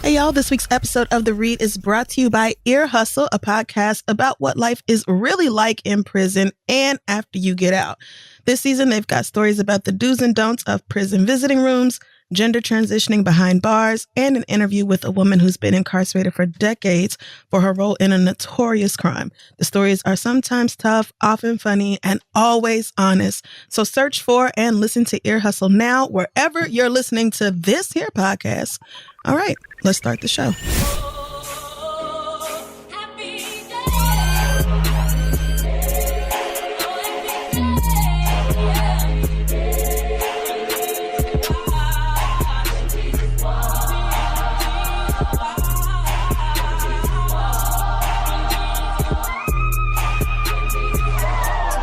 Hey, y'all, this week's episode of The Read is brought to you by Ear Hustle, a podcast about what life is really like in prison and after you get out. This season, they've got stories about the do's and don'ts of prison visiting rooms, gender transitioning behind bars, and an interview with a woman who's been incarcerated for decades for her role in a notorious crime. The stories are sometimes tough, often funny, and always honest. So search for and listen to Ear Hustle now, wherever you're listening to this here podcast. All right, let's start the show.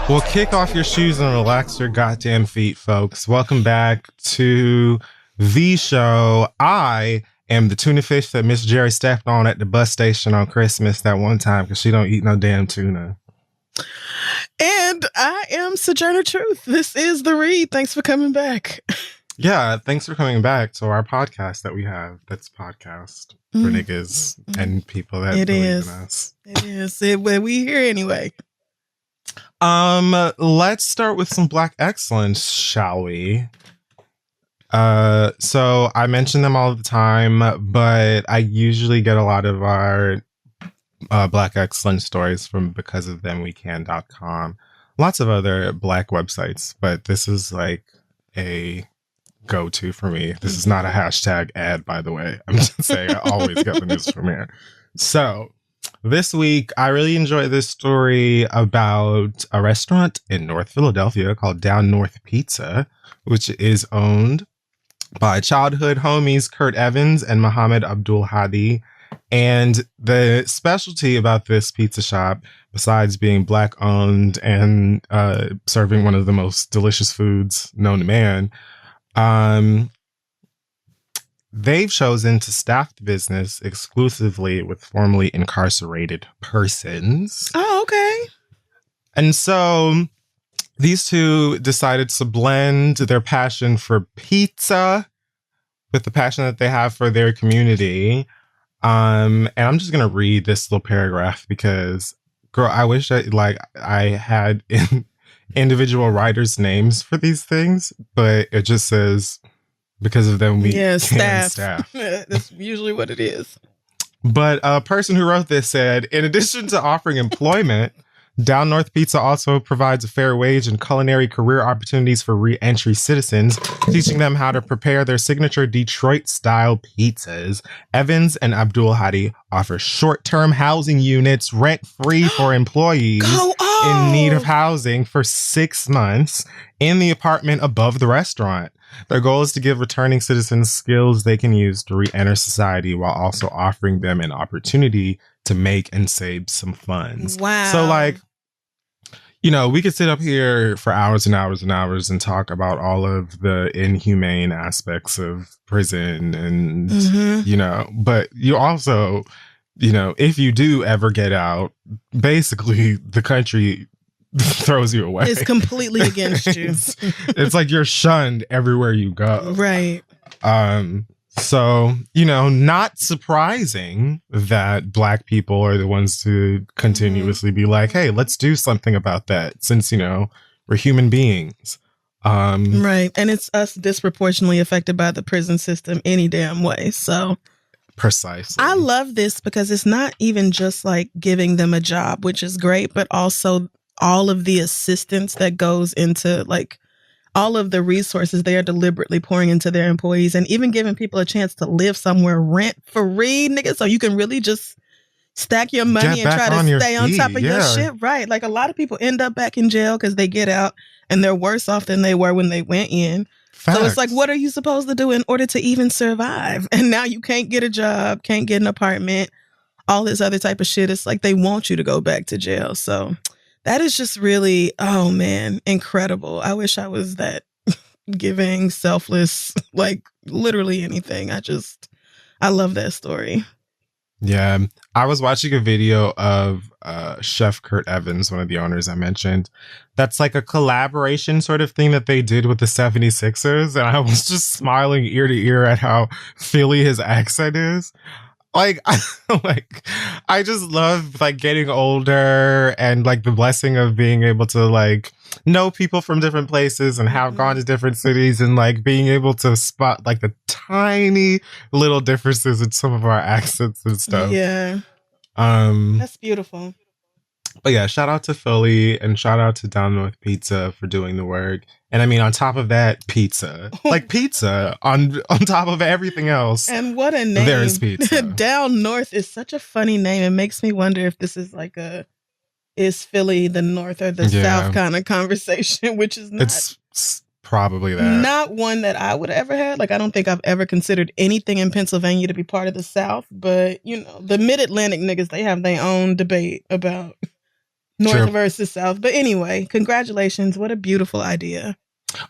Well, kick off your shoes and relax your goddamn feet, folks. Welcome back to the show. I am the tuna fish that Miss Jerry stepped on at the bus station on Christmas that one time because she don't eat no damn tuna. And I am Sojourner Truth. This is The Read. Thanks for coming back. Yeah, thanks for coming back to our podcast that we have. That's podcast for niggas and people that believe in us. It is. We here anyway. Let's start with some Black excellence, shall we? So I mention them all the time, but I usually get a lot of our Black excellence stories from becauseofthemwecan.com. Lots of other Black websites, but this is like a go-to for me. This is not a hashtag ad, by the way. I'm just saying I always get the news from here. So this week, I really enjoyed this story about a restaurant in North Philadelphia called Down North Pizza, which is owned by childhood homies Kurt Evans and Mohammed Abdul Hadi. And the specialty about this pizza shop, besides being Black owned and serving one of the most delicious foods known to man, they've chosen to staff the business exclusively with formerly incarcerated persons. Oh, okay. And so these two decided to blend their passion for pizza with the passion that they have for their community. And I'm just going to read this little paragraph because, girl, I wish I had individual writers' names for these things, but it just says, because of them, we staff. That's usually what it is. But a person who wrote this said, in addition to offering employment, Down North Pizza also provides a fair wage and culinary career opportunities for re-entry citizens, teaching them how to prepare their signature Detroit-style pizzas. Evans and Abdul Hadi offer short-term housing units rent-free for employees in need of housing for 6 months in the apartment above the restaurant. Their goal is to give returning citizens skills they can use to re-enter society while also offering them an opportunity to make and save some funds. Wow. So, like, you know, we could sit up here for hours and hours and hours and talk about all of the inhumane aspects of prison and, you know, but you also, you know, if you do ever get out, basically the country throws you away. It's completely against you. It's like you're shunned everywhere you go. Right. So, you know, not surprising that Black people are the ones to continuously be like, hey, let's do something about that since, you know, we're human beings. Right. And it's us disproportionately affected by the prison system any damn way. So precisely. I love this because it's not even just like giving them a job, which is great, but also all of the assistance that goes into like all of the resources they are deliberately pouring into their employees and even giving people a chance to live somewhere rent free, nigga. So you can really just stack your money and try to stay on top of your shit. Right. Like a lot of people end up back in jail because they get out and they're worse off than they were when they went in. Facts. So it's like, what are you supposed to do in order to even survive? And now you can't get a job, can't get an apartment, all this other type of shit. It's like they want you to go back to jail. So that is just really, oh man, incredible. I wish I was that giving, selfless, like literally anything. I love that story. Yeah. I was watching a video of Chef Kurt Evans, one of the owners I mentioned. That's like a collaboration sort of thing that they did with the 76ers. And I was just smiling ear to ear at how Philly his accent is. Like, like I just love like getting older and like the blessing of being able to like know people from different places and have gone to different cities and like being able to spot like the tiny little differences in some of our accents and stuff. Yeah. That's beautiful. But yeah, shout out to Philly and shout out to Down North Pizza for doing the work. And I mean, on top of that, pizza. Like pizza on top of everything else. And what a name. There is pizza. Down North is such a funny name. It makes me wonder if this is like is Philly the North or the South kind of conversation, which is not. It's probably that. Not one that I would ever had. Like, I don't think I've ever considered anything in Pennsylvania to be part of the South. But, you know, the Mid-Atlantic niggas, they have their own debate about North versus South. But anyway, congratulations. What a beautiful idea.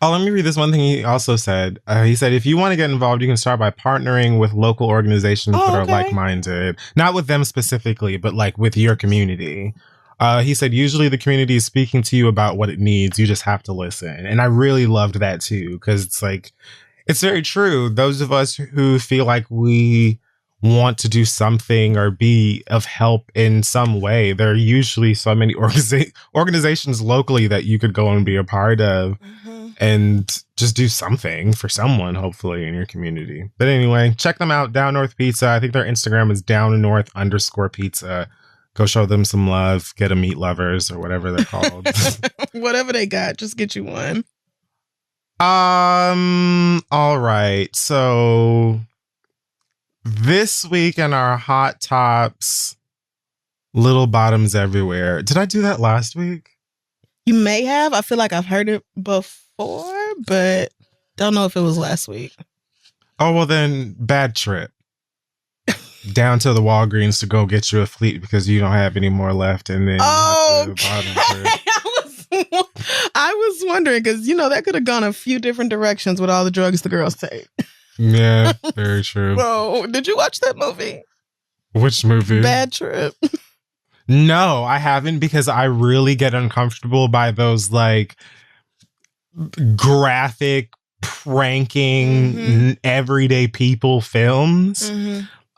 Oh, let me read this one thing he also said. He said, if you want to get involved, you can start by partnering with local organizations that are like-minded. Not with them specifically, but like with your community. He said, usually the community is speaking to you about what it needs. You just have to listen. And I really loved that too, because it's like, it's very true. Those of us who feel like we want to do something or be of help in some way, there are usually so many organizations locally that you could go and be a part of and just do something for someone, hopefully, in your community. But anyway, check them out, Down North Pizza. I think their Instagram is downnorth_pizza. Go show them some love. Get a meat lovers or whatever they're called. Whatever they got, just get you one. All right. So this week in our Hot Tops, Little Bottoms Everywhere. Did I do that last week? You may have. I feel like I've heard it before, but don't know if it was last week. Oh, well then, bad trip. Down to the Walgreens to go get you a fleet because you don't have any more left. And then I was wondering because, you know, that could have gone a few different directions with all the drugs the girls take. Yeah, very true. So, did you watch that movie? Which movie? Bad Trip. No, I haven't because I really get uncomfortable by those like graphic pranking everyday people films.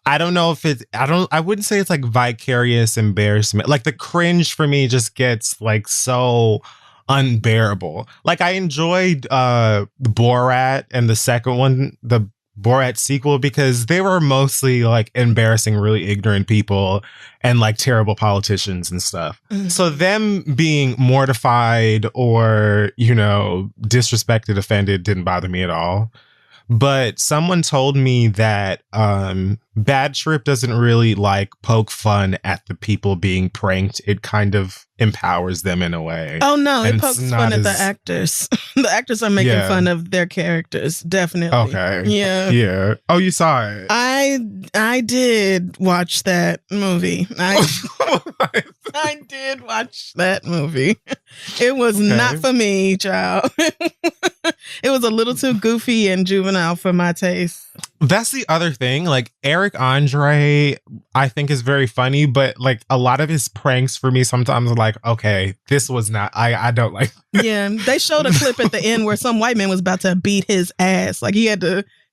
I don't know if I wouldn't say it's like vicarious embarrassment. Like the cringe for me just gets like so unbearable. Like I enjoyed Borat and the second one, the Borat sequel, because they were mostly like embarrassing, really ignorant people and like terrible politicians and stuff. So them being mortified or, you know, disrespected, offended didn't bother me at all. But someone told me that Bad Trip doesn't really like poke fun at the people being pranked. It kind of empowers them in a way. Oh, no, it pokes fun at the actors. The actors are making fun of their characters, definitely. Okay. Yeah. Yeah. Oh, you saw it? I did watch that movie. I did watch that movie. It was not for me, child. It was a little too goofy and juvenile for my taste. That's the other thing. Like Eric Andre, I think is very funny, but like a lot of his pranks for me sometimes are like, okay, this was not, I don't like. Yeah, they showed a clip at the end where some white man was about to beat his ass. Like he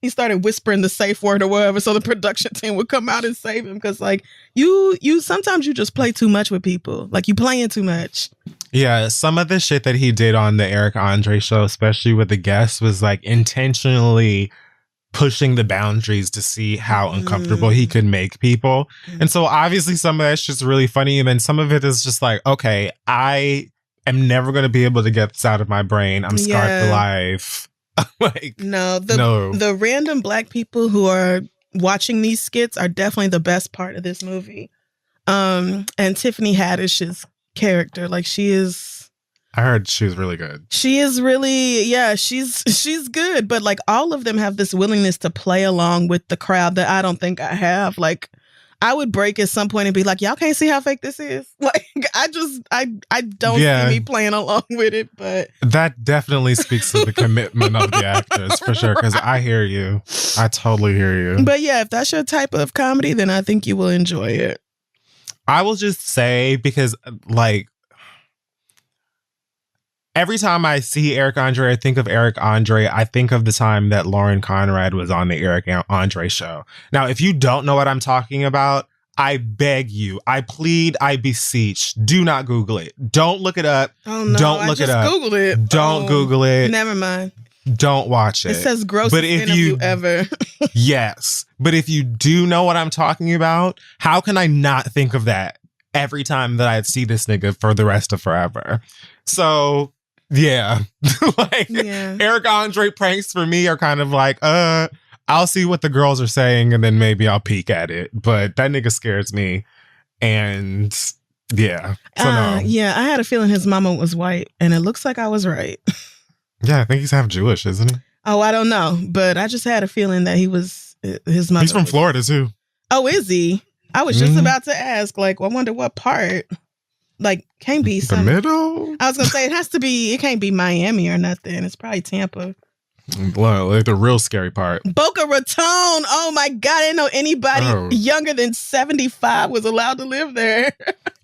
started whispering the safe word or whatever, so the production team would come out and save him. Because like you sometimes you just play too much with people. Like you playing too much. Yeah, some of the shit that he did on the Eric Andre show, especially with the guests, was like intentionally pushing the boundaries to see how uncomfortable he could make people. And so obviously some of that's just really funny. And then some of it is just like, okay, I am never going to be able to get this out of my brain. I'm scarred for life. Like, the random Black people who are watching these skits are definitely the best part of this movie. And Tiffany Haddish's character, like I heard she was really good. She is really, she's good. But like all of them have this willingness to play along with the crowd that I don't think I have. Like I would break at some point and be like, y'all can't see how fake this is. Like, I don't see me playing along with it, but. That definitely speaks to the commitment of the actors, for sure, because I hear you. I totally hear you. But yeah, if that's your type of comedy, then I think you will enjoy it. I will just say, because, like, every time I see Eric Andre, I think of Eric Andre. I think of the time that Lauren Conrad was on the Eric Andre show. Now, if you don't know what I'm talking about, I beg you, I plead, I beseech, do not Google it. Don't look it up. Oh, no, don't look it up. I just Googled it. Don't Google it. Never mind. Don't watch it. It says grossest interview ever. Yes. But if you do know what I'm talking about, how can I not think of that every time that I see this nigga for the rest of forever? So... yeah. Eric Andre pranks for me are kind of like, I'll see what the girls are saying and then maybe I'll peek at it. But that nigga scares me. And yeah. So no. Yeah, I had a feeling his mama was white and it looks like I was right. Yeah, I think he's half Jewish, isn't he? Oh, I don't know. But I just had a feeling that his mother. He's from Florida too. Oh, is he? I was just about to ask, like, I wonder what part. Like, can't be the middle. I was gonna say it can't be Miami or nothing. It's probably Tampa. Well, like the real scary part. Boca Raton. Oh my God, I didn't know anybody younger than 75 was allowed to live there.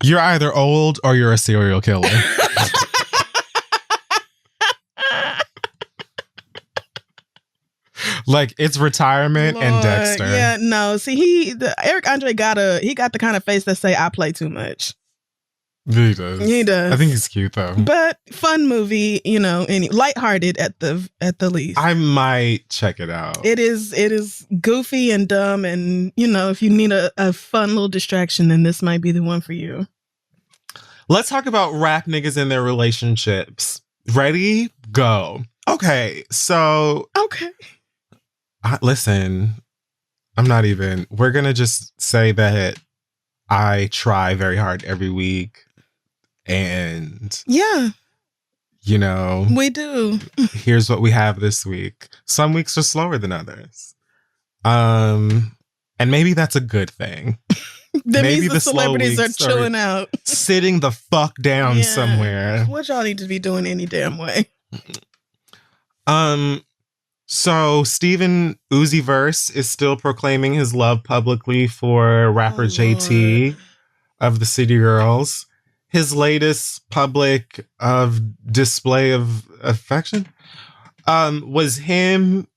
You're either old or you're a serial killer. Like, it's retirement and Dexter. Yeah, no. See, Eric Andre got the kind of face that say I play too much. He does. I think he's cute though. But fun movie, and lighthearted at the least. I might check it out. It is goofy and dumb, and if you need a fun little distraction, then this might be the one for you. Let's talk about rap niggas and their relationships. Ready? Go. Okay, so listen, we're gonna just say that I try very hard every week. And yeah, we do. Here's what we have this week. Some weeks are slower than others. And maybe that's a good thing. Maybe the celebrities are chilling out. Sitting the fuck down somewhere. What y'all need to be doing any damn way. So Steven Uzi Verse is still proclaiming his love publicly for rapper JT of the City Girls. His latest public display of affection was him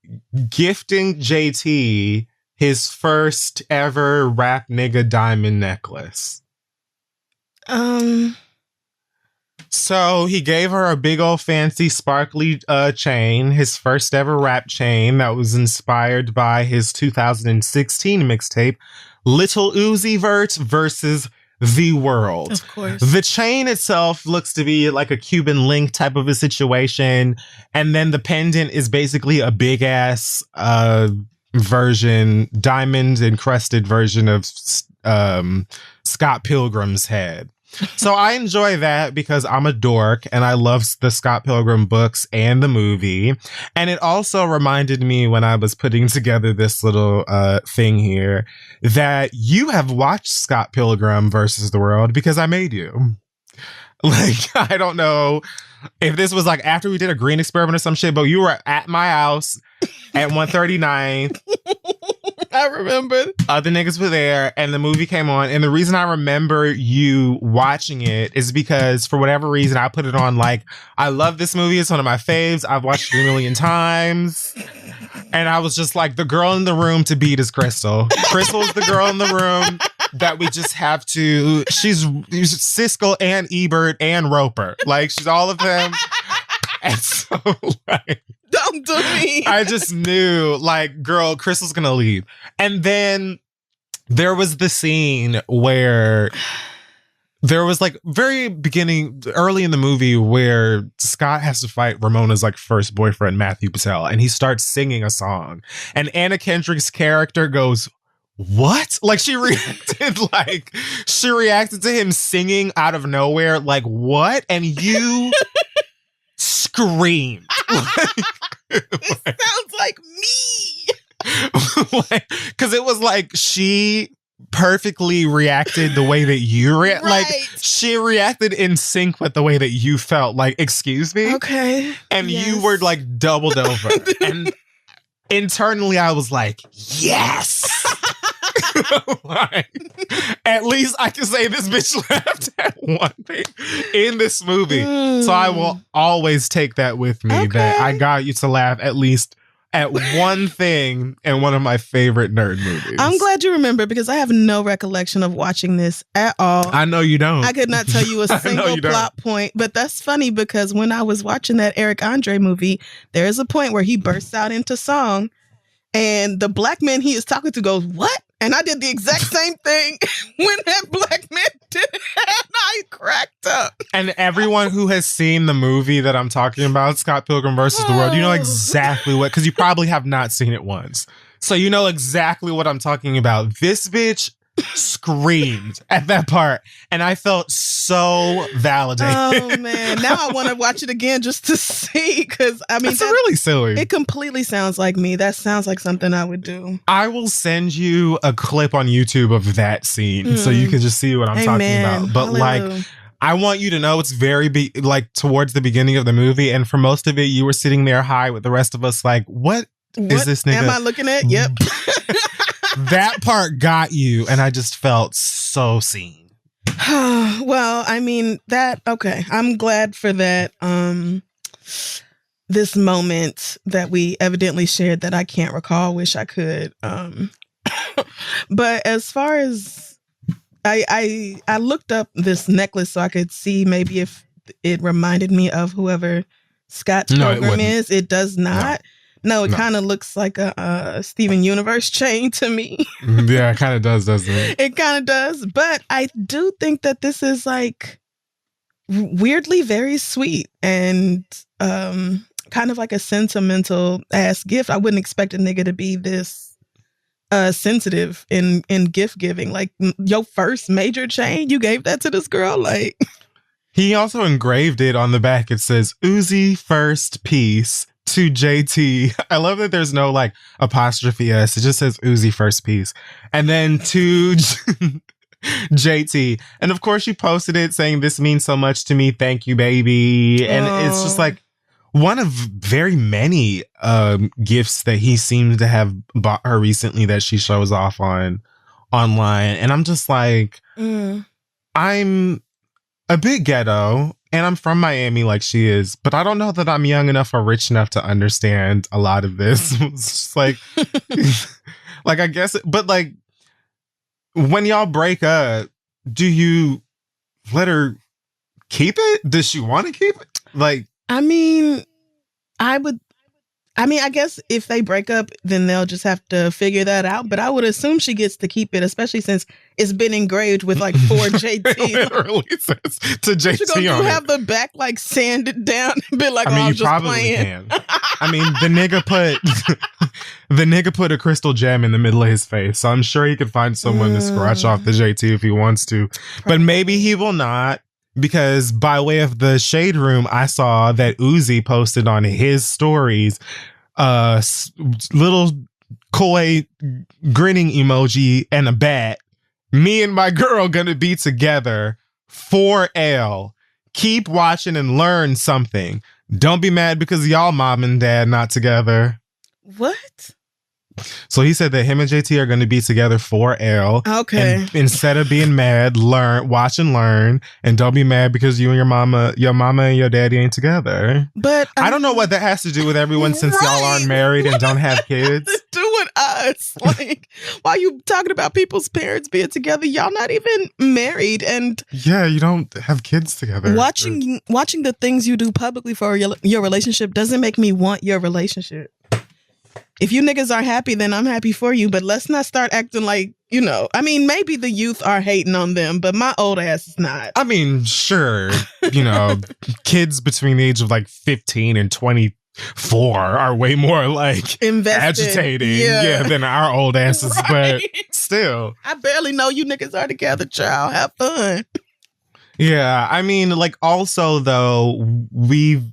gifting JT his first ever rap nigga diamond necklace. So he gave her a big old fancy sparkly chain, his first ever rap chain that was inspired by his 2016 mixtape, Little Uzi Vert versus The World. Of course. The chain itself looks to be like a Cuban link type of a situation. And then the pendant is basically a big ass version, diamond encrusted version of Scott Pilgrim's head. So I enjoy that because I'm a dork and I love the Scott Pilgrim books and the movie. And it also reminded me when I was putting together this little thing here that you have watched Scott Pilgrim versus the World because I made you. Like, I don't know if this was like after we did a green experiment or some shit, but you were at my house at 139. I remember. The niggas were there and the movie came on. And the reason I remember you watching it is because for whatever reason, I put it on like, I love this movie. It's one of my faves. I've watched it a million times. And I was just like, the girl in the room to beat is Crystal. Crystal's the girl in the room that we just have to. She's Siskel and Ebert and Roper. Like, she's all of them. And so, like, don't do me. I just knew, like, girl, Crystal's gonna leave. And then there was the scene where there was like very beginning, early in the movie where Scott has to fight Ramona's like first boyfriend, Matthew Patel, and he starts singing a song. And Anna Kendrick's character goes, what? Like she reacted to him singing out of nowhere, like, what? And you screamed. It sounds like me. Because it was like she perfectly reacted the way that you Right. like she reacted in sync with the way that you felt. Like, excuse me? Okay. And Yes. you were like doubled over. And internally I was like, yes. Like, at least I can say this bitch laughed at one thing in this movie. So I will always take that with me, that I got you to laugh at least at one thing in one of my favorite nerd movies. I'm glad you remember, because I have no recollection of watching this at all. I know you don't. I could not tell you a single plot point, but that's funny because when I was watching that Eric Andre movie, there is a point where he bursts out into song and the black man he is talking to goes, "What?" And I did the exact same thing when that black man did it. And I cracked up. And everyone who has seen the movie that I'm talking about, Scott Pilgrim versus the World, you know exactly what, because you probably have not seen it once. So you know exactly what I'm talking about. This bitch screamed at that part, and I felt so validated. Oh man, now I want to watch it again just to see, because I mean, it's really silly. It completely sounds like me. That sounds like something I would do. I will send you a clip on YouTube of that scene so you can just see what I'm talking about. But like, I want you to know it's very like towards the beginning of the movie, and for most of it, you were sitting there high with the rest of us, like, what is this nigga? Am I looking at? Yep. That part got you, and I just felt so seen. Well, I mean, okay. I'm glad for that. This moment that we evidently shared that I can't recall, wish I could. But as far as I looked up this necklace so I could see maybe if it reminded me of whoever Scott Pilgrim is. It does not. No, it kind of looks like a Steven Universe chain to me. Yeah, it kind of does, doesn't it? It kind of does. But I do think that this is like weirdly very sweet and kind of like a sentimental ass gift. I wouldn't expect a nigga to be this sensitive in gift giving. Like, your first major chain, you gave that to this girl? Like, he also engraved it on the back. It says Uzi first piece to JT. I love that there's no like apostrophe S. It just says Uzi first piece. And then to JT. And of course she posted it saying, "This means so much to me. Thank you, baby." And it's just like one of very many gifts that he seems to have bought her recently that she shows off online. And I'm just like, I'm a bit ghetto. And I'm from Miami like she is, but I don't know that I'm young enough or rich enough to understand a lot of this. It's just like, like, I guess, but like, when y'all break up, do you let her keep it? Does she want to keep it? Like, I mean, I guess if they break up, then they'll just have to figure that out. But I would assume she gets to keep it, especially since it's been engraved with like 4 JT. It literally says to JT She's gonna on have it. the back like sanded down and be like, I mean, I'm you just probably playing. can. I mean, the nigga put a crystal gem in the middle of his face, so I'm sure he could find someone to scratch off the JT if he wants to. But maybe he will not. Because by way of the shade room, I saw that Uzi posted on his stories little coy grinning emoji and a bat. Me and my girl gonna be together for L. Keep watching and learn something. Don't be mad because y'all mom and dad not together. What? So he said that him and JT are going to be together for L. Okay. And instead of being mad, watch and learn, and don't be mad because you and your mama and your daddy ain't together. But I don't know what that has to do with everyone since y'all aren't married and don't have kids. To do with us? Like, why are you talking about people's parents being together? Y'all not even married, and yeah, you don't have kids together. Watching the things you do publicly for your relationship doesn't make me want your relationship. If you niggas are happy, then I'm happy for you. But let's not start acting like, I mean, maybe the youth are hating on them, but my old ass is not. I mean, sure, kids between the age of like 15 and 24 are way more like invested, agitating than our old asses. Right. But still, I barely know you niggas are together, child. Have fun. Yeah, I mean, like, also though, we've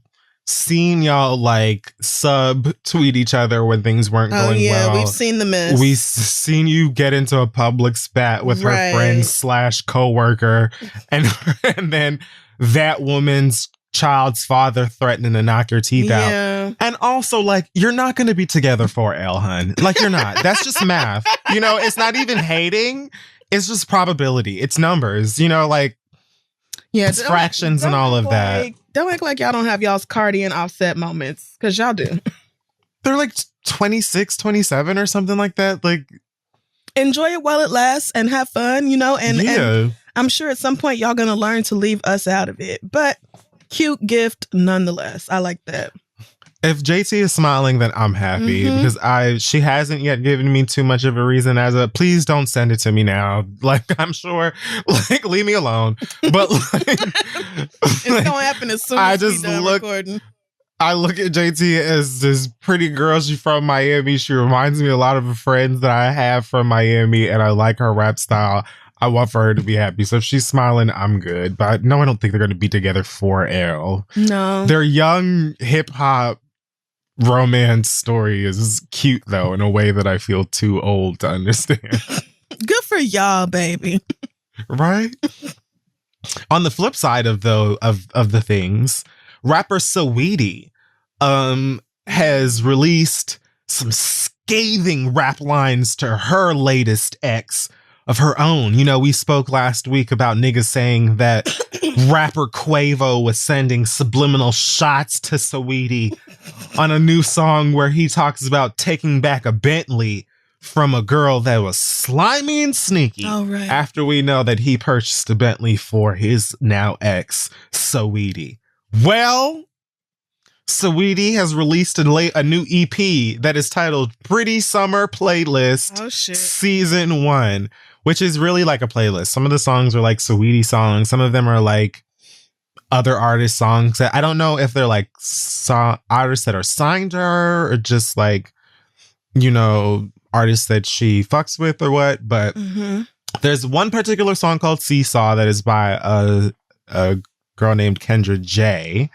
seen y'all like sub tweet each other when things weren't going well. We've seen the mess. We've seen you get into a public spat with her friend / coworker, and then that woman's child's father threatening to knock your teeth out. And also, like, you're not going to be together for L, hun. Like, you're not. That's just math. You know, it's not even hating. It's just probability. It's numbers. You know, like, it's fractions and all of that. Don't act like y'all don't have y'all's Cardi and Offset moments, because y'all do. They're like 26, 27 or something like that. Like, enjoy it while it lasts and have fun, you know? And I'm sure at some point y'all going to learn to leave us out of it. But cute gift nonetheless. I like that. If JT is smiling, then I'm happy because she hasn't yet given me too much of a reason please don't send it to me now. Like, I'm sure, like, leave me alone. But like, it's going to happen as soon as we're done recording. I look at JT as this pretty girl. She's from Miami. She reminds me a lot of friends that I have from Miami, and I like her rap style. I want for her to be happy. So if she's smiling, I'm good. But no, I don't think they're going to be together for L. No. Their young hip hop romance story is cute, though, in a way that I feel too old to understand. Good for y'all, baby. Right? On the flip side of the things, rapper Saweetie has released some scathing rap lines to her latest ex of her own. You know, we spoke last week about niggas saying that rapper Quavo was sending subliminal shots to Saweetie on a new song where he talks about taking back a Bentley from a girl that was slimy and sneaky. Oh, right. After we know that he purchased a Bentley for his now ex, Saweetie. Well, Saweetie has released a new EP that is titled Pretty Summer Playlist Season 1, which is really like a playlist. Some of the songs are like Saweetie songs. Some of them are like other artist songs. I don't know if they're like artists that are signed to her or just like, you know, artists that she fucks with or what. But there's one particular song called Seesaw that is by a girl named Kendra J,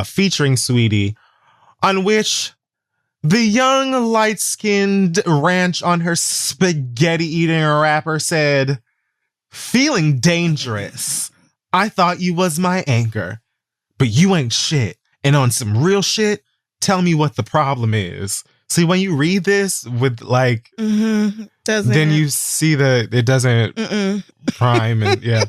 featuring Saweetie, on which the young, light-skinned ranch on her spaghetti-eating rapper said, "Feeling dangerous. I thought you was my anchor, but you ain't shit. And on some real shit, tell me what the problem is." See, when you read this with like, then you see that it doesn't rhyme and yeah.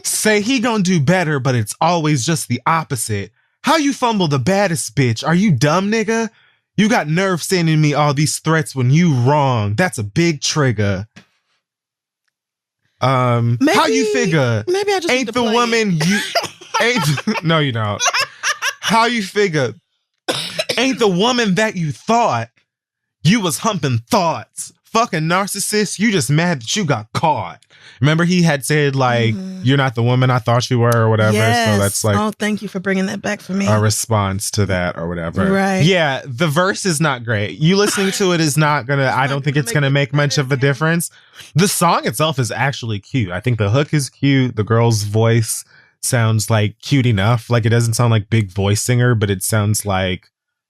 Say he gonna do better, but it's always just the opposite. How you fumble the baddest bitch? Are you dumb, nigga? You got nerve sending me all these threats when you wrong. That's a big trigger. How you figure? Maybe I just ain't the woman you ain't. No, you don't. How you figure? Ain't the woman that you thought you was humping thoughts. Fucking narcissist. You just mad that you got caught. Remember he had said like, you're not the woman I thought you were or whatever. Yes. So that's like, oh, thank you for bringing that back for me. A response to that or whatever. Right. Yeah. The verse is not great. You listening to it is not gonna, I don't think it's gonna make much of a difference. The song itself is actually cute. I think the hook is cute. The girl's voice sounds like cute enough. Like it doesn't sound like big voice singer, but it sounds like,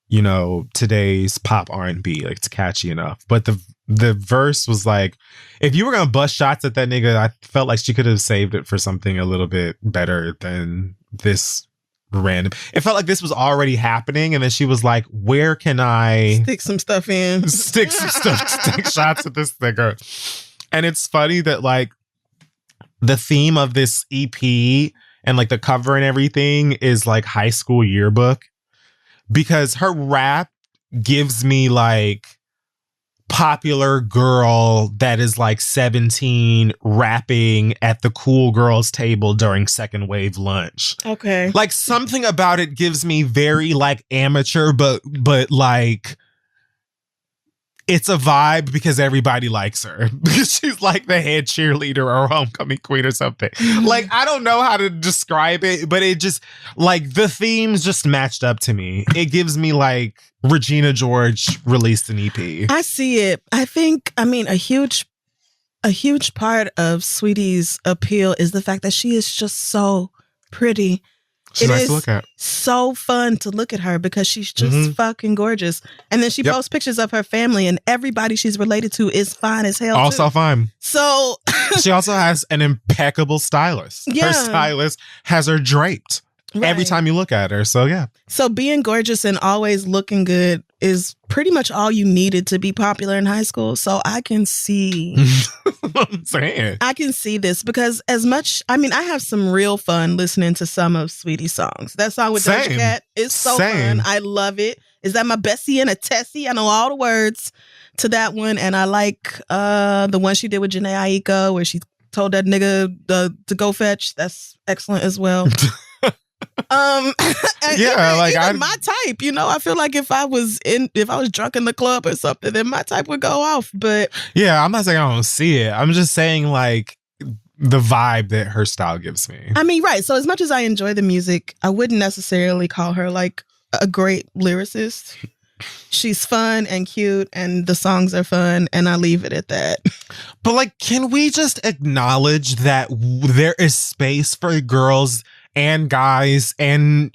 you know, today's pop R&B. Like it's catchy enough. But the verse was like, if you were gonna bust shots at that nigga, I felt like she could have saved it for something a little bit better than this random. It felt like this was already happening, and then she was like, where can I stick some stuff in? Stick some stuff, take shots at this nigga. And it's funny that like the theme of this EP and like the cover and everything is like high school yearbook, because her rap gives me like popular girl that is like 17 rapping at the cool girls table during second wave lunch. Okay. Like something about it gives me very like amateur, but like it's a vibe because everybody likes her because she's like the head cheerleader or homecoming queen or something. Like, I don't know how to describe it, but it just like the themes just matched up to me. It gives me like Regina George released an EP. I see it. I think, I mean, a huge part of Saweetie's appeal is the fact that she is just so pretty. She's nice to look at. So fun to look at her because she's just fucking gorgeous. And then she posts pictures of her family, and everybody she's related to is fine as hell. Also fine. So she also has an impeccable stylist. Yeah. Her stylist has her draped every time you look at her. So yeah. So being gorgeous and always looking good is pretty much all you needed to be popular in high school. So I can see I'm saying. I can see this because I have some real fun listening to some of Sweetie's songs. That song with Doja Cat is so fun. I love it. Is that my Bessie and a Tessie? I know all the words to that one. And I like the one she did with Jhené Aiko where she told that nigga to go fetch. That's excellent as well. Even my type, I feel like if I was drunk in the club or something, then my type would go off. But yeah, I'm not saying I don't see it. I'm just saying like the vibe that her style gives me. I mean, right. So as much as I enjoy the music, I wouldn't necessarily call her like a great lyricist. She's fun and cute and the songs are fun and I leave it at that. But like, can we just acknowledge that there is space for girls and guys and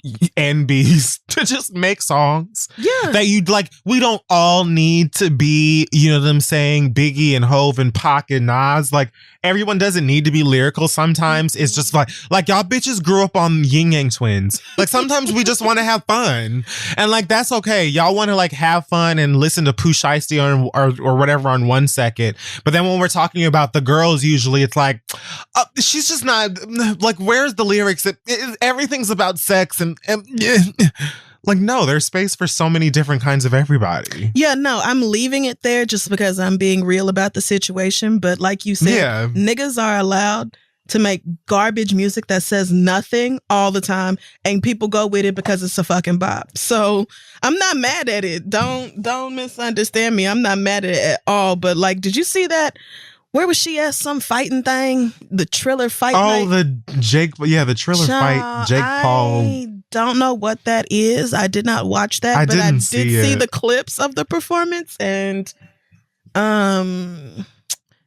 bees to just make songs? Yeah. That you'd like, we don't all need to be, them saying Biggie and Hove and Pac and Nas. Like, everyone doesn't need to be lyrical. Sometimes it's just like y'all bitches grew up on Yin Yang Twins. Like, sometimes we just want to have fun. And like, that's okay. Y'all want to like have fun and listen to Pooh Shiesty or whatever on 1 second. But then when we're talking about the girls, usually it's like, she's just not like, where's the lyrics? Everything's about sex and like, no, there's space for so many different kinds of everybody. Yeah, no, I'm leaving it there just because I'm being real about the situation. But like you said, niggas are allowed to make garbage music that says nothing all the time and people go with it because it's a fucking bop. So I'm not mad at it. Don't misunderstand me. I'm not mad at it at all. But like, did you see that? Where was she at? Some fighting thing? The Triller fight night? The Triller fight. Jake Paul. I don't know what that is. I did not watch that, but I did see the clips of the performance and I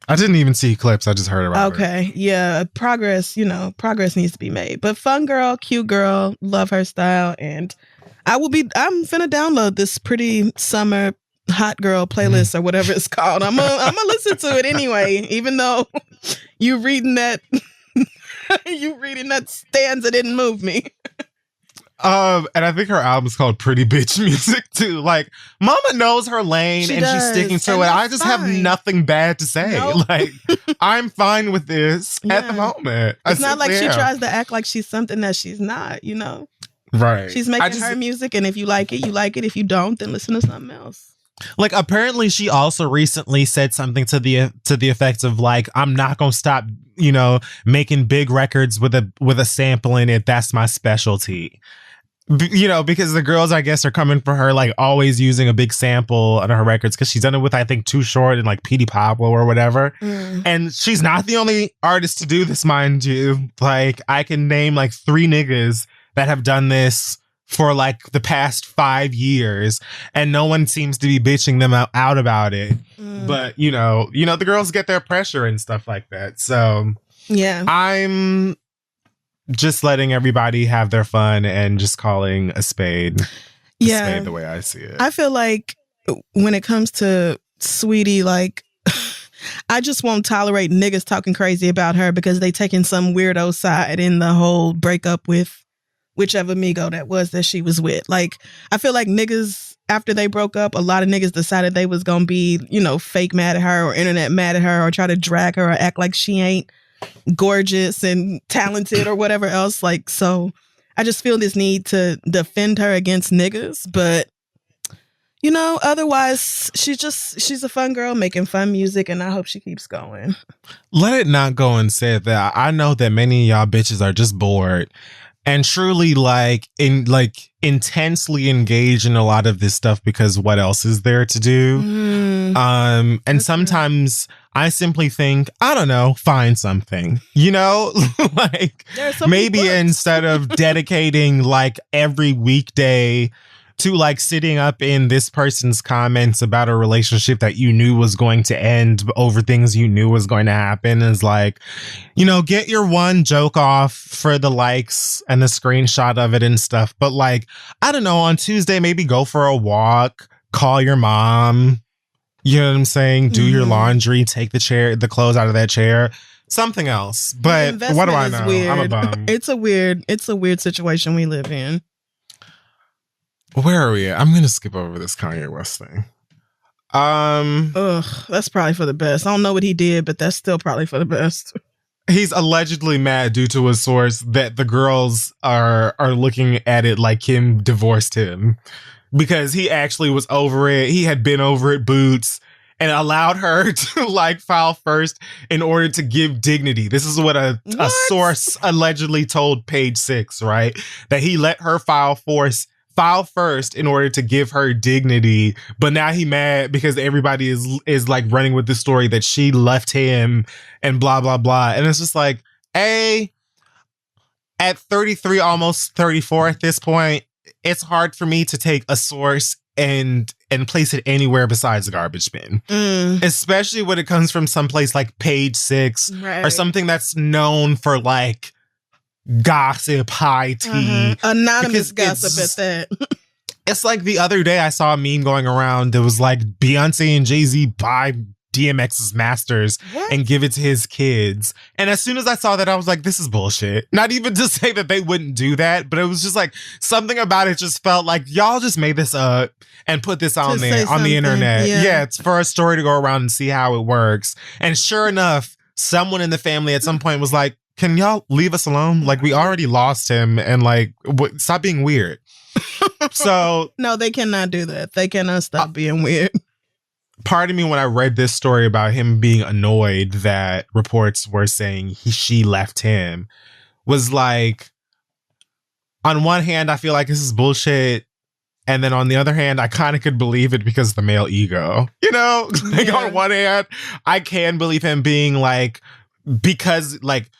didn't even see clips. I just heard about it. Okay. Yeah. Progress needs to be made. But fun girl, cute girl, love her style. And I'm finna download this pretty summer hot girl playlist or whatever it's called. I'm gonna listen to it anyway, even though you reading that stanza didn't move me. And I think her album's called Pretty Bitch Music too. Like, Mama knows her lane and she's sticking to it. I just have nothing bad to say. Nope. Like, I'm fine with this at the moment. It's not like she tries to act like she's something that she's not, Right. She's making her music, and if you like it, you like it. If you don't, then listen to something else. Like, apparently she also recently said something to the effect of like, I'm not gonna stop, making big records with a sample in it. That's my specialty. Because the girls, I guess, are coming for her, like always using a big sample on her records because she's done it with, I think, Too Short and like Petey Pablo or whatever. And she's not the only artist to do this, mind you. Like, I can name like 3 niggas that have done this for like the past 5 years, and no one seems to be bitching them out about it. But the girls get their pressure and stuff like that. So yeah, I'm just letting everybody have their fun and just calling a spade the way I see it. I feel like when it comes to Sweetie, like, I just won't tolerate niggas talking crazy about her because they taking some weirdo side in the whole breakup with whichever Migo that was that she was with. Like, I feel like niggas, after they broke up, a lot of niggas decided they was gonna be, fake mad at her or internet mad at her or try to drag her or act like she ain't gorgeous and talented or whatever else. Like, so I just feel this need to defend her against niggas. But, otherwise, she's a fun girl making fun music, and I hope she keeps going. Let it not go unsaid that I know that many of y'all bitches are just bored and truly intensely engaged in a lot of this stuff because what else is there to do? And sometimes I simply think, I don't know, find something, like maybe instead of dedicating like every weekday to like sitting up in this person's comments about a relationship that you knew was going to end over things you knew was going to happen is like, you know, get your one joke off for the likes and the screenshot of it and stuff. But like, I don't know, on Tuesday, maybe go for a walk, call your mom, you know what I'm saying? Do your laundry, take the clothes out of that chair, something else. But what do I know? Weird. I'm a bum. It's a weird situation we live in. Where are we at? I'm going to skip over this Kanye West thing. That's probably for the best. I don't know what he did, but that's still probably for the best. He's allegedly mad due to a source that the girls are looking at it like Kim divorced him because he actually was over it. He had been over it, Boots, and allowed her to like file first in order to give dignity. This is what a source allegedly told Page Six, right? That he let her file first in order to give her dignity, but now he mad because everybody is like running with the story that she left him and blah blah blah. And it's just like, at 33, almost 34 at this point, it's hard for me to take a source and place it anywhere besides the garbage bin, especially when it comes from someplace like Page Six, right, or something that's known for like gossip, high tea, anonymous gossip at that. It's like the other day I saw a meme going around that was like Beyonce and Jay-Z buy DMX's masters and give it to his kids. And as soon as I saw that, I was like, this is bullshit. Not even to say that they wouldn't do that, but it was just like something about it just felt like y'all just made this up and put this on there on the internet. Yeah, it's for a story to go around and see how it works. And sure enough, someone in the family at some point was like, can y'all leave us alone? Like, we already lost him and like, stop being weird. So no, they cannot do that. They cannot stop being weird. Part of me, when I read this story about him being annoyed that reports were saying she left him, was like, on one hand, I feel like this is bullshit. And then on the other hand, I kind of could believe it because of the male ego. You know, like on one hand, I can believe him being like, because like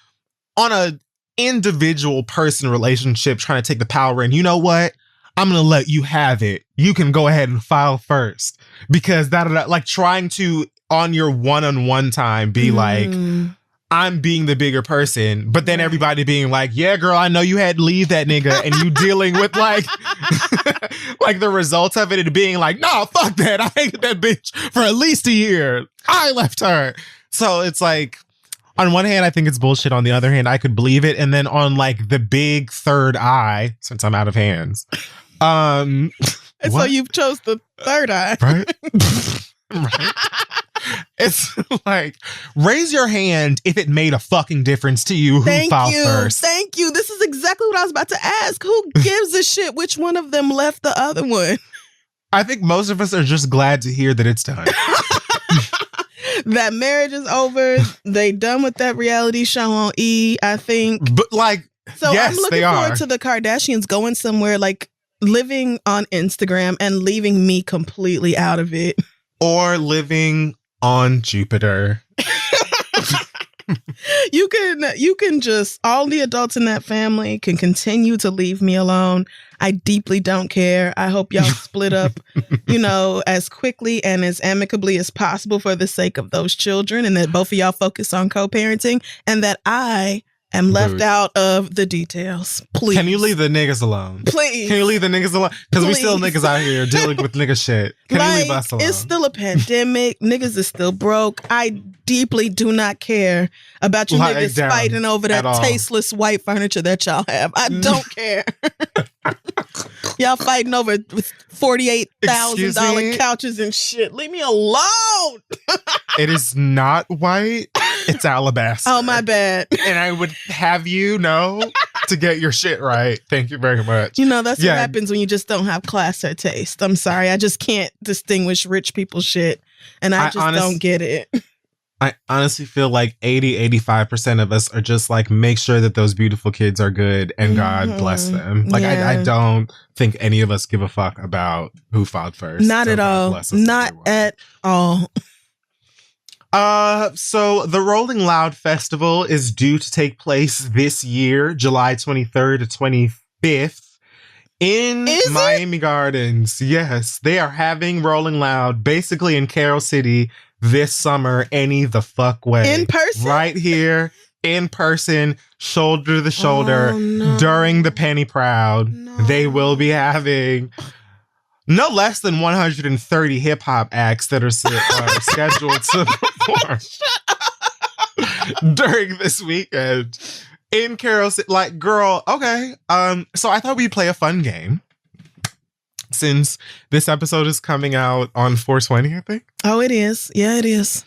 on a individual person relationship trying to take the power in, you know what? I'm going to let you have it. You can go ahead and file first, because that like trying to on your one-on-one time be like, I'm being the bigger person, but then everybody being like, yeah, girl, I know you had to leave that nigga, and you dealing with like, like the results of it and being like, no, fuck that. I hated that bitch for at least a year. I left her. So it's like, on one hand, I think it's bullshit. On the other hand, I could believe it. And then on like the big third eye, since I'm out of hands. And so you've chose the third eye. Right? Right. It's like, raise your hand if it made a fucking difference to you who filed first. Thank you. This is exactly what I was about to ask. Who gives a shit which one of them left the other one? I think most of us are just glad to hear that it's done. That marriage is over. They done with that reality show on E, I think. But like, so yes, I'm looking forward to the Kardashians going somewhere, like living on Instagram and leaving me completely out of it. Or living on Jupiter. You can just, all the adults in that family can continue to leave me alone. I deeply don't care. I hope y'all split up, you know, as quickly and as amicably as possible for the sake of those children, and that both of y'all focus on co-parenting, and that I am left out of the details. Please. Can you leave the niggas alone? Please. Can you leave the niggas alone? Because we still niggas out here dealing with nigga shit. Can you leave us alone? It's still a pandemic. Niggas is still broke. I deeply do not care about you niggas fighting over that tasteless white furniture that y'all have. I don't care. Y'all fighting over $48,000 couches and shit. Leave me alone. It is not white. It's alabaster. Oh, my bad. And I would have you know to get your shit right. Thank you very much. You know, that's what happens when you just don't have class or taste. I'm sorry. I just can't distinguish rich people's shit. And I just don't get it. I honestly feel like 85% of us are just like, make sure that those beautiful kids are good and God bless them. Like, I don't think any of us give a fuck about who filed first. Not at all. Not at all. So the Rolling Loud Festival is due to take place this year, July 23rd to 25th In Miami Gardens, yes. They are having Rolling Loud basically in Carol City this summer any the fuck way. In person? Right here, in person, shoulder to shoulder, during the Penny Proud. No. They will be having no less than 130 hip-hop acts that are scheduled to perform during this weekend. In Carol City, like, girl, okay. So I thought we'd play a fun game. Since this episode is coming out on 420, I think. Oh, it is. Yeah, it is.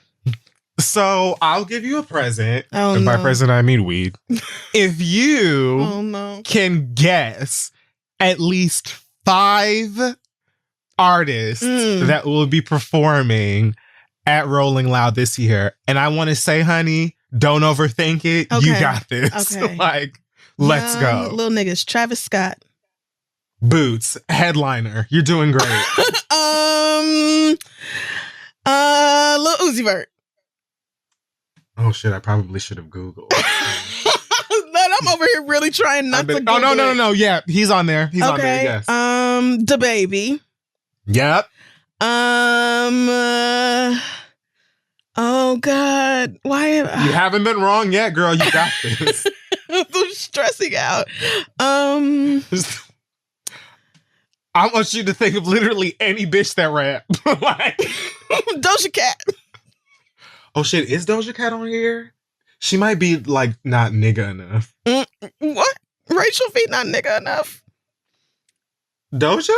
So I'll give you a present. Oh, and by no. present, I mean weed. If you can guess at least 5 artists that will be performing at Rolling Loud this year. And I want to say, honey, don't overthink it. Okay. You got this. Okay. Like, let's go. Little niggas. Travis Scott. Boots, headliner. You're doing great. Lil Uzi Vert. Oh shit, I probably should have Googled. I'm over here really trying not to Google no. Yeah, he's on there. He's on there, yes. DaBaby. Yep. Oh God. Why you haven't been wrong yet, girl. You got this. I'm stressing out. I want you to think of literally any bitch that rap. Like Doja Cat. Oh shit, is Doja Cat on here? She might be like not nigga enough. What? Rachel Feet not nigga enough. Doja?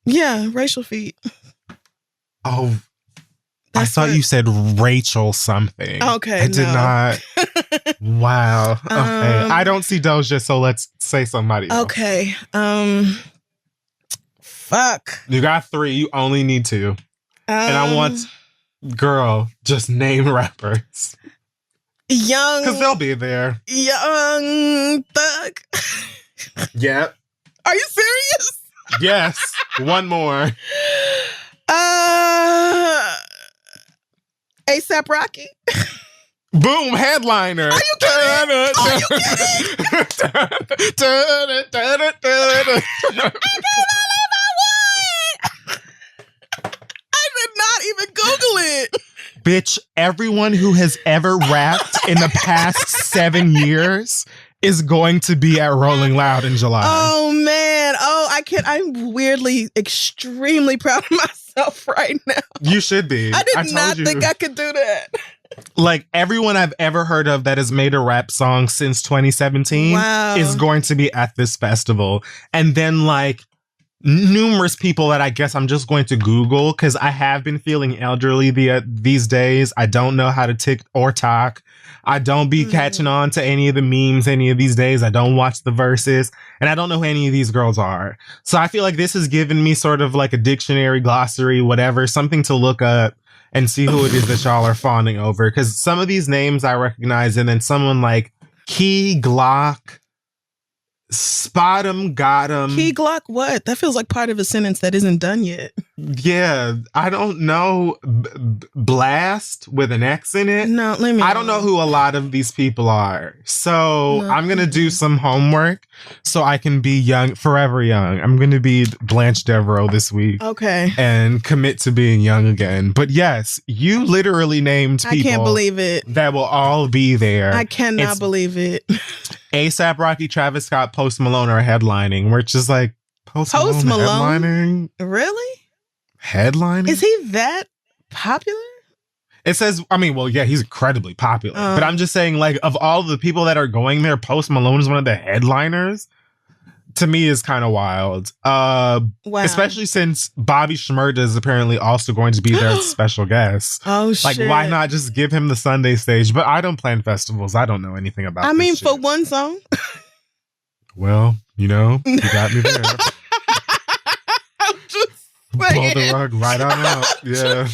Yeah, Rachel Feet. Oh, I thought you said Rachel something. Okay, I did not. Wow. Okay. I don't see Doja, so let's say somebody else. Okay. Fuck. You got 3. You only need 2. And I want, girl, just name rappers. Young. Because they'll be there. Young Thug. Yep. Are you serious? Yes. One more. A$AP Rocky. Boom, headliner. Are you kidding? Are you kidding? I did not even Google it. Bitch, everyone who has ever rapped in the past 7 years is going to be at Rolling Loud in July. Oh, man. Oh, I can't. I'm weirdly extremely proud of myself right now. You should be. I did not think I could do that. Like, everyone I've ever heard of that has made a rap song since 2017 is going to be at this festival. And then, like, numerous people that I guess I'm just going to Google because I have been feeling elderly these days. I don't know how to tick or talk. I don't be catching on to any of the memes any of these days. I don't watch the verses, and I don't know who any of these girls are. So I feel like this has given me sort of like a dictionary, glossary, whatever, something to look up and see who it is that y'all are fawning over. Because some of these names I recognize, and then someone like Key Glock, Spot 'em, got 'em. Key Glock what? That feels like part of a sentence that isn't done yet. Yeah, I don't know. Blast with an X in it. No, let me. I don't know who a lot of these people are. So I'm going to do some homework so I can be young, forever young. I'm going to be Blanche Devereaux this week. Okay. And commit to being young again. But yes, you literally named people. I can't believe it. That will all be there. I cannot believe it. A$AP Rocky, Travis Scott, Post Malone are headlining. We're just like, Post Malone headlining? Really? Headlining? Is he that popular? It says, I mean, well, yeah, he's incredibly popular. But I'm just saying, like, of all the people that are going there, Post Malone is one of the headliners. To me, is kind of wild. Wow. Especially since Bobby Shmurda is apparently also going to be there as a special guest. Oh, shit. Like, why not just give him the Sunday stage? But I don't plan festivals. I don't know anything about I mean, for one song. Well, you know, you got me there. I'm just saying. Pull the rug right on out. Yeah.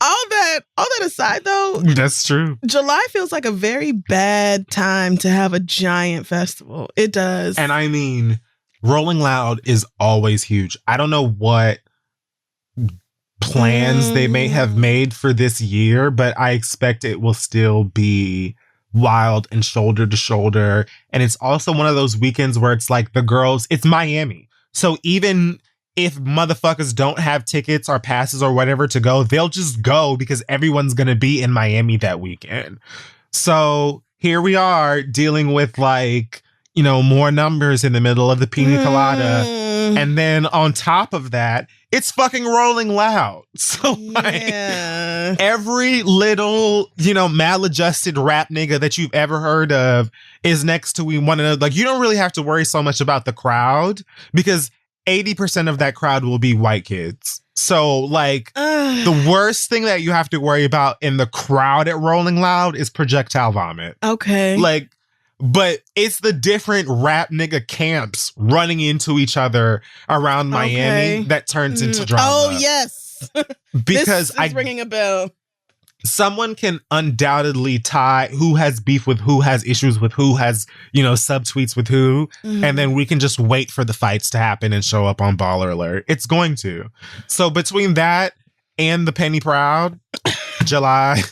All that aside, though. That's true. July feels like a very bad time to have a giant festival. It does. And I mean, Rolling Loud is always huge. I don't know what plans they may have made for this year, but I expect it will still be wild and shoulder to shoulder. And it's also one of those weekends where it's like the girls, it's Miami. So even if motherfuckers don't have tickets or passes or whatever to go, they'll just go because everyone's going to be in Miami that weekend. So here we are dealing with like, you know, more numbers in the middle of the pina colada. And then on top of that, it's fucking Rolling Loud. So like every little, you know, maladjusted rap nigga that you've ever heard of is next to one another. Like you don't really have to worry so much about the crowd because 80% of that crowd will be white kids. So like the worst thing that you have to worry about in the crowd at Rolling Loud is projectile vomit. Okay. Like, but it's the different rap nigga camps running into each other around Miami that turns into drama. Oh, yes. Because this is ringing a bell. Someone can undoubtedly tie who has beef with who, has issues with who, has, you know, subtweets with who. And then we can just wait for the fights to happen and show up on Baller Alert. It's going to. So between that and the Penny Proud, July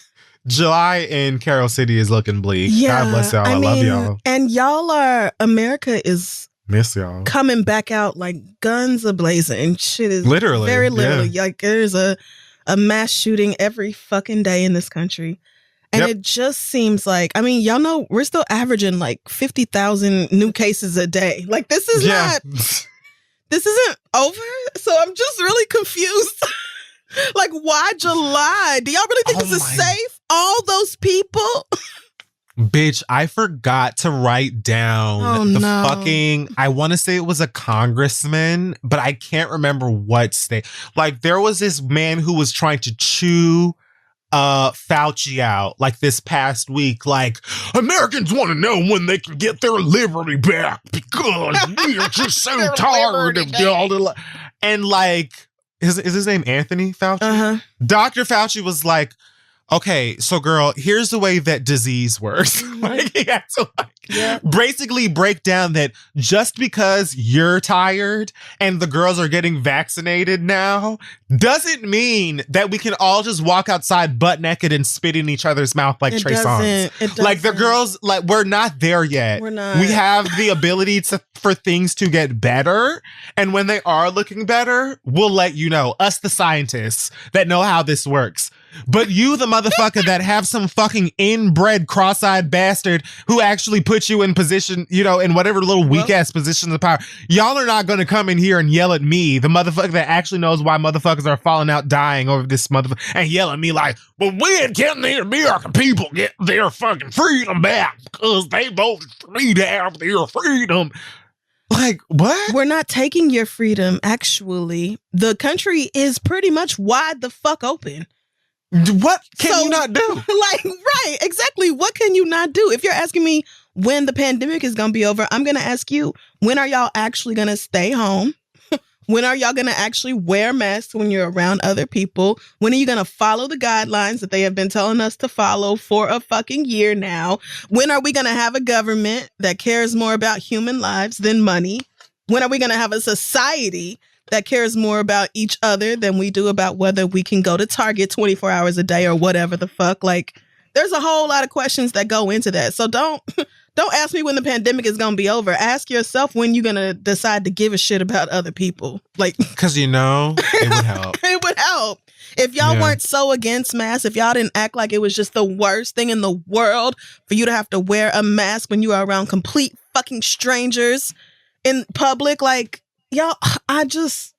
in Carol City is looking bleak. Yeah, God bless y'all. I love y'all. And America is miss y'all. Coming back out like guns ablazing. Shit is literally, very literally. Yeah. Like there's a mass shooting every fucking day in this country. And it just seems like, I mean, y'all know we're still averaging like 50,000 new cases a day. Like this is not, this isn't over. So I'm just really confused. Like, why July? Do y'all really think this is safe? All those people? Bitch, I forgot to write down fucking, I want to say it was a congressman, but I can't remember what state. Like, there was this man who was trying to chew Fauci out like this past week. Like, Americans want to know when they can get their liberty back because we're just so tired of y'all. And like, is his name Anthony Fauci? Dr. Fauci was like, okay, so girl, here's the way that disease works. Like, he had to basically break down that just because you're tired and the girls are getting vaccinated now doesn't mean that we can all just walk outside butt naked and spit in each other's mouth like Trey Songz. Like the girls, like we're not there yet. We're not. We have the ability for things to get better. And when they are looking better, we'll let you know. Us, the scientists that know how this works. But you, the motherfucker that have some fucking inbred cross-eyed bastard who actually puts you in position, you know, in whatever little weak-ass positions of power, y'all are not going to come in here and yell at me, the motherfucker that actually knows why motherfuckers are falling out dying over this motherfucker, and yell at me like, well, when can the American people get their fucking freedom back? Because they voted for me to have their freedom. Like, what? We're not taking your freedom, actually. The country is pretty much wide the fuck open. What can you not do? Like, right, exactly. What can you not do? If you're asking me when the pandemic is going to be over, I'm going to ask you, when are y'all actually going to stay home? When are y'all going to actually wear masks when you're around other people? When are you going to follow the guidelines that they have been telling us to follow for a fucking year now? When are we going to have a government that cares more about human lives than money? When are we going to have a society that cares more about each other than we do about whether we can go to Target 24 hours a day or whatever the fuck? Like, there's a whole lot of questions that go into that. So don't ask me when the pandemic is going to be over. Ask yourself when you're going to decide to give a shit about other people. Like, because, you know, it would help. It would help. If y'all weren't so against masks, if y'all didn't act like it was just the worst thing in the world for you to have to wear a mask when you are around complete fucking strangers in public, like, y'all,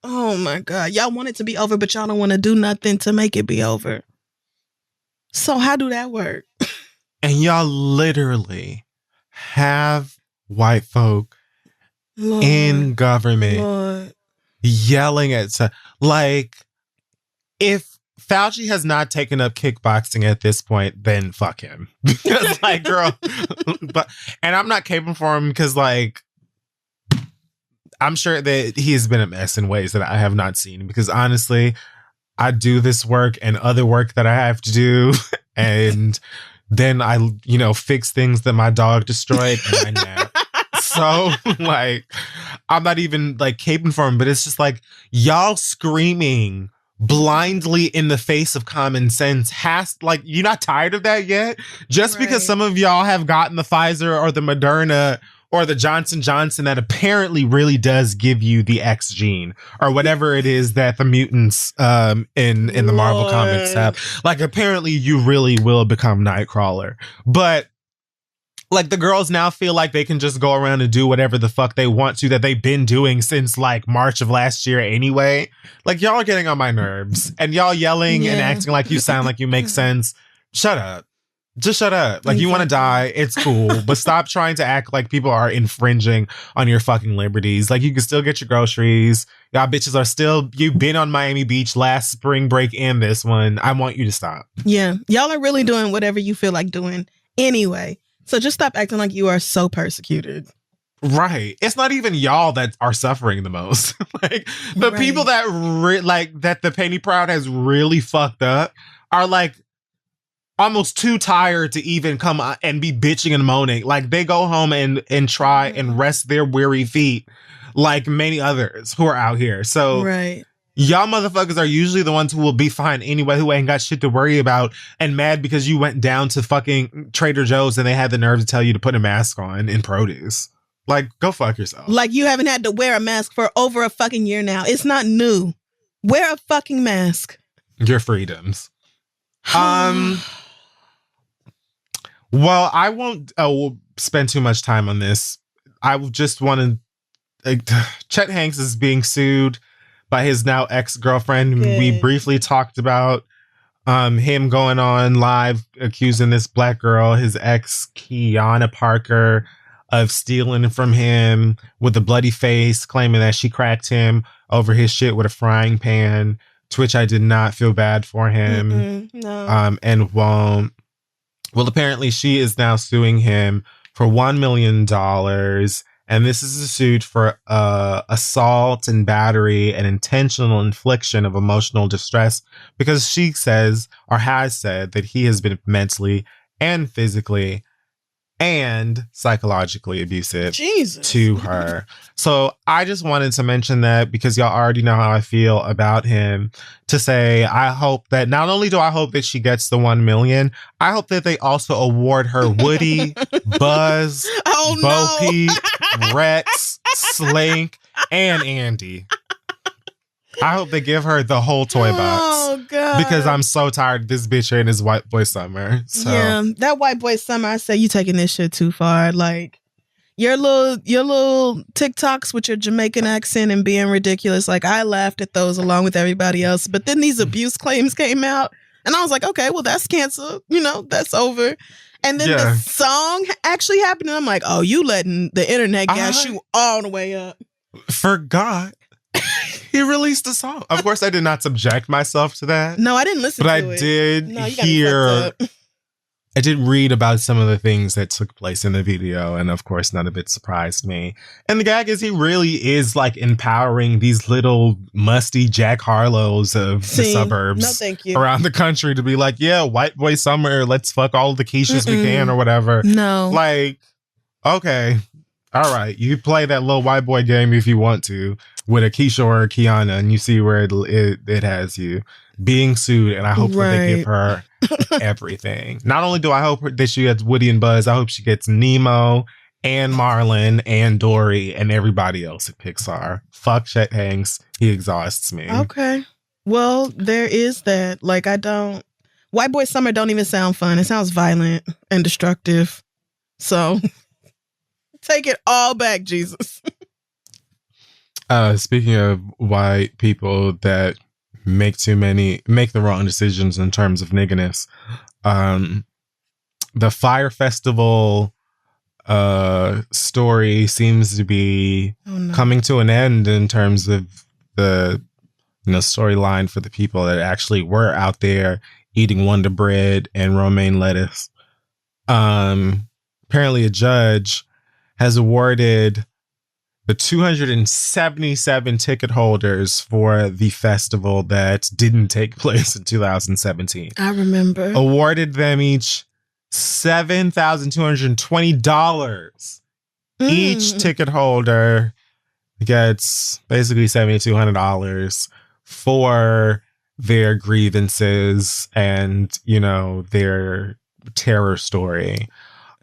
oh my God, y'all want it to be over, but y'all don't want to do nothing to make it be over. So how do that work? And y'all literally have white folk in government yelling at, like, if Fauci has not taken up kickboxing at this point, then fuck him. Because, like, girl, and I'm not caping for him because, like, I'm sure that he has been a mess in ways that I have not seen, because honestly, I do this work and other work that I have to do. And then I, you know, fix things that my dog destroyed and I nap. So, like, I'm not even like caping for him, but it's just like y'all screaming blindly in the face of common sense has, like, you're not tired of that yet? Just because some of y'all have gotten the Pfizer or the Moderna or the Johnson Johnson that apparently really does give you the X gene or whatever it is that the mutants in the Marvel comics have. Like, apparently you really will become Nightcrawler. But like, the girls now feel like they can just go around and do whatever the fuck they want to, that they've been doing since like March of last year anyway. Like, y'all are getting on my nerves, and y'all yelling and acting like you sound like you make sense. Shut up. Just shut up. Like, you want to die, it's cool, but stop trying to act like people are infringing on your fucking liberties. Like, you can still get your groceries. Y'all bitches are still, you've been on Miami Beach last spring break and this one. I want you to stop. Yeah. Y'all are really doing whatever you feel like doing anyway. So just stop acting like you are so persecuted. Right. It's not even y'all that are suffering the most. Like, the people that that the Penny Proud has really fucked up are like almost too tired to even come and be bitching and moaning. Like, they go home and try and rest their weary feet like many others who are out here. So y'all motherfuckers are usually the ones who will be fine anyway, who ain't got shit to worry about and mad because you went down to fucking Trader Joe's and they had the nerve to tell you to put a mask on in produce. Like, go fuck yourself. Like, you haven't had to wear a mask for over a fucking year now. It's not new. Wear a fucking mask. Your freedoms. Well, I won't spend too much time on this. I just want to... Chet Hanks is being sued by his now ex-girlfriend. We briefly talked about him going on live accusing this black girl, his ex, Kiana Parker, of stealing from him with a bloody face, claiming that she cracked him over his shit with a frying pan, to which I did not feel bad for him. And won't. Well, apparently she is now suing him for $1 million. And this is a suit for assault and battery and intentional infliction of emotional distress, because she says, or has said, that he has been mentally and physically and psychologically abusive to her. So I just wanted to mention that, because y'all already know how I feel about him, to say I hope that not only do I hope that she gets the 1 million, I hope that they also award her Woody, Buzz, Bo Peep, Rex, Slink, and Andy. I hope they give her the whole toy box. Oh, God. Because I'm so tired of this bitch and his white boy summer. So. Yeah, that white boy summer, I say you taking this shit too far. Like, your little TikToks with your Jamaican accent and being ridiculous, like, I laughed at those along with everybody else. But then these abuse claims came out, and I was like, okay, well, that's canceled. You know, that's over. And then the song actually happened, and I'm like, oh, you letting the internet gas you all the way up. Forgot. He released a song. Of course, I did not subject myself to that. No, I didn't listen to it. But I did hear... I did read about some of the things that took place in the video, and of course, none of it surprised me. And the gag is he really is, like, empowering these little musty Jack Harlows of the suburbs around the country to be like, yeah, white boy summer, let's fuck all the Keishas we can or whatever. No. Like, okay, all right, you play that little white boy game if you want to with a Keisha or a Kiana, and you see where it has you being sued. And I hope that they give her everything. Not only do I hope that she gets Woody and Buzz, I hope she gets Nemo and Marlin and Dory and everybody else at Pixar. Fuck Chet Hanks. He exhausts me. Okay. Well, there is that. Like, White Boy Summer don't even sound fun. It sounds violent and destructive. So take it all back, Jesus. Speaking of white people that make the wrong decisions in terms of nigginess, the Fire Festival story seems to be coming to an end in terms of the storyline for the people that actually were out there eating Wonder Bread and romaine lettuce. Apparently a judge has awarded the 277 ticket holders for the festival that didn't take place in 2017. I remember. Awarded them each $7,220. Each ticket holder gets basically $7,200 for their grievances and, you know, their terror story.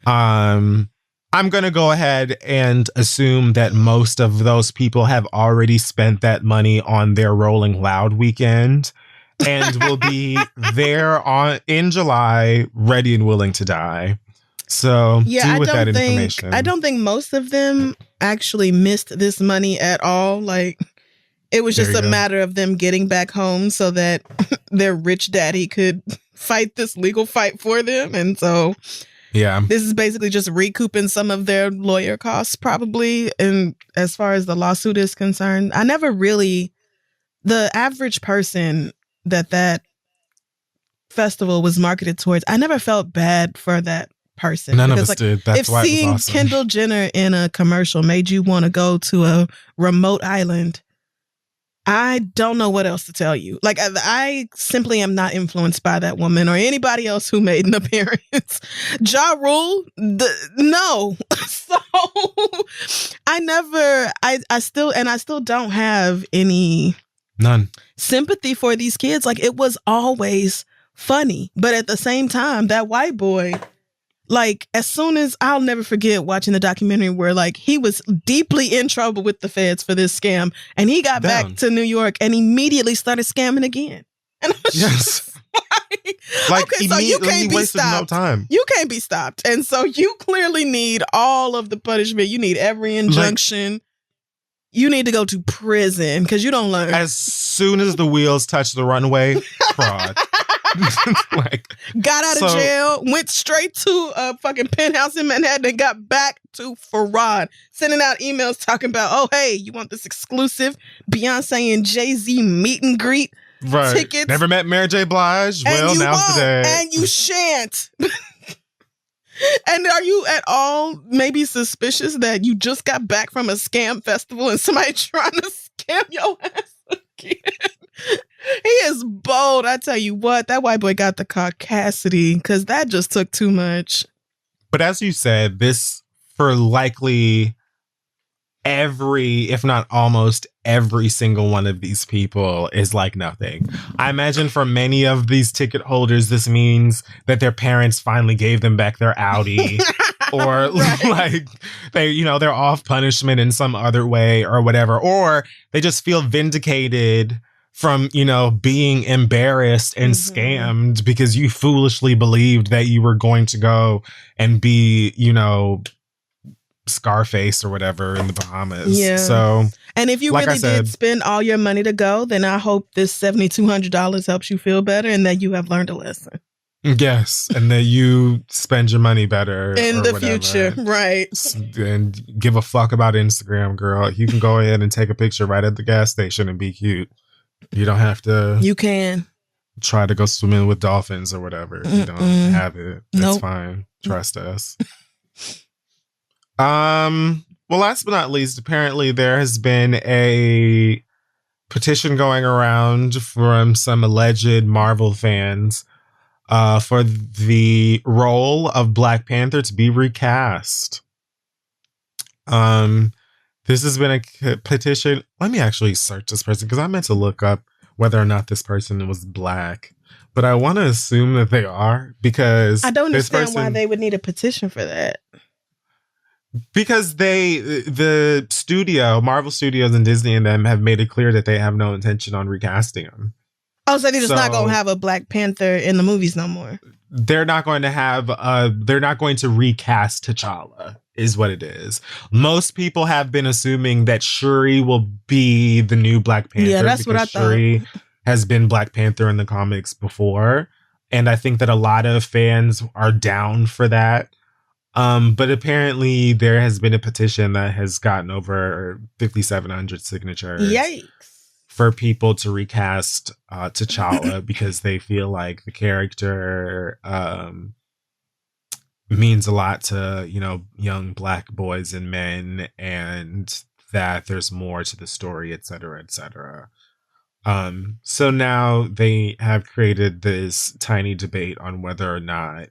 I'm going to go ahead and assume that most of those people have already spent that money on their Rolling Loud weekend and will be there in July, ready and willing to die. So yeah, that information. I don't think most of them actually missed this money at all. Like, it was just a matter of them getting back home so that their rich daddy could fight this legal fight for them. And so yeah, this is basically just recouping some of their lawyer costs, probably. And as far as the lawsuit is concerned, I never really, the average person that festival was marketed towards, I never felt bad for that person. None of us did. That's why it was awesome. If seeing Kendall Jenner in a commercial made you want to go to a remote island, I don't know what else to tell you. Like, I simply am not influenced by that woman or anybody else who made an appearance. Ja Rule, no. So I still don't have none sympathy for these kids. Like, it was always funny, but at the same time, that white boy, like, as soon as, I'll never forget watching the documentary where, like, he was deeply in trouble with the feds for this scam, and he got back to New York and immediately started scamming again. And I was just like okay, so you can't be stopped. No time. You can't be stopped. And so you clearly need all of the punishment. You need every injunction. Like, you need to go to prison because you don't learn. As soon as the wheels touch the runway, fraud. Like, got out of jail, went straight to a fucking penthouse in Manhattan and got back to Farad, sending out emails talking about, oh, hey, you want this exclusive Beyonce and Jay-Z meet and greet tickets? Never met Mary J. Blige. Well, now's the day. And you shan't. And are you at all maybe suspicious that you just got back from a scam festival and somebody trying to scam your ass again? He is bold. I tell you what, that white boy got the caucasity because that just took too much. But as you said, this for likely every, if not almost every single one of these people is like nothing. I imagine for many of these ticket holders, this means that their parents finally gave them back their Audi or like they're off punishment in some other way or whatever, or they just feel vindicated from, being embarrassed and scammed because you foolishly believed that you were going to go and be, Scarface or whatever in the Bahamas. Yeah. So, and if you really did spend all your money to go, then I hope this $7,200 helps you feel better and that you have learned a lesson. Yes, and that you spend your money better in the future, right? And give a fuck about Instagram, girl. You can go ahead and take a picture right at the gas station and be cute. You don't have to. You can try to go swimming with dolphins or whatever. If you don't have it, that's fine. Trust us. Well, last but not least, apparently there has been a petition going around from some alleged Marvel fans for the role of Black Panther to be recast. This has been a petition. Let me actually search this person because I meant to look up whether or not this person was Black, but I want to assume that they are because I don't understand why they would need a petition for that. Because the studio, Marvel Studios and Disney and them have made it clear that they have no intention on recasting him. Oh, so they're just not going to have a Black Panther in the movies no more. They're not going to have they're not going to recast T'Challa is what it is. Most people have been assuming that Shuri will be the new Black Panther. Yeah, that's what I thought. Shuri has been Black Panther in the comics before. And I think that a lot of fans are down for that. But apparently there has been a petition that has gotten over 5,700 signatures. Yikes. For people to recast T'Challa because they feel like the character means a lot to, young Black boys and men, and that there's more to the story, et cetera, et cetera. So now they have created this tiny debate on whether or not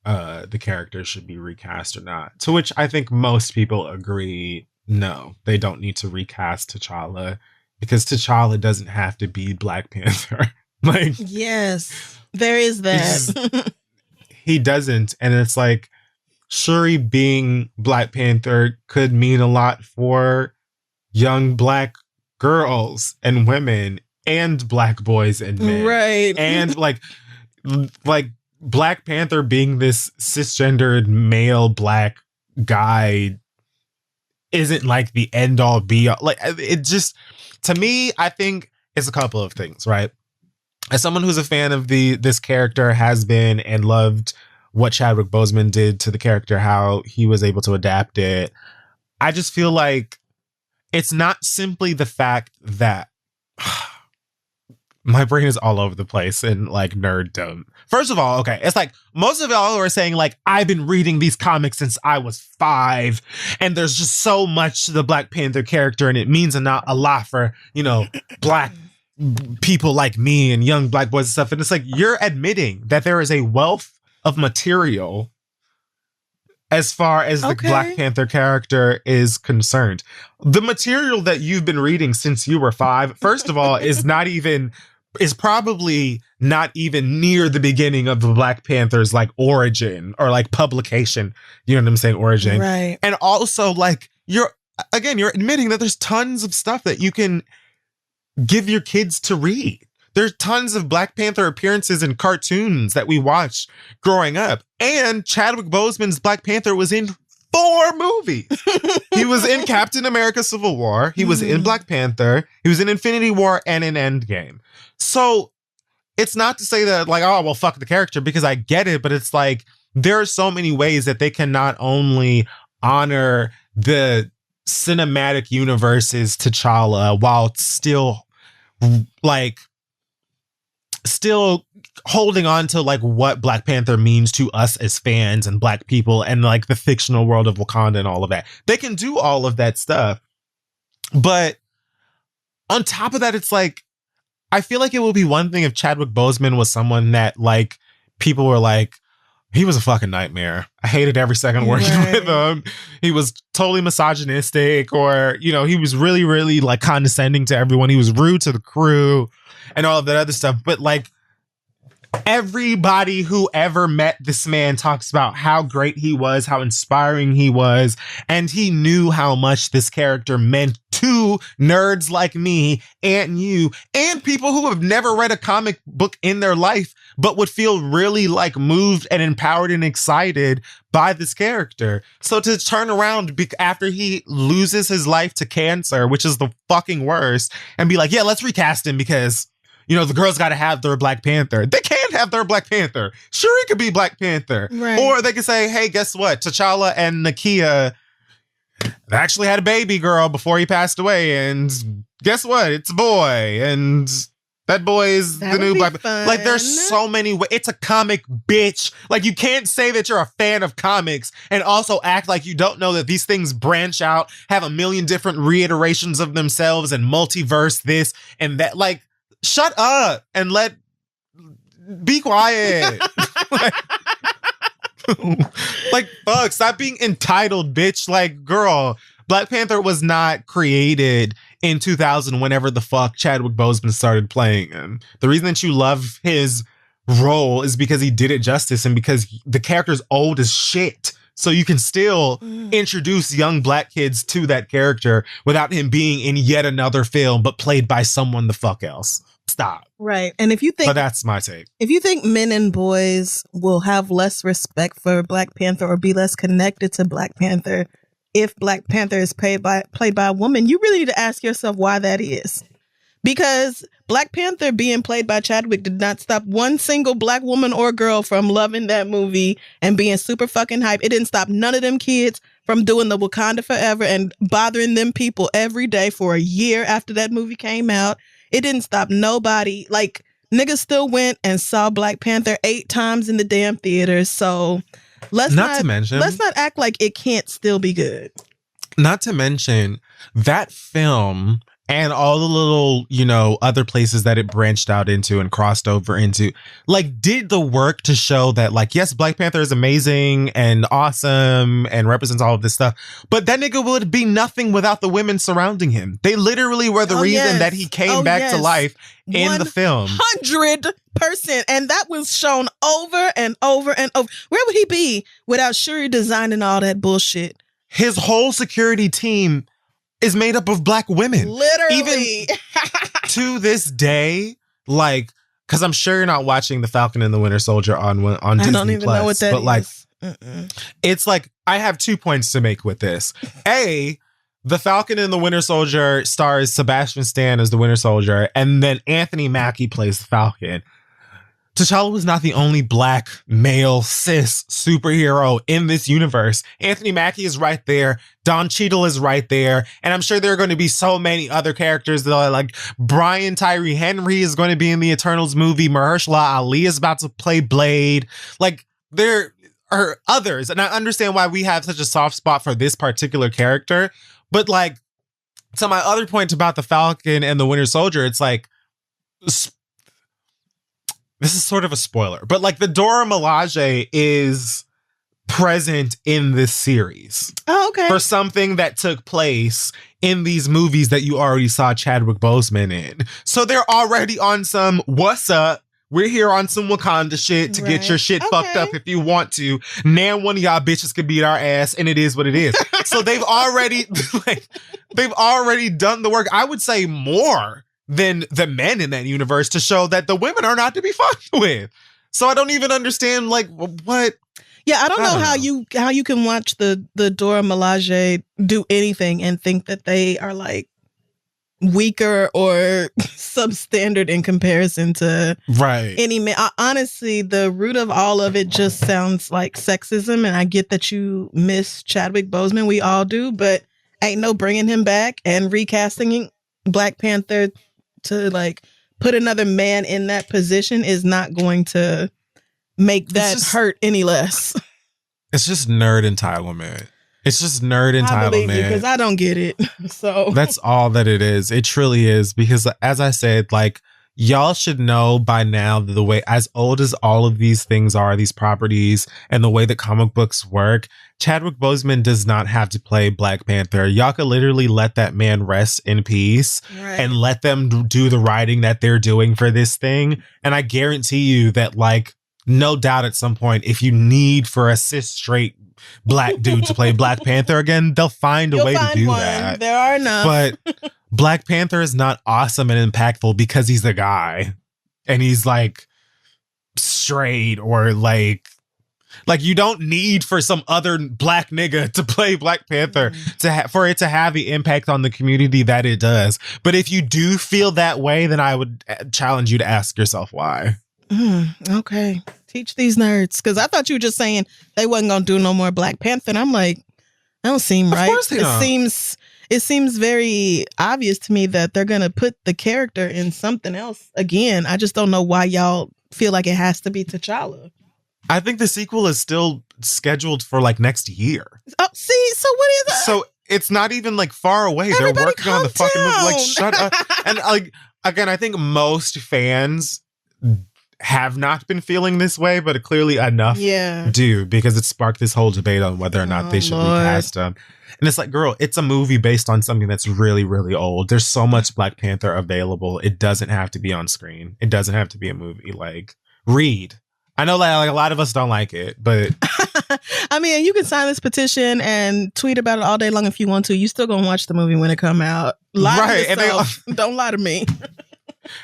the character should be recast or not. To which I think most people agree, no, they don't need to recast T'Challa. because T'Challa doesn't have to be Black Panther. Like, yes, there is that. He doesn't. And it's like, Shuri being Black Panther could mean a lot for young Black girls and women and Black boys and men. Right. And like Black Panther being this cisgendered male Black guy isn't like the end all be all. Like, it just, to me, I think it's a couple of things, right? As someone who's a fan of this character, has been, and loved what Chadwick Boseman did to the character, how he was able to adapt it, I just feel like it's not simply the fact that my brain is all over the place in like nerddom. First of all, okay, it's like most of y'all are saying like, I've been reading these comics since I was 5, and there's just so much to the Black Panther character, and it means a lot for, you know, Black people like me and young Black boys and stuff. And it's like, you're admitting that there is a wealth of material as far as the Black Panther character is concerned. The material that you've been reading since you were 5, first of all, is probably not even near the beginning of the Black Panther's like origin or like publication. You know what I'm saying? Origin. Right. And also like, you're admitting that there's tons of stuff that you can give your kids to read. There's tons of Black Panther appearances in cartoons that we watched growing up. And Chadwick Boseman's Black Panther was in 4 movies. He was in Captain America Civil War. He was in Black Panther. He was in Infinity War and in Endgame. So it's not to say that like, oh, well, fuck the character, because I get it. But it's like, there are so many ways that they can not only honor the cinematic universes T'Challa while still holding on to like what Black Panther means to us as fans and Black people and like the fictional world of Wakanda and all of that. They can do all of that stuff. But on top of that, it's like, I feel like it would be one thing if Chadwick Boseman was someone that like people were like, he was a fucking nightmare. I hated every second working with him. He was totally misogynistic, or, you know, he was really, really like condescending to everyone. He was rude to the crew and all of that other stuff. But like, everybody who ever met this man talks about how great he was, how inspiring he was, and he knew how much this character meant to nerds like me and you and people who have never read a comic book in their life but would feel really like moved and empowered and excited by this character. So to turn around after he loses his life to cancer, which is the fucking worst, and be like, yeah, let's recast him because, you know, the girls got to have their Black Panther. They can't have their Black Panther. Shuri could be Black Panther. Right. Or they could say, hey, guess what? T'Challa and Nakia actually had a baby girl before he passed away. And guess what? It's a boy. And that boy is the new Black Panther. Like, there's so many ways. It's a comic, bitch. Like, you can't say that you're a fan of comics and also act like you don't know that these things branch out, have a million different reiterations of themselves and multiverse this and that. Like, shut up and be quiet. like, fuck, stop being entitled, bitch. Like, girl, Black Panther was not created in 2000 whenever the fuck Chadwick Boseman started playing him. The reason that you love his role is because he did it justice and because the character's old as shit. So you can still introduce young Black kids to that character without him being in yet another film, but played by someone the fuck else. Stop. Right. And if you think, but that's my take. If you think men and boys will have less respect for Black Panther or be less connected to Black Panther if Black Panther is played by a woman, you really need to ask yourself why that is. Because Black Panther being played by Chadwick did not stop one single Black woman or girl from loving that movie and being super fucking hype. It didn't stop none of them kids from doing the Wakanda Forever and bothering them people every day for a year after that movie came out. It didn't stop nobody. Like, niggas still went and saw Black Panther 8 times in the damn theaters. So let's not act like it can't still be good. Not to mention that film and all the little, you know, other places that it branched out into and crossed over into, like, did the work to show that, like, yes, Black Panther is amazing and awesome and represents all of this stuff, but that nigga would be nothing without the women surrounding him. They literally were the reason that he came back to life in the film. 100%. And that was shown over and over and over. Where would he be without Shuri designing all that bullshit? His whole security team is made up of Black women. Literally. Even to this day, like, because I'm sure you're not watching The Falcon and the Winter Soldier on Disney Plus. I don't even know what that is. Like, it's like, I have 2 points to make with this. A, The Falcon and the Winter Soldier stars Sebastian Stan as the Winter Soldier, and then Anthony Mackie plays the Falcon. T'Challa was not the only Black male cis superhero in this universe. Anthony Mackie is right there. Don Cheadle is right there. And I'm sure there are going to be so many other characters that are like Brian Tyree Henry is going to be in the Eternals movie. Mahershala Ali is about to play Blade. Like, there are others. And I understand why we have such a soft spot for this particular character. But like, to my other point about the Falcon and the Winter Soldier, it's like, this is sort of a spoiler, but like the Dora Milaje is present in this series. Oh, okay. For something that took place in these movies that you already saw Chadwick Boseman in. So they're already on some, what's up? We're here on some Wakanda shit to get your shit fucked up if you want to. Now one of y'all bitches could beat our ass, and it is what it is. So they've already, like, they've already done the work. I would say more than the men in that universe to show that the women are not to be fucked with. So I don't even understand, like, what. Yeah, I don't know how you can watch the Dora Milaje do anything and think that they are like weaker or substandard in comparison to any man. Honestly, the root of all of it just sounds like sexism, and I get that you miss Chadwick Boseman. We all do, but ain't no bringing him back and recasting Black Panther to like put another man in that position is not going to make that hurt any less. It's just nerd entitlement. It's just nerd entitlement. I believe you, because I don't get it. So that's all that it is. It truly is. Because as I said, like, y'all should know by now that the way, as old as all of these things are, these properties, and the way that comic books work, Chadwick Boseman does not have to play Black Panther. Y'all could literally let that man rest in peace and let them do the writing that they're doing for this thing. And I guarantee you that, like, no doubt at some point, if you need for a cis straight Black dude to play Black Panther again, they'll find a way to do that. There are enough. But Black Panther is not awesome and impactful because he's a guy and he's like straight or like you don't need for some other Black nigga to play Black Panther for it to have the impact on the community that it does. But if you do feel that way, then I would challenge you to ask yourself why. Okay. Teach these nerds. Because I thought you were just saying they wasn't going to do no more Black Panther. And I'm like, that don't seem right. Of course they don't. It seems very obvious to me that they're going to put the character in something else again. I just don't know why y'all feel like it has to be T'Challa. I think the sequel is still scheduled for like next year. Oh, see? So what is that? So it's not even like far away. Everybody, they're working on the fucking movie. Like, shut up. And like, again, I think most fans have not been feeling this way, but clearly enough do, because it sparked this whole debate on whether or not they should recast them. And it's like, girl, it's a movie based on something that's really, really old. There's so much Black Panther available. It doesn't have to be on screen. It doesn't have to be a movie. Like, read. I know like a lot of us don't like it, but I mean, you can sign this petition and tweet about it all day long if you want to. You still gonna watch the movie when it come out. Lie to yourself. Don't lie to me.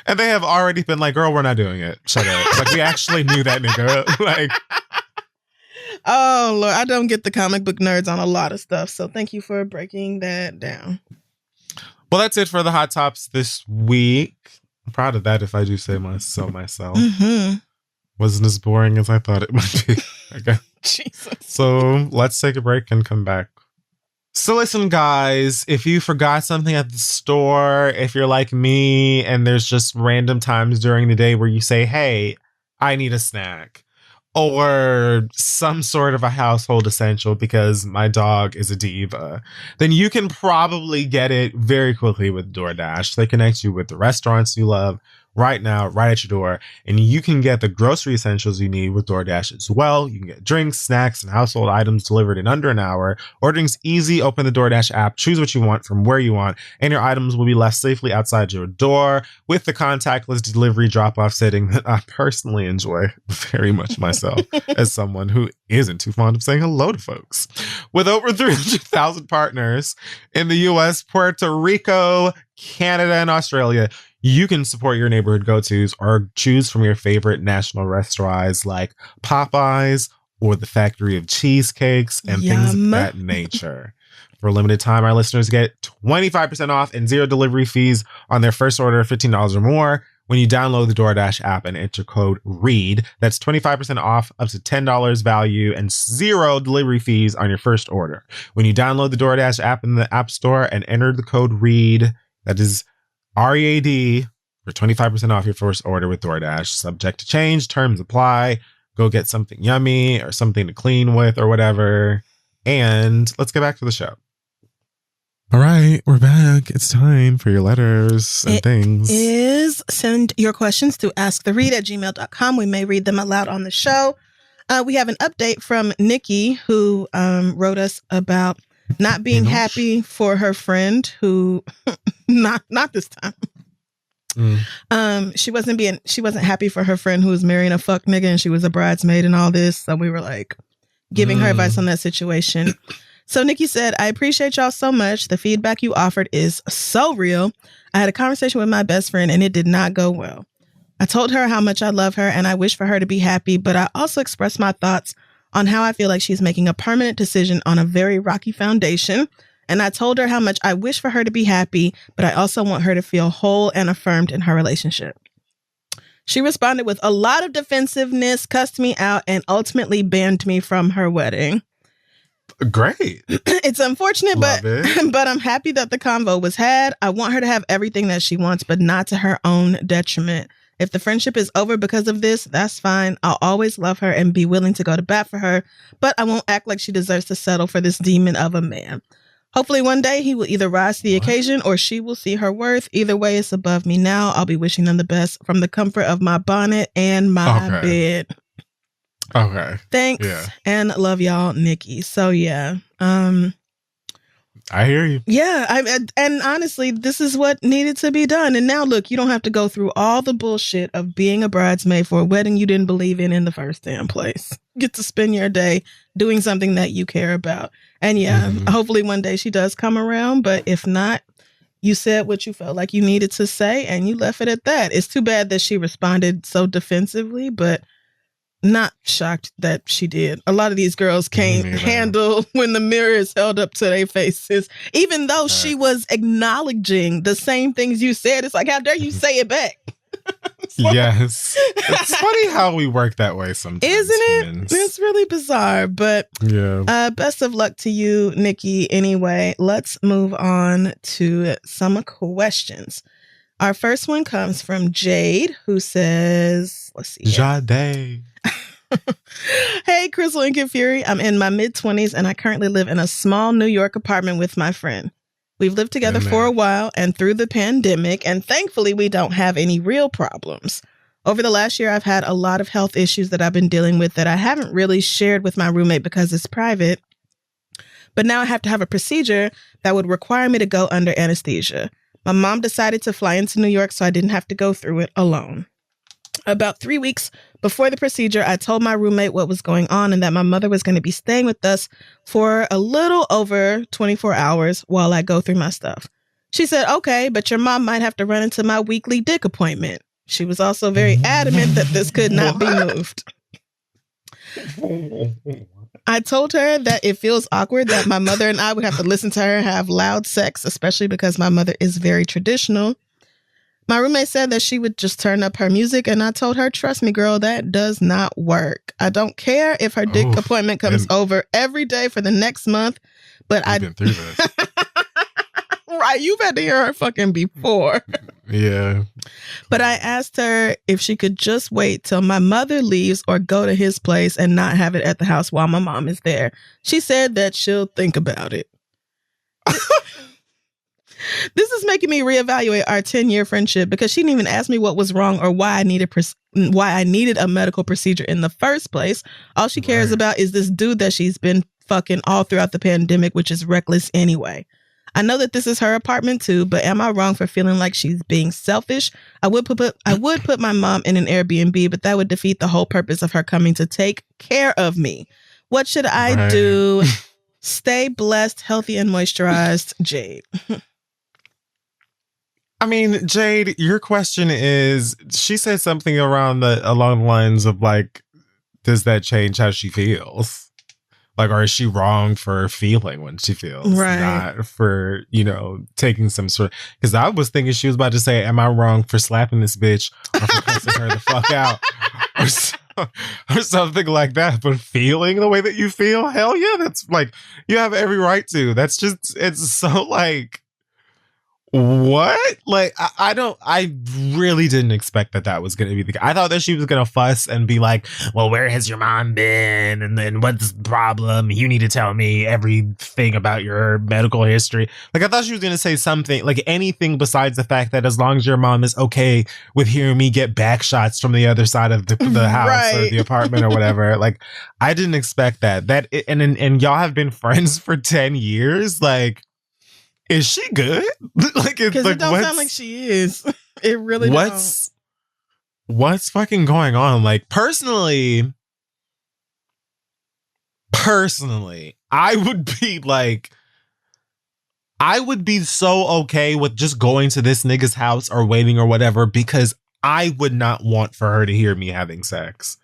And they have already been like, girl, we're not doing it. Shut up. Like, we actually knew that nigga. Like, oh, Lord. I don't get the comic book nerds on a lot of stuff. So thank you for breaking that down. Well, that's it for the Hot Tops this week. I'm proud of that, if I do say so myself. Wasn't as boring as I thought it might be. Okay. Jesus. So let's take a break and come back. So listen, guys, if you forgot something at the store, if you're like me and there's just random times during the day where you say, hey, I need a snack, or some sort of a household essential because my dog is a diva, then you can probably get it very quickly with DoorDash. They connect you with the restaurants you love right now, right at your door. And you can get the grocery essentials you need with DoorDash as well. You can get drinks, snacks, and household items delivered in under an hour. Ordering's easy. Open the DoorDash app, choose what you want from where you want, and your items will be left safely outside your door with the contactless delivery drop-off setting that I personally enjoy very much myself as someone who isn't too fond of saying hello to folks. With over 300,000 partners in the US, Puerto Rico, Canada, and Australia, you can support your neighborhood go-tos or choose from your favorite national restaurants like Popeyes or the Factory of Cheesecakes and things of that nature. For a limited time, our listeners get 25% off and 0 delivery fees on their first order of $15 or more when you download the DoorDash app and enter code READ. That's 25% off up to $10 value and 0 delivery fees on your first order. When you download the DoorDash app in the App Store and enter the code READ, that is READ, for 25% off your first order with DoorDash. Subject to change, terms apply. Go get something yummy or something to clean with or whatever. And let's get back to the show. All right, we're back. It's time for your letters and things. Send your questions to asktheread@gmail.com. We may read them aloud on the show. We have an update from Nikki, who wrote us about not being happy for her friend who not this time. She wasn't happy for her friend who was marrying a fuck nigga and she was a bridesmaid and all this. So we were like giving her advice on that situation. So Nikki said, I appreciate y'all so much. The feedback you offered is so real. I had a conversation with my best friend and it did not go well. I told her how much I love her and I wish for her to be happy, but I also expressed my thoughts on how I feel like she's making a permanent decision on a very rocky foundation. And I told her how much I wish for her to be happy, but I also want her to feel whole and affirmed in her relationship. She responded with a lot of defensiveness, cussed me out, and ultimately banned me from her wedding. Great. It's unfortunate, but I'm happy that the convo was had. I want her to have everything that she wants, but not to her own detriment. If the friendship is over because of this, that's fine. I'll always love her and be willing to go to bat for her, but I won't act like she deserves to settle for this demon of a man. Hopefully one day he will either rise to the occasion or she will see her worth. Either way, it's above me now. I'll be wishing them the best from the comfort of my bonnet and my bed. Okay. Thanks. Yeah. And love y'all, Nikki. So yeah. I hear you. Yeah. And honestly, this is what needed to be done. And now look, you don't have to go through all the bullshit of being a bridesmaid for a wedding you didn't believe in the first damn place. Get to spend your day doing something that you care about. And yeah, hopefully one day she does come around. But if not, you said what you felt like you needed to say and you left it at that. It's too bad that she responded so defensively, but not shocked that she did. A lot of these girls can't handle when the mirror is held up to their faces, even though she was acknowledging the same things you said. It's like, how dare you say it back? Yes. It's funny how we work that way sometimes. Isn't it? Humans. It's really bizarre, but yeah. Best of luck to you, Nikki. Anyway, let's move on to some questions. Our first one comes from Jade, who says, let's see. Jade. Hey, Crystal and Kid Fury. I'm in my mid-20s and I currently live in a small New York apartment with my friend. We've lived together for a while and through the pandemic, and thankfully we don't have any real problems. Over the last year, I've had a lot of health issues that I've been dealing with that I haven't really shared with my roommate because it's private. But now I have to have a procedure that would require me to go under anesthesia. My mom decided to fly into New York so I didn't have to go through it alone. About 3 weeks before the procedure, I told my roommate what was going on and that my mother was going to be staying with us for a little over 24 hours while I go through my stuff. She said, okay, but your mom might have to run into my weekly dick appointment. She was also very adamant that this could not be moved. I told her that it feels awkward that my mother and I would have to listen to her have loud sex, especially because my mother is very traditional. My roommate said that she would just turn up her music, and I told her, trust me, girl, that does not work. I don't care if her dick appointment comes over every day for the next month, but I've been through this. Right, you've had to hear her fucking before. Yeah. But I asked her if she could just wait till my mother leaves or go to his place and not have it at the house while my mom is there. She said that she'll think about it. This is making me reevaluate our 10-year friendship because she didn't even ask me what was wrong or why I needed a medical procedure in the first place. All she cares about is this dude that she's been fucking all throughout the pandemic, which is reckless anyway. I know that this is her apartment too, but am I wrong for feeling like she's being selfish? I would put my mom in an Airbnb, but that would defeat the whole purpose of her coming to take care of me. What should I do? Stay blessed, healthy, and moisturized, Jade. I mean, Jade, your question is, she said something along the lines of like, does that change how she feels? Like, or is she wrong for feeling when she feels? Right. Not for, taking some sort of... Because I was thinking she was about to say, am I wrong for slapping this bitch or for cussing her the fuck out? Or something like that. But feeling the way that you feel, hell yeah, that's like, you have every right to. That's just, it's so like... What? Like, I really didn't expect that was going to be the case. I thought that she was going to fuss and be like, well, where has your mom been? And then what's the problem? You need to tell me everything about your medical history. Like, I thought she was going to say something, like anything besides the fact that as long as your mom is okay with hearing me get back shots from the other side of the house or the apartment or whatever. Like, I didn't expect that. And y'all have been friends for 10 years. Like, is she good? Like, because it don't sound like she is. It really what's fucking going on? Like, personally, I would be so okay with just going to this nigga's house or waiting or whatever, because I would not want for her to hear me having sex.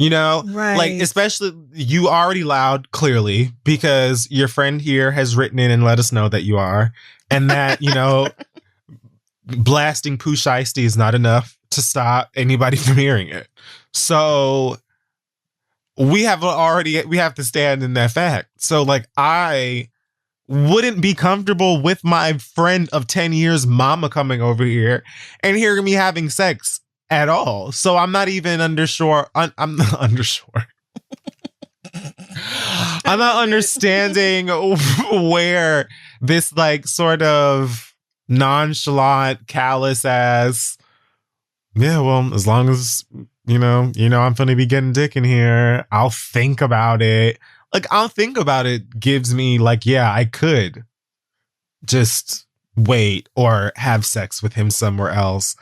Right. Like, especially you already loud, clearly, because your friend here has written in and let us know that you are. And that, blasting Pooh Shiesty is not enough to stop anybody from hearing it. So we have to stand in that fact. So, like, I wouldn't be comfortable with my friend of 10 years, mama, coming over here and hearing me having sex at all. So I'm not even undersure. I'm not undersure. I'm not understanding where this like sort of nonchalant, callous ass. Yeah, well, as long as I'm gonna be getting dick in here, I'll think about it. Like, I'll think about it gives me like, yeah, I could just wait or have sex with him somewhere else,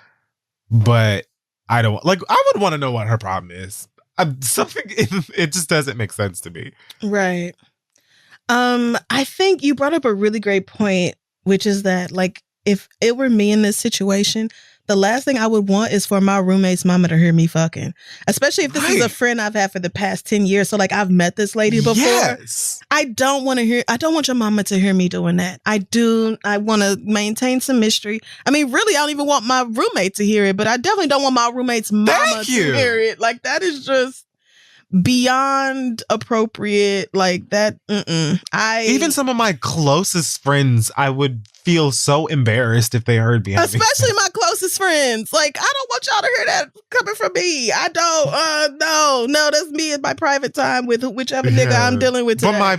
but I don't like. I would want to know what her problem is. It just doesn't make sense to me. Right. I think you brought up a really great point, which is that, like, if it were me in this situation, the last thing I would want is for my roommate's mama to hear me fucking, especially if this is a friend I've had for the past 10 years. So, like, I've met this lady before. Yes. I don't want your mama to hear me doing that. I want to maintain some mystery. I mean, really, I don't even want my roommate to hear it, but I definitely don't want my roommate's mama to hear it. Like, that is just beyond appropriate. Like that. Even some of my closest friends, I would feel so embarrassed if they heard me. Especially my closest friends. Like, I don't want y'all to hear that coming from me. I don't. No, that's me in my private time with whichever nigga I'm dealing with today. But my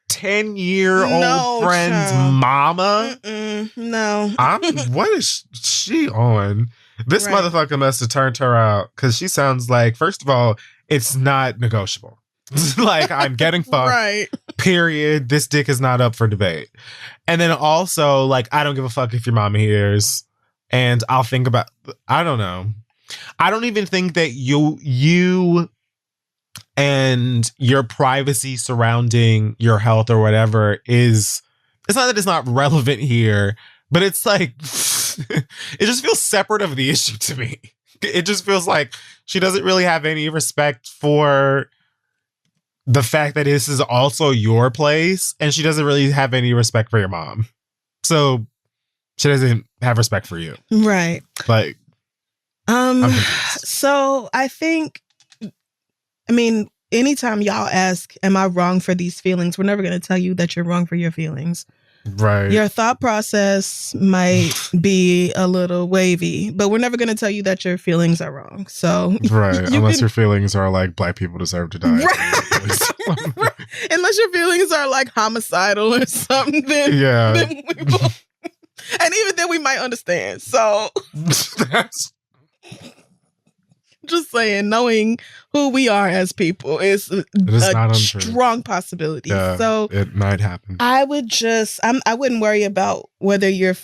10-year-old friend's mama. No. What is she on? This motherfucker must have turned her out, because she sounds like, first of all, it's not negotiable. Like, I'm getting fucked. Right. Period. This dick is not up for debate. And then also, like, I don't give a fuck if your mama hears. And I'll think about, I don't know. I don't even think that you and your privacy surrounding your health or whatever it's not that it's not relevant here, but it's like, it just feels separate of the issue to me. It just feels like she doesn't really have any respect for the fact that this is also your place, and she doesn't really have any respect for your mom. So she doesn't have respect for you. Right. Like, so I think, anytime y'all ask, am I wrong for these feelings? We're never going to tell you that you're wrong for your feelings. Right. Your thought process might be a little wavy, but we're never going to tell you that your feelings are wrong. So, right. Unless your feelings are like Black people deserve to die. Right. Unless your feelings are like homicidal or something, then, yeah. then we will. And even then, we might understand. So, just saying, knowing who we are as people is a strong possibility. Yeah, so it might happen. I would I wouldn't worry about whether you're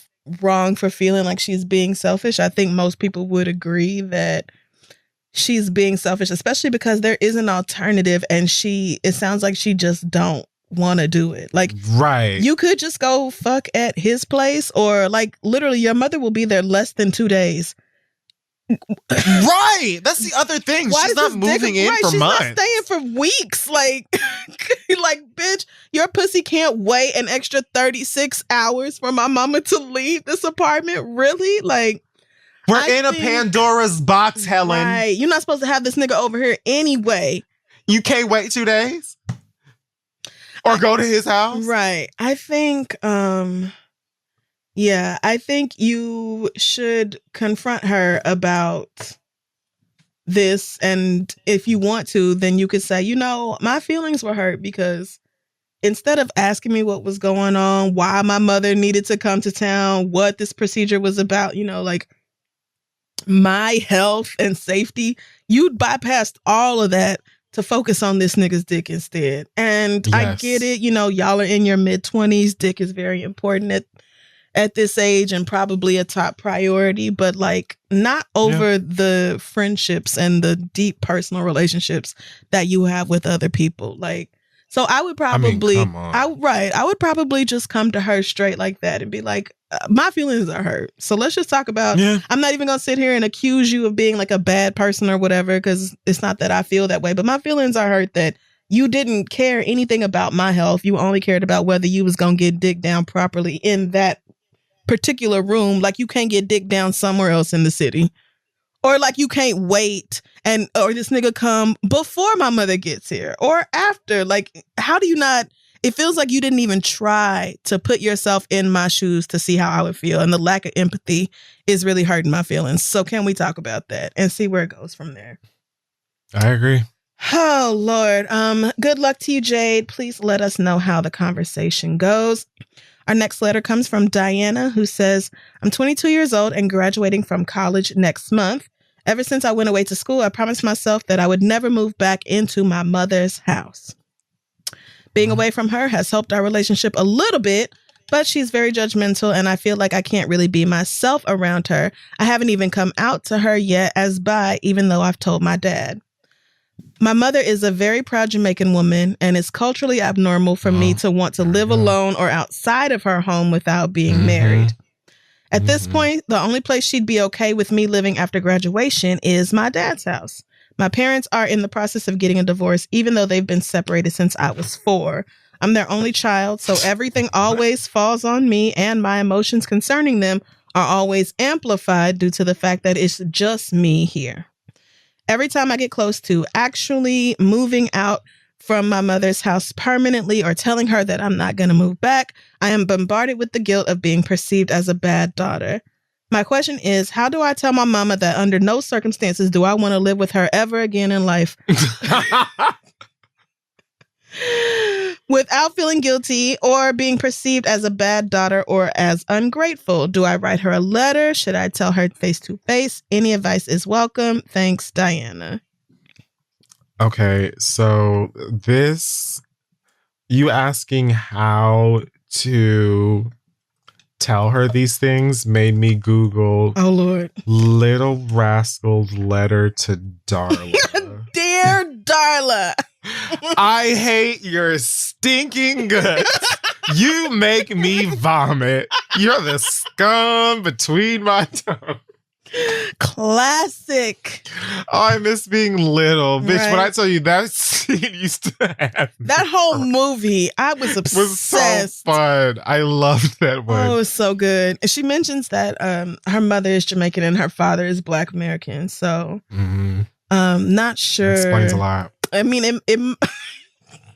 wrong for feeling like she's being selfish. I think most people would agree that she's being selfish, especially because there is an alternative, and it sounds like she just don't want to do it. Like, right. You could just go fuck at his place, or like literally your mother will be there less than 2 days. Right. That's the other thing. She's not moving in for months. She's not staying for weeks. Like, bitch, your pussy can't wait an extra 36 hours for my mama to leave this apartment. Really? Like, we're in a Pandora's box, Helen. Right. You're not supposed to have this nigga over here anyway. You can't wait 2 days? Or go to his house? Right. I think, yeah, I think you should confront her about this. And if you want to, then you could say, my feelings were hurt because instead of asking me what was going on, why my mother needed to come to town, what this procedure was about, like my health and safety, you'd bypassed all of that to focus on this nigga's dick instead. And yes. I get it. Y'all are in your mid-20s. Dick is very important at this age and probably a top priority, but like not over the friendships and the deep personal relationships that you have with other people. Like, so I would probably, I would probably just come to her straight like that and be like, my feelings are hurt. So let's just talk about, I'm not even going to sit here and accuse you of being like a bad person or whatever, because it's not that I feel that way, but my feelings are hurt that you didn't care anything about my health. You only cared about whether you was going to get dick down properly in that particular room. Like you can't get dick down somewhere else in the city, or like you can't wait or this nigga come before my mother gets here or after. Like, how do you not? It feels like you didn't even try to put yourself in my shoes to see how I would feel, and the lack of empathy is really hurting my feelings. So can we talk about that and see where it goes from there? I agree. Oh Lord. Good luck to you, Jade. Please let us know how the conversation goes. Our next letter comes from Diana, who says, I'm 22 years old and graduating from college next month. Ever since I went away to school, I promised myself that I would never move back into my mother's house. Being away from her has helped our relationship a little bit, but she's very judgmental and I feel like I can't really be myself around her. I haven't even come out to her yet as bi, even though I've told my dad. My mother is a very proud Jamaican woman, and it's culturally abnormal for me to want to live alone or outside of her home without being married. At this point, the only place she'd be okay with me living after graduation is my dad's house. My parents are in the process of getting a divorce, even though they've been separated since I was 4. I'm their only child, so everything always falls on me, and my emotions concerning them are always amplified due to the fact that it's just me here. Every time I get close to actually moving out from my mother's house permanently or telling her that I'm not going to move back, I am bombarded with the guilt of being perceived as a bad daughter. My question is, how do I tell my mama that under no circumstances do I want to live with her ever again in life without feeling guilty or being perceived as a bad daughter or as ungrateful? Do I write her a letter? Should I tell her face to face? Any advice is welcome. Thanks, Diana. Okay, so you asking how to tell her these things made me Google oh Lord Little Rascal's letter to Darla. Dear Darla, I hate your stinking guts. You make me vomit. You're the scum between my toes. Classic. Oh, I miss being little. Bitch, right. When I tell you that scene used to have that whole movie, I was obsessed. It was so fun. I loved that one. Oh, it was so good. And she mentions that her mother is Jamaican and her father is Black American. So not sure. That explains a lot. I mean,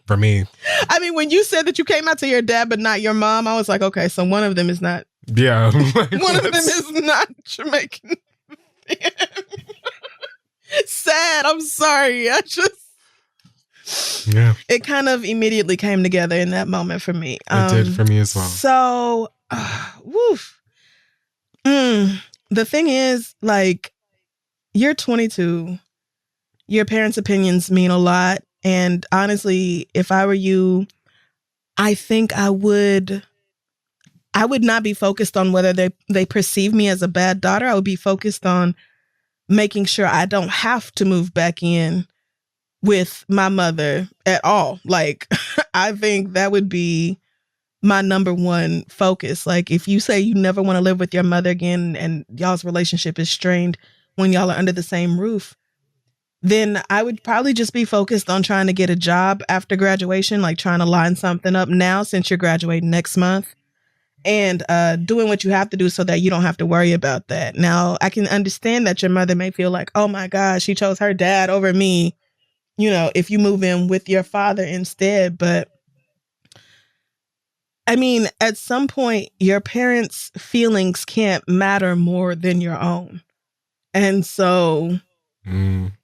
For me. I mean, when you said that you came out to your dad but not your mom, I was like, okay, so one of them is not. Yeah. Like, one of them is not Jamaican. Sad. I'm sorry. Yeah. It kind of immediately came together in that moment for me. It did for me as well. So, woof. The thing is, like, you're 22. Your parents' opinions mean a lot. And honestly, if I were you, I think I would not be focused on whether they perceive me as a bad daughter. I would be focused on making sure I don't have to move back in with my mother at all. Like, I think that would be my number one focus. Like, if you say you never want to live with your mother again and y'all's relationship is strained when y'all are under the same roof, then I would probably just be focused on trying to get a job after graduation, like trying to line something up now since you're graduating next month, and doing what you have to do so that you don't have to worry about that. Now, I can understand that your mother may feel like, oh my gosh, she chose her dad over me, if you move in with your father instead. But I mean, at some point, your parents' feelings can't matter more than your own. And so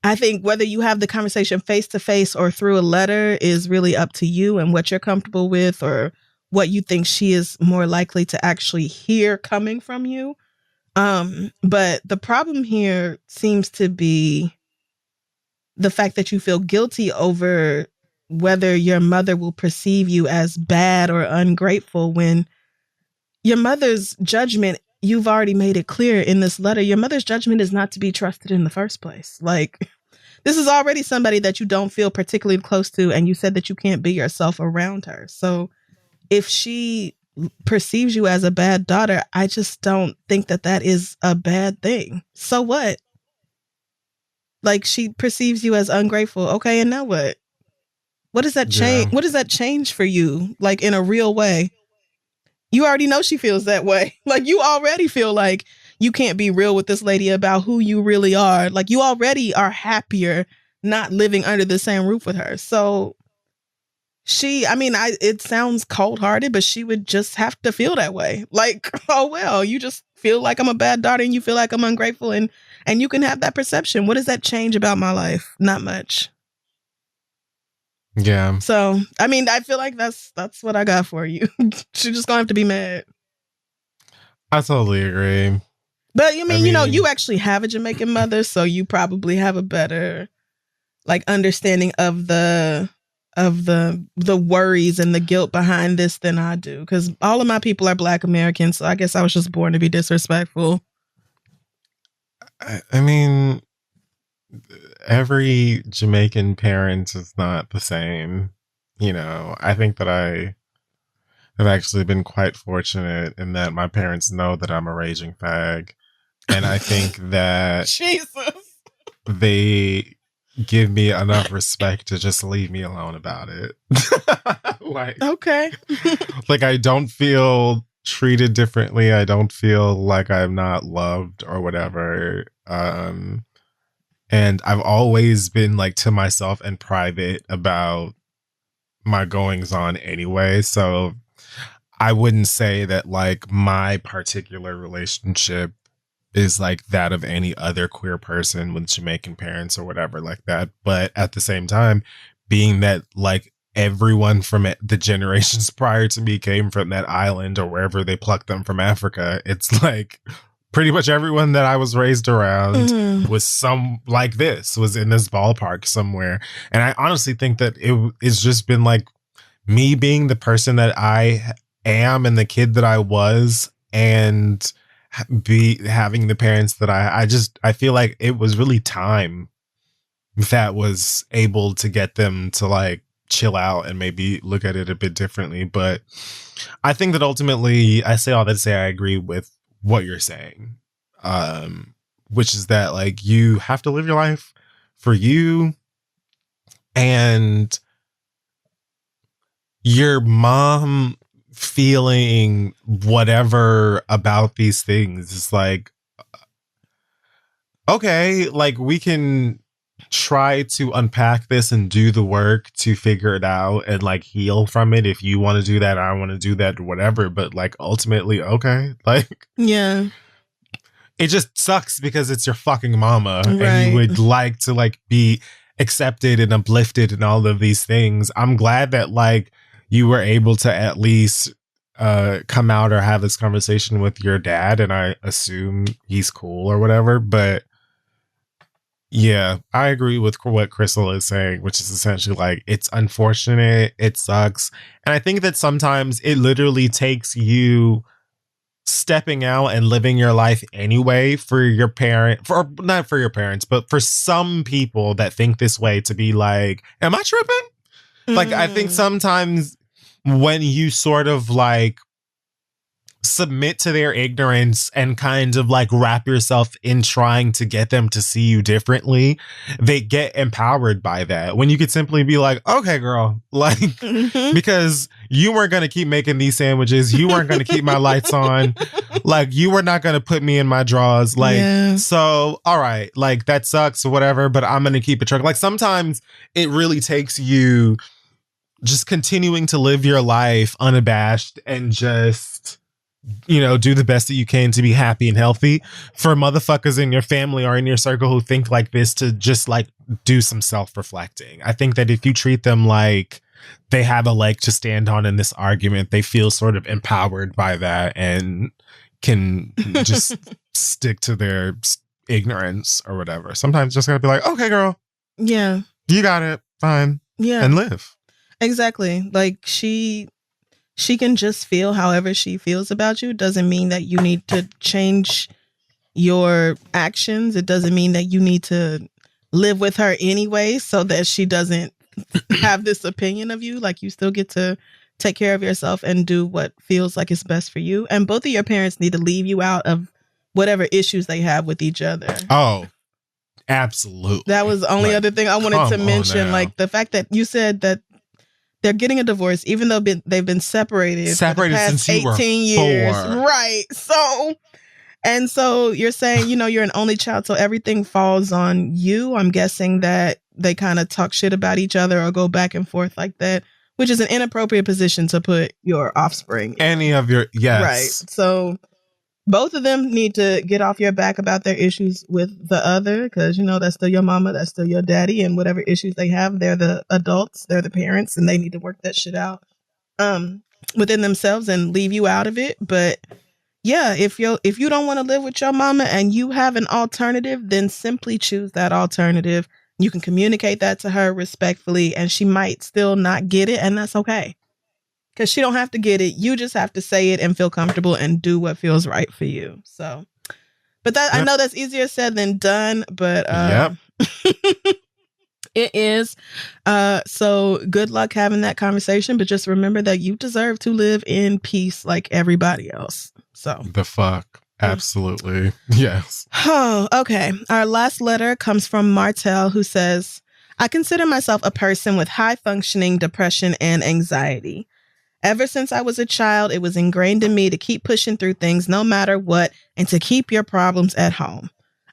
I think whether you have the conversation face to face or through a letter is really up to you and what you're comfortable with, or what you think she is more likely to actually hear coming from you. But the problem here seems to be the fact that you feel guilty over whether your mother will perceive you as bad or ungrateful, when your mother's judgment, you've already made it clear in this letter, your mother's judgment is not to be trusted in the first place. Like, this is already somebody that you don't feel particularly close to, and you said that you can't be yourself around her. So if she perceives you as a bad daughter, I just don't think that that is a bad thing. So what? Like, she perceives you as ungrateful. Okay, and now what? What does that change? Yeah. What does that change for you? Like, in a real way? You already know she feels that way. Like, you already feel like you can't be real with this lady about who you really are. Like, you already are happier not living under the same roof with her. So it sounds cold hearted, but she would just have to feel that way. Like, oh, well, you just feel like I'm a bad daughter and you feel like I'm ungrateful, and you can have that perception. What does that change about my life? Not much. Yeah. So, I mean, I feel like that's what I got for you. She's just gonna have to be mad. I totally agree. But you mean, you actually have a Jamaican mother, so you probably have a better, like, understanding of the worries and the guilt behind this than I do. Because all of my people are Black Americans, so I guess I was just born to be disrespectful. I mean, every Jamaican parent is not the same. I think that I have actually been quite fortunate in that my parents know that I'm a raging fag. And I think that Jesus, they give me enough respect to just leave me alone about it. Like, okay. Like, I don't feel treated differently. I don't feel like I'm not loved or whatever. And I've always been, like, to myself and private about my goings on anyway. So I wouldn't say that, like, my particular relationship is like that of any other queer person with Jamaican parents or whatever like that. But at the same time, being that, like, everyone from the generations prior to me came from that island or wherever they plucked them from Africa, it's like pretty much everyone that I was raised around was was in this ballpark somewhere. And I honestly think that it's just been like me being the person that I am and the kid that I was, and having the parents that I feel like it was really time that was able to get them to, like, chill out and maybe look at it a bit differently. But I think that ultimately, I say all that to say I agree with what you're saying, which is that, like, you have to live your life for you, and your mom feeling whatever about these things is like, okay, like, we can try to unpack this and do the work to figure it out and like heal from it. If you want to do that, I want to do that, whatever. But like ultimately, okay, like Yeah. it just sucks because it's your fucking mama Right. and you would like to like be accepted and uplifted and all of these things. I'm glad that like you were able to at least come out or have this conversation with your dad, and I assume he's cool or whatever. But yeah, I agree with what Crystal is saying, which is essentially like, it's unfortunate, it sucks. And I think that sometimes it literally takes you stepping out and living your life anyway for your parent, for not for your parents, but for some people that think this way to be like, am I tripping? Like, I think sometimes when you sort of like submit to their ignorance and kind of like wrap yourself in trying to get them to see you differently, they get empowered by that. When you could simply be like, okay, girl, like, because you weren't going to keep making these sandwiches. You weren't going to keep my lights on. Like, you were not going to put me in my drawers. Like, so, all right, like that sucks or whatever, but I'm going to keep it trucking. Like, sometimes it really takes you just continuing to live your life unabashed and just, you know, do the best that you can to be happy and healthy, for motherfuckers in your family or in your circle who think like this to just like do some self-reflecting. I think that if you treat them like they have a leg to stand on in this argument, they feel sort of empowered by that and can just stick to their ignorance or whatever. Sometimes just gotta be like, okay, girl. Yeah. You got it. Fine. Yeah. And live. Exactly. Like she can just feel however she feels about you. Doesn't mean that you need to change your actions. It doesn't mean that you need to live with her anyway so that she doesn't have this opinion of you. Like, you still get to take care of yourself and do what feels like is best for you. And both of your parents need to leave you out of whatever issues they have with each other. Oh, absolutely. That was the only other thing I wanted to mention. Like, the fact that you said that they're getting a divorce, even though they've been separated for the past since you 18 years. Right. So you're saying, you know, you're an only child, so everything falls on you. I'm guessing that they kind of talk shit about each other or go back and forth like that, which is an inappropriate position to put your offspring in. Any of your, yes. Right. So both of them need to get off your back about their issues with the other, because, you know, that's still your mama, that's still your daddy, and whatever issues they have, they're the adults, they're the parents, and they need to work that shit out within themselves and leave you out of it. But yeah, if you don't want to live with your mama and you have an alternative, then simply choose that alternative. You can communicate that to her respectfully, and she might still not get it, and that's okay. Because she don't have to get it. You just have to say it and feel comfortable and do what feels right for you. So, but that, I know that's easier said than done, but it is. So good luck having that conversation, but just remember that you deserve to live in peace like everybody else. So the fuck. Absolutely. Yes. Oh, okay. Our last letter comes from Martel, who says, I consider myself a person with high functioning depression and anxiety. Ever since I was a child, it was ingrained in me to keep pushing through things no matter what and to keep your problems at home.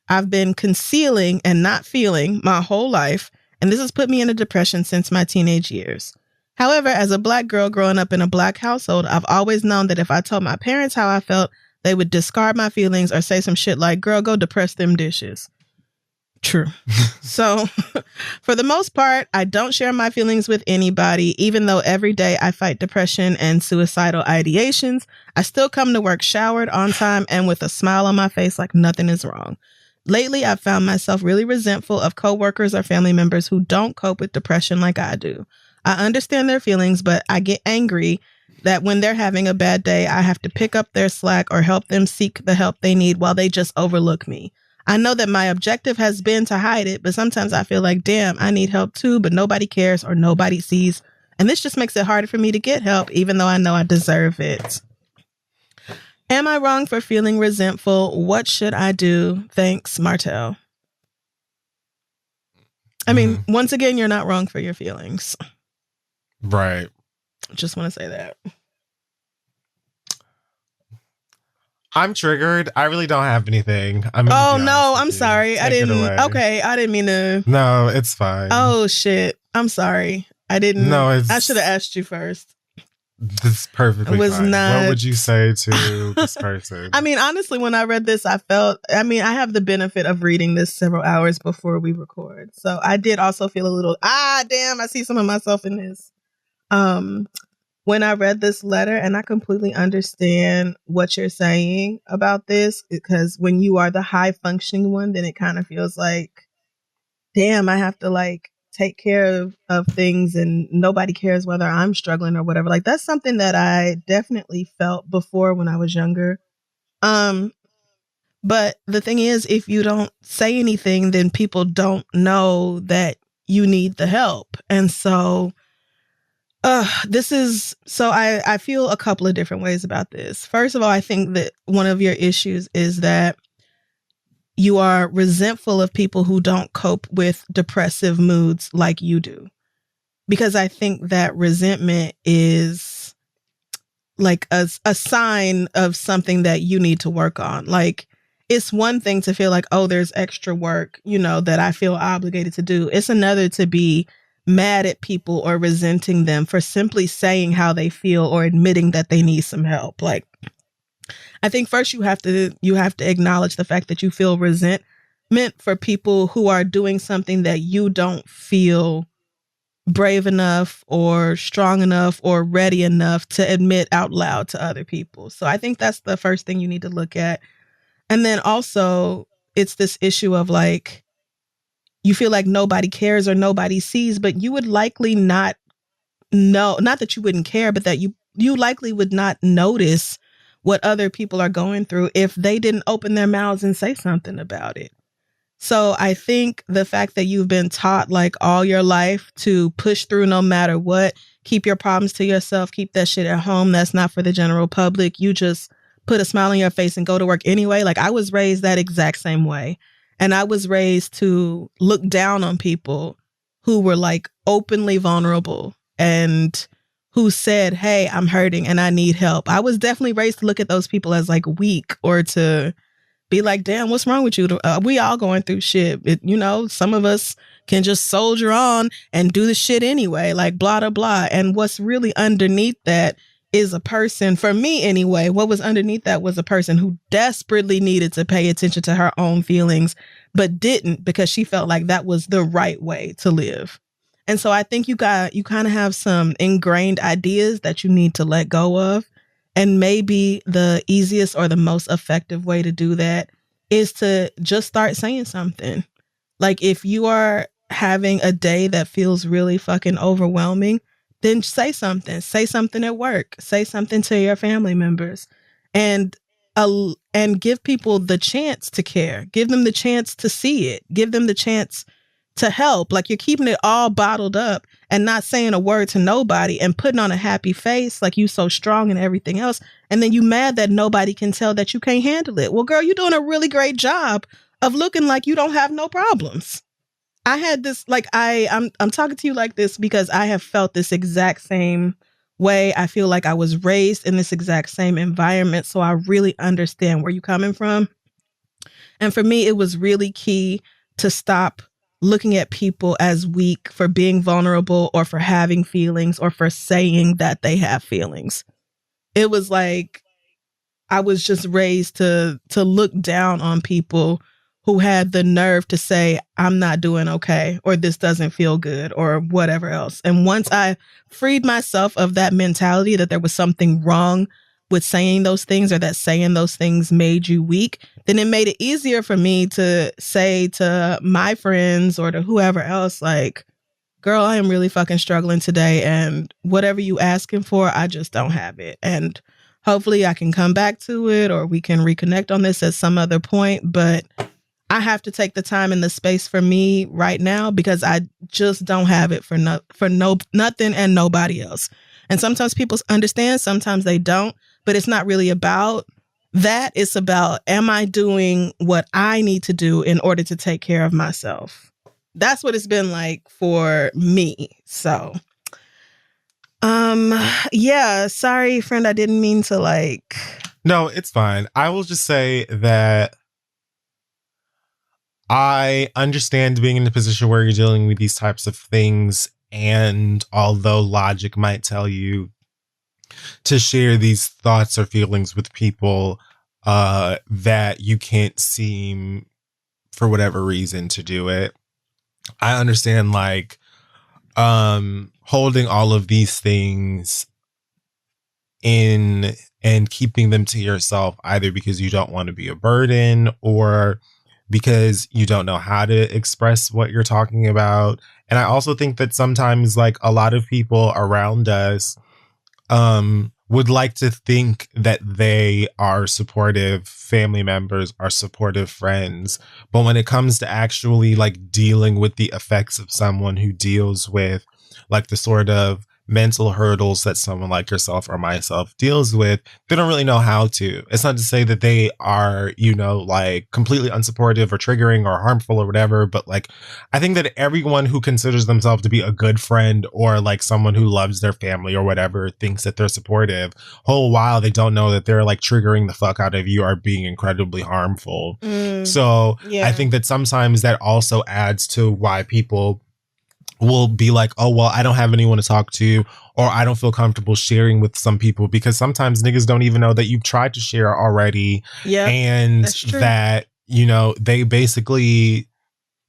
I've been concealing and not feeling my whole life, and this has put me in a depression since my teenage years. However, as a Black girl growing up in a Black household, I've always known that if I told my parents how I felt, they would discard my feelings or say some shit like, girl, go depress them dishes. True. So, for the most part, I don't share my feelings with anybody. Even though every day I fight depression and suicidal ideations, I still come to work showered, on time, and with a smile on my face like nothing is wrong. Lately, I've found myself really resentful of coworkers or family members who don't cope with depression like I do. I understand their feelings, but I get angry that when they're having a bad day, I have to pick up their slack or help them seek the help they need while they just overlook me. I know that my objective has been to hide it, but sometimes I feel like, damn, I need help too, but nobody cares or nobody sees. And this just makes it harder for me to get help, even though I know I deserve it. Am I wrong for feeling resentful? What should I do? Thanks, Martel. I mean, once again, you're not wrong for your feelings. Right. Just want to say that. I'm triggered. I really don't have anything. Oh no, I'm sorry. I didn't. Okay, I didn't mean to. No, it's fine. Oh shit, I'm sorry. I didn't. No, I should have asked you first. This is perfectly fine. Not... What would you say to this person? I mean, honestly, when I read this, I have the benefit of reading this several hours before we record. So I did also feel a little, damn, I see some of myself in this. When I read this letter, and I completely understand what you're saying about this, because when you are the high functioning one, then it kind of feels like, damn, I have to like take care of things and nobody cares whether I'm struggling or whatever. Like that's something that I definitely felt before when I was younger. But the thing is, if you don't say anything, then people don't know that you need the help. And so I feel a couple of different ways about this. First of all, I think that one of your issues is that you are resentful of people who don't cope with depressive moods like you do. Because I think that resentment is like a sign of something that you need to work on. Like, it's one thing to feel like, oh, there's extra work, that I feel obligated to do. It's another to be mad at people or resenting them for simply saying how they feel or admitting that they need some help. Like, I think first you have to acknowledge the fact that you feel resentment for people who are doing something that you don't feel brave enough or strong enough or ready enough to admit out loud to other people. So I think that's the first thing you need to look at. And then also it's this issue of like, you feel like nobody cares or nobody sees, but you would likely not know, not that you wouldn't care, but that you likely would not notice what other people are going through if they didn't open their mouths and say something about it. So I think the fact that you've been taught like all your life to push through no matter what, keep your problems to yourself, keep that shit at home, that's not for the general public. You just put a smile on your face and go to work anyway. Like I was raised that exact same way. And I was raised to look down on people who were like openly vulnerable and who said, hey, I'm hurting and I need help. I was definitely raised to look at those people as like weak or to be like, damn, what's wrong with you? We all going through shit. Some of us can just soldier on and do the shit anyway, like blah, blah, blah. And what's really underneath that is a person, for me anyway, what was underneath that was a person who desperately needed to pay attention to her own feelings, but didn't because she felt like that was the right way to live. And so I think you kind of have some ingrained ideas that you need to let go of. And maybe the easiest or the most effective way to do that is to just start saying something. Like if you are having a day that feels really fucking overwhelming, then say something. Say something at work. Say something to your family members. And give people the chance to care. Give them the chance to see it. Give them the chance to help. Like you're keeping it all bottled up and not saying a word to nobody and putting on a happy face like you so strong and everything else. And then you mad that nobody can tell that you can't handle it. Well, girl, you're doing a really great job of looking like you don't have no problems. I had this, like, I'm talking to you like this because I have felt this exact same way. I feel like I was raised in this exact same environment. So I really understand where you're coming from. And for me, it was really key to stop looking at people as weak for being vulnerable or for having feelings or for saying that they have feelings. It was like I was just raised to look down on people who had the nerve to say, I'm not doing okay, or this doesn't feel good, or whatever else. And once I freed myself of that mentality that there was something wrong with saying those things or that saying those things made you weak, then it made it easier for me to say to my friends or to whoever else, like, girl, I am really fucking struggling today. And whatever you asking for, I just don't have it. And hopefully I can come back to it or we can reconnect on this at some other point. But I have to take the time and the space for me right now because I just don't have it for nothing and nobody else. And sometimes people understand, sometimes they don't. But it's not really about that. It's about, am I doing what I need to do in order to take care of myself? That's what it's been like for me. So, yeah, sorry, friend. I didn't mean to like No, it's fine. I will just say that I understand being in a position where you're dealing with these types of things. And although logic might tell you to share these thoughts or feelings with people, that you can't seem, for whatever reason, to do it. I understand, like, holding all of these things in and keeping them to yourself, either because you don't want to be a burden or because you don't know how to express what you're talking about. And I also think that sometimes, like, a lot of people around us would like to think that they are supportive family members, are supportive friends, but when it comes to actually, like, dealing with the effects of someone who deals with, like, the sort of mental hurdles that someone like yourself or myself deals with, they don't really know how to. It's not to say that they are, like, completely unsupportive or triggering or harmful or whatever, but, like, I think that everyone who considers themselves to be a good friend or, like, someone who loves their family or whatever thinks that they're supportive, whole while they don't know that they're, like, triggering the fuck out of you or being incredibly harmful. So yeah. I think that sometimes that also adds to why people will be like, oh, well, I don't have anyone to talk to, or I don't feel comfortable sharing with some people, because sometimes niggas don't even know that you've tried to share already. Yeah, and that, they basically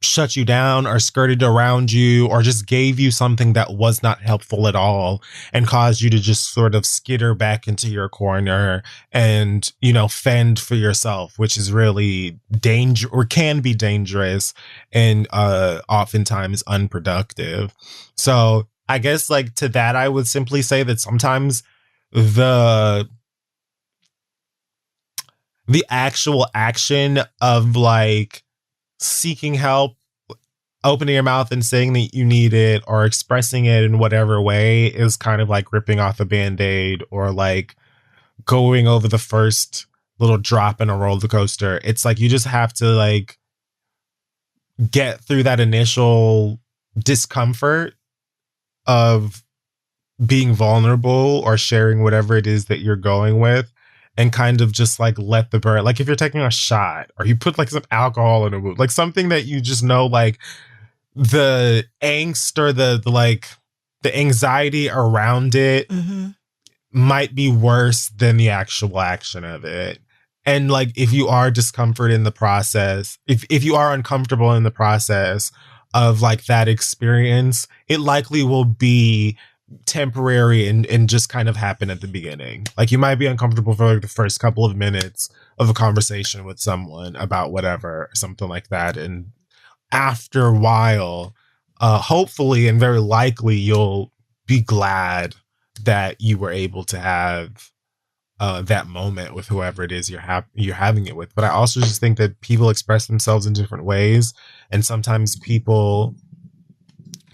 shut you down or skirted around you or just gave you something that was not helpful at all and caused you to just sort of skitter back into your corner and, fend for yourself, which is really dangerous or can be dangerous and oftentimes unproductive. So I guess, like, to that, I would simply say that sometimes the actual action of, like, seeking help, opening your mouth and saying that you need it or expressing it in whatever way is kind of like ripping off a band-aid or, like, going over the first little drop in a roller coaster. It's like you just have to, like, get through that initial discomfort of being vulnerable or sharing whatever it is that you're going with, and kind of just, like, let the burn. Like, if you're taking a shot or you put, like, some alcohol in a wound, like something that you just know, like, the angst or the anxiety around it might be worse than the actual action of it. And, like, if you are discomfort in the process, if you are uncomfortable in the process of, like, that experience, it likely will be temporary and just kind of happen at the beginning. Like, you might be uncomfortable for, like, the first couple of minutes of a conversation with someone about whatever, something like that. And after a while, hopefully and very likely, you'll be glad that you were able to have that moment with whoever it is you're having it with. But I also just think that people express themselves in different ways, and sometimes people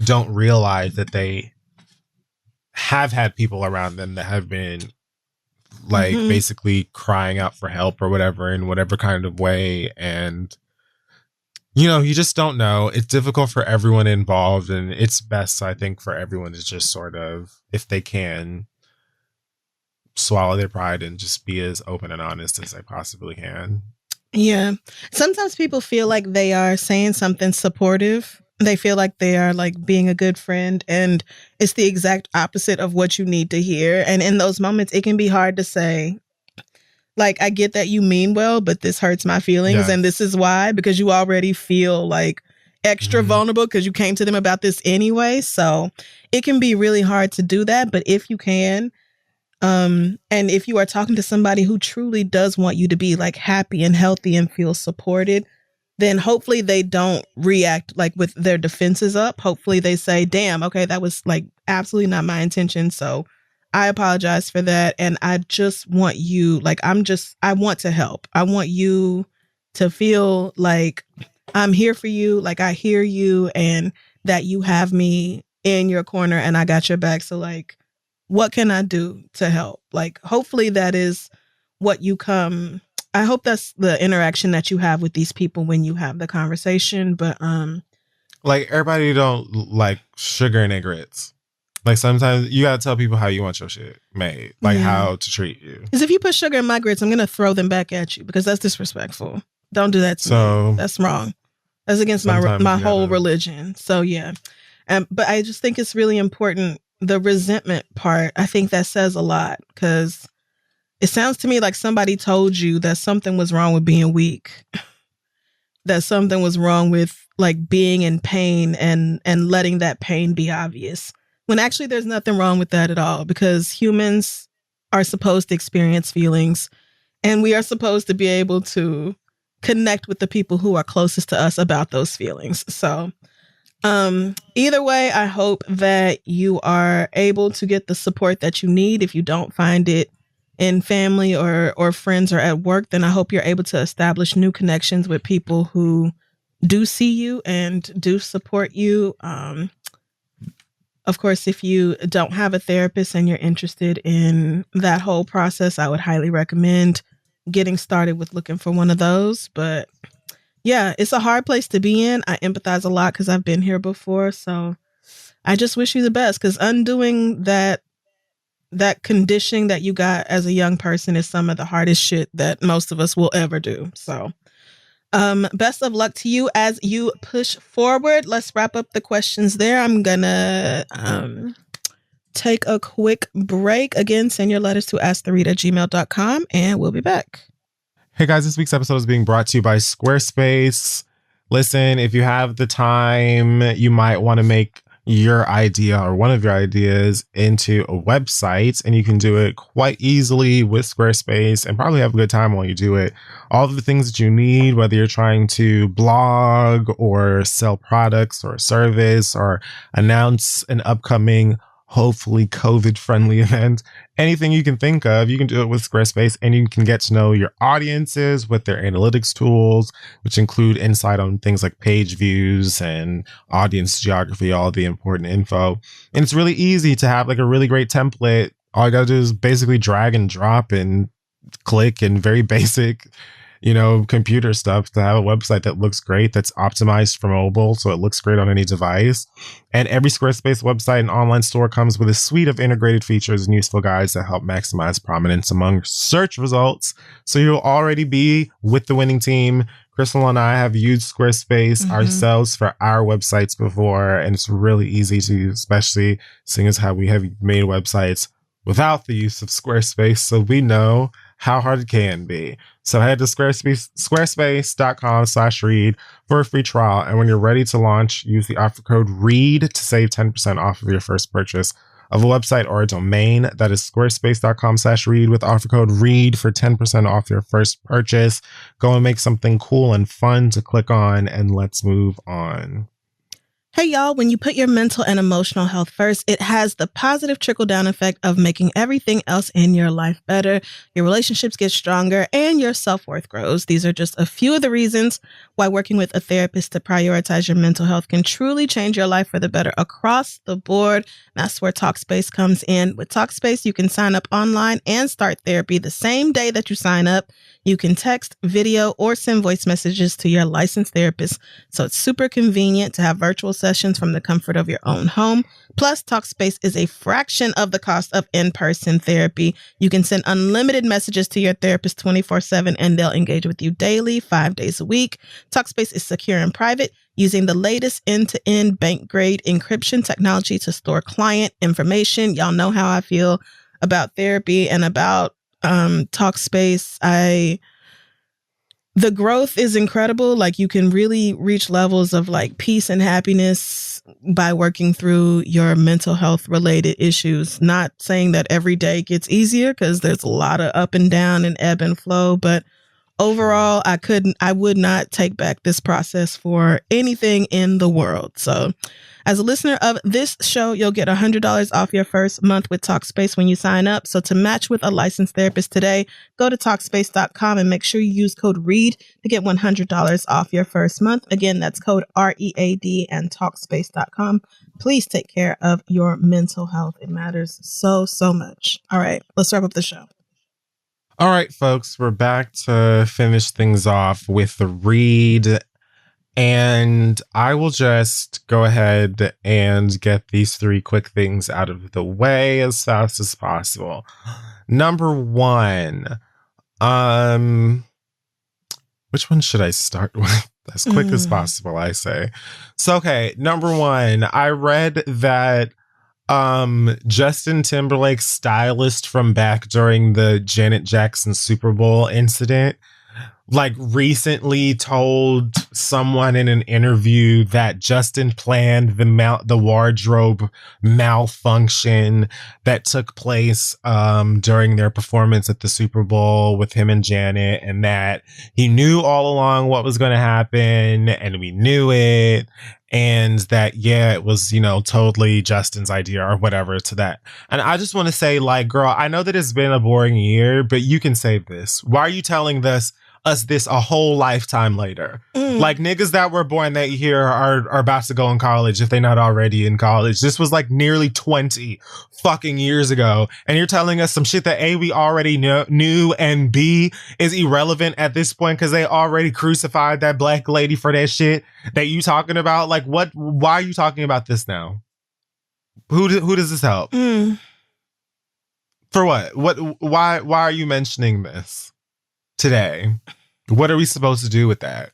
don't realize that they have had people around them that have been, like, basically crying out for help or whatever in whatever kind of way. And, you just don't know. It's difficult for everyone involved, and it's best, I think, for everyone to just sort of, if they can, swallow their pride and just be as open and honest as they possibly can. Yeah. Sometimes people feel like they are saying something supportive. They feel like they are, like, being a good friend, and it's the exact opposite of what you need to hear. And in those moments, it can be hard to say, like, I get that you mean well, but this hurts my feelings. And this is why, because you already feel, like, extra vulnerable because you came to them about this anyway. So it can be really hard to do that. But if you can, and if you are talking to somebody who truly does want you to be, like, happy and healthy and feel supported, then hopefully they don't react, like, with their defenses up. Hopefully they say, damn, okay, that was, like, absolutely not my intention. So I apologize for that. And I just want you, like, I want to help. I want you to feel like I'm here for you. Like, I hear you and that you have me in your corner and I got your back. So, like, what can I do to help? Like, hopefully that is what you come. I hope that's the interaction that you have with these people when you have the conversation. But like, everybody don't like sugar and grits. Like sometimes you gotta tell people how you want your shit made, like how to treat you. Because if you put sugar in my grits, I'm gonna throw them back at you because that's disrespectful. Don't do that to me. That's wrong. That's against my whole religion. So yeah, but I just think it's really important. The resentment part, I think that says a lot because it sounds to me like somebody told you that something was wrong with being weak, that something was wrong with like being in pain and letting that pain be obvious. When actually there's nothing wrong with that at all because humans are supposed to experience feelings and we are supposed to be able to connect with the people who are closest to us about those feelings. So either way, I hope that you are able to get the support that you need. If you don't find it in family or friends or at work, then I hope you're able to establish new connections with people who do see you and do support you. Of course, if you don't have a therapist and you're interested in that whole process, I would highly recommend getting started with looking for one of those. But yeah, it's a hard place to be in. I empathize a lot because I've been here before. So I just wish you the best because undoing that conditioning that you got as a young person is some of the hardest shit that most of us will ever do. So best of luck to you as you push forward. Let's wrap up the questions there. I'm gonna take a quick break. Again, send your letters to asktheread@gmail.com and we'll be back. Hey guys, this week's episode is being brought to you by Squarespace. Listen, if you have the time, you might want to make your idea or one of your ideas into a website, and you can do it quite easily with Squarespace and probably have a good time while you do it. All of the things that you need, whether you're trying to blog or sell products or a service or announce an upcoming, hopefully COVID-friendly event, anything you can think of, you can do it with Squarespace, and you can get to know your audiences with their analytics tools, which include insight on things like page views and audience geography, all the important info. And it's really easy to have like a really great template. All you gotta do is basically drag and drop and click and very basic, computer stuff to have a website that looks great, that's optimized for mobile, so it looks great on any device. And every Squarespace website and online store comes with a suite of integrated features and useful guides that help maximize prominence among search results. So you'll already be with the winning team. Crystal and I have used Squarespace ourselves for our websites before, and it's really easy to use, especially seeing as how we have made websites without the use of Squarespace, so we know how hard it can be. So head to squarespace.com/read for a free trial. And when you're ready to launch, use the offer code READ to save 10% off of your first purchase of a website or a domain. That is squarespace.com/read with offer code READ for 10% off your first purchase. Go and make something cool and fun to click on, and let's move on. Hey, y'all, when you put your mental and emotional health first, it has the positive trickle-down effect of making everything else in your life better. Your relationships get stronger and your self-worth grows. These are just a few of the reasons why working with a therapist to prioritize your mental health can truly change your life for the better across the board. That's where Talkspace comes in. With Talkspace, you can sign up online and start therapy the same day that you sign up. You can text, video, or send voice messages to your licensed therapist. So it's super convenient to have virtual sessions from the comfort of your own home. Plus, Talkspace is a fraction of the cost of in-person therapy. You can send unlimited messages to your therapist 24/7, and they'll engage with you daily, 5 days a week. Talkspace is secure and private, using the latest end-to-end bank-grade encryption technology to store client information. Y'all know how I feel about therapy and about Talkspace. The growth is incredible. Like, you can really reach levels of like peace and happiness by working through your mental health related issues. Not saying that every day gets easier, because there's a lot of up and down and ebb and flow, but overall, I would not take back this process for anything in the world. So as a listener of this show, you'll get $100 off your first month with Talkspace when you sign up. So to match with a licensed therapist today, go to Talkspace.com and make sure you use code READ to get $100 off your first month. Again, that's code READ and Talkspace.com. Please take care of your mental health. It matters so, so much. All right, let's wrap up the show. All right, folks, we're back to finish things off with the read. And I will just go ahead and get these 3 quick things out of the way as fast as possible. Number 1, which one should I start with? As quick as possible, I say. So, okay, number 1, I read that Justin Timberlake's stylist from back during the Janet Jackson Super Bowl incident recently told someone in an interview that Justin planned the wardrobe malfunction that took place during their performance at the Super Bowl with him and Janet, and that he knew all along what was going to happen, and we knew it, and that, yeah, it was, totally Justin's idea or whatever to that. And I just want to say, girl, I know that it's been a boring year, but you can save this. Why are you telling us this a whole lifetime later? Niggas that were born that year are about to go in college if they're not already in college. This was nearly 20 fucking years ago. And you're telling us some shit that A, we already knew, and B, is irrelevant at this point because they already crucified that black lady for that shit that you talking about. What? Why are you talking about this now? Who does this help? For what? Why are you mentioning this today? What are we supposed to do with that?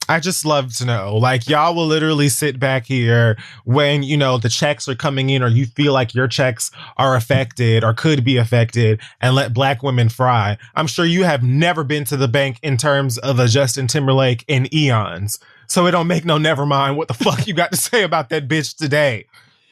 I just love to know. Y'all will literally sit back here when, the checks are coming in, or you feel like your checks are affected or could be affected, and let black women fry. I'm sure you have never been to the bank in terms of a Justin Timberlake in eons. So it don't make no never mind what the fuck you got to say about that bitch today.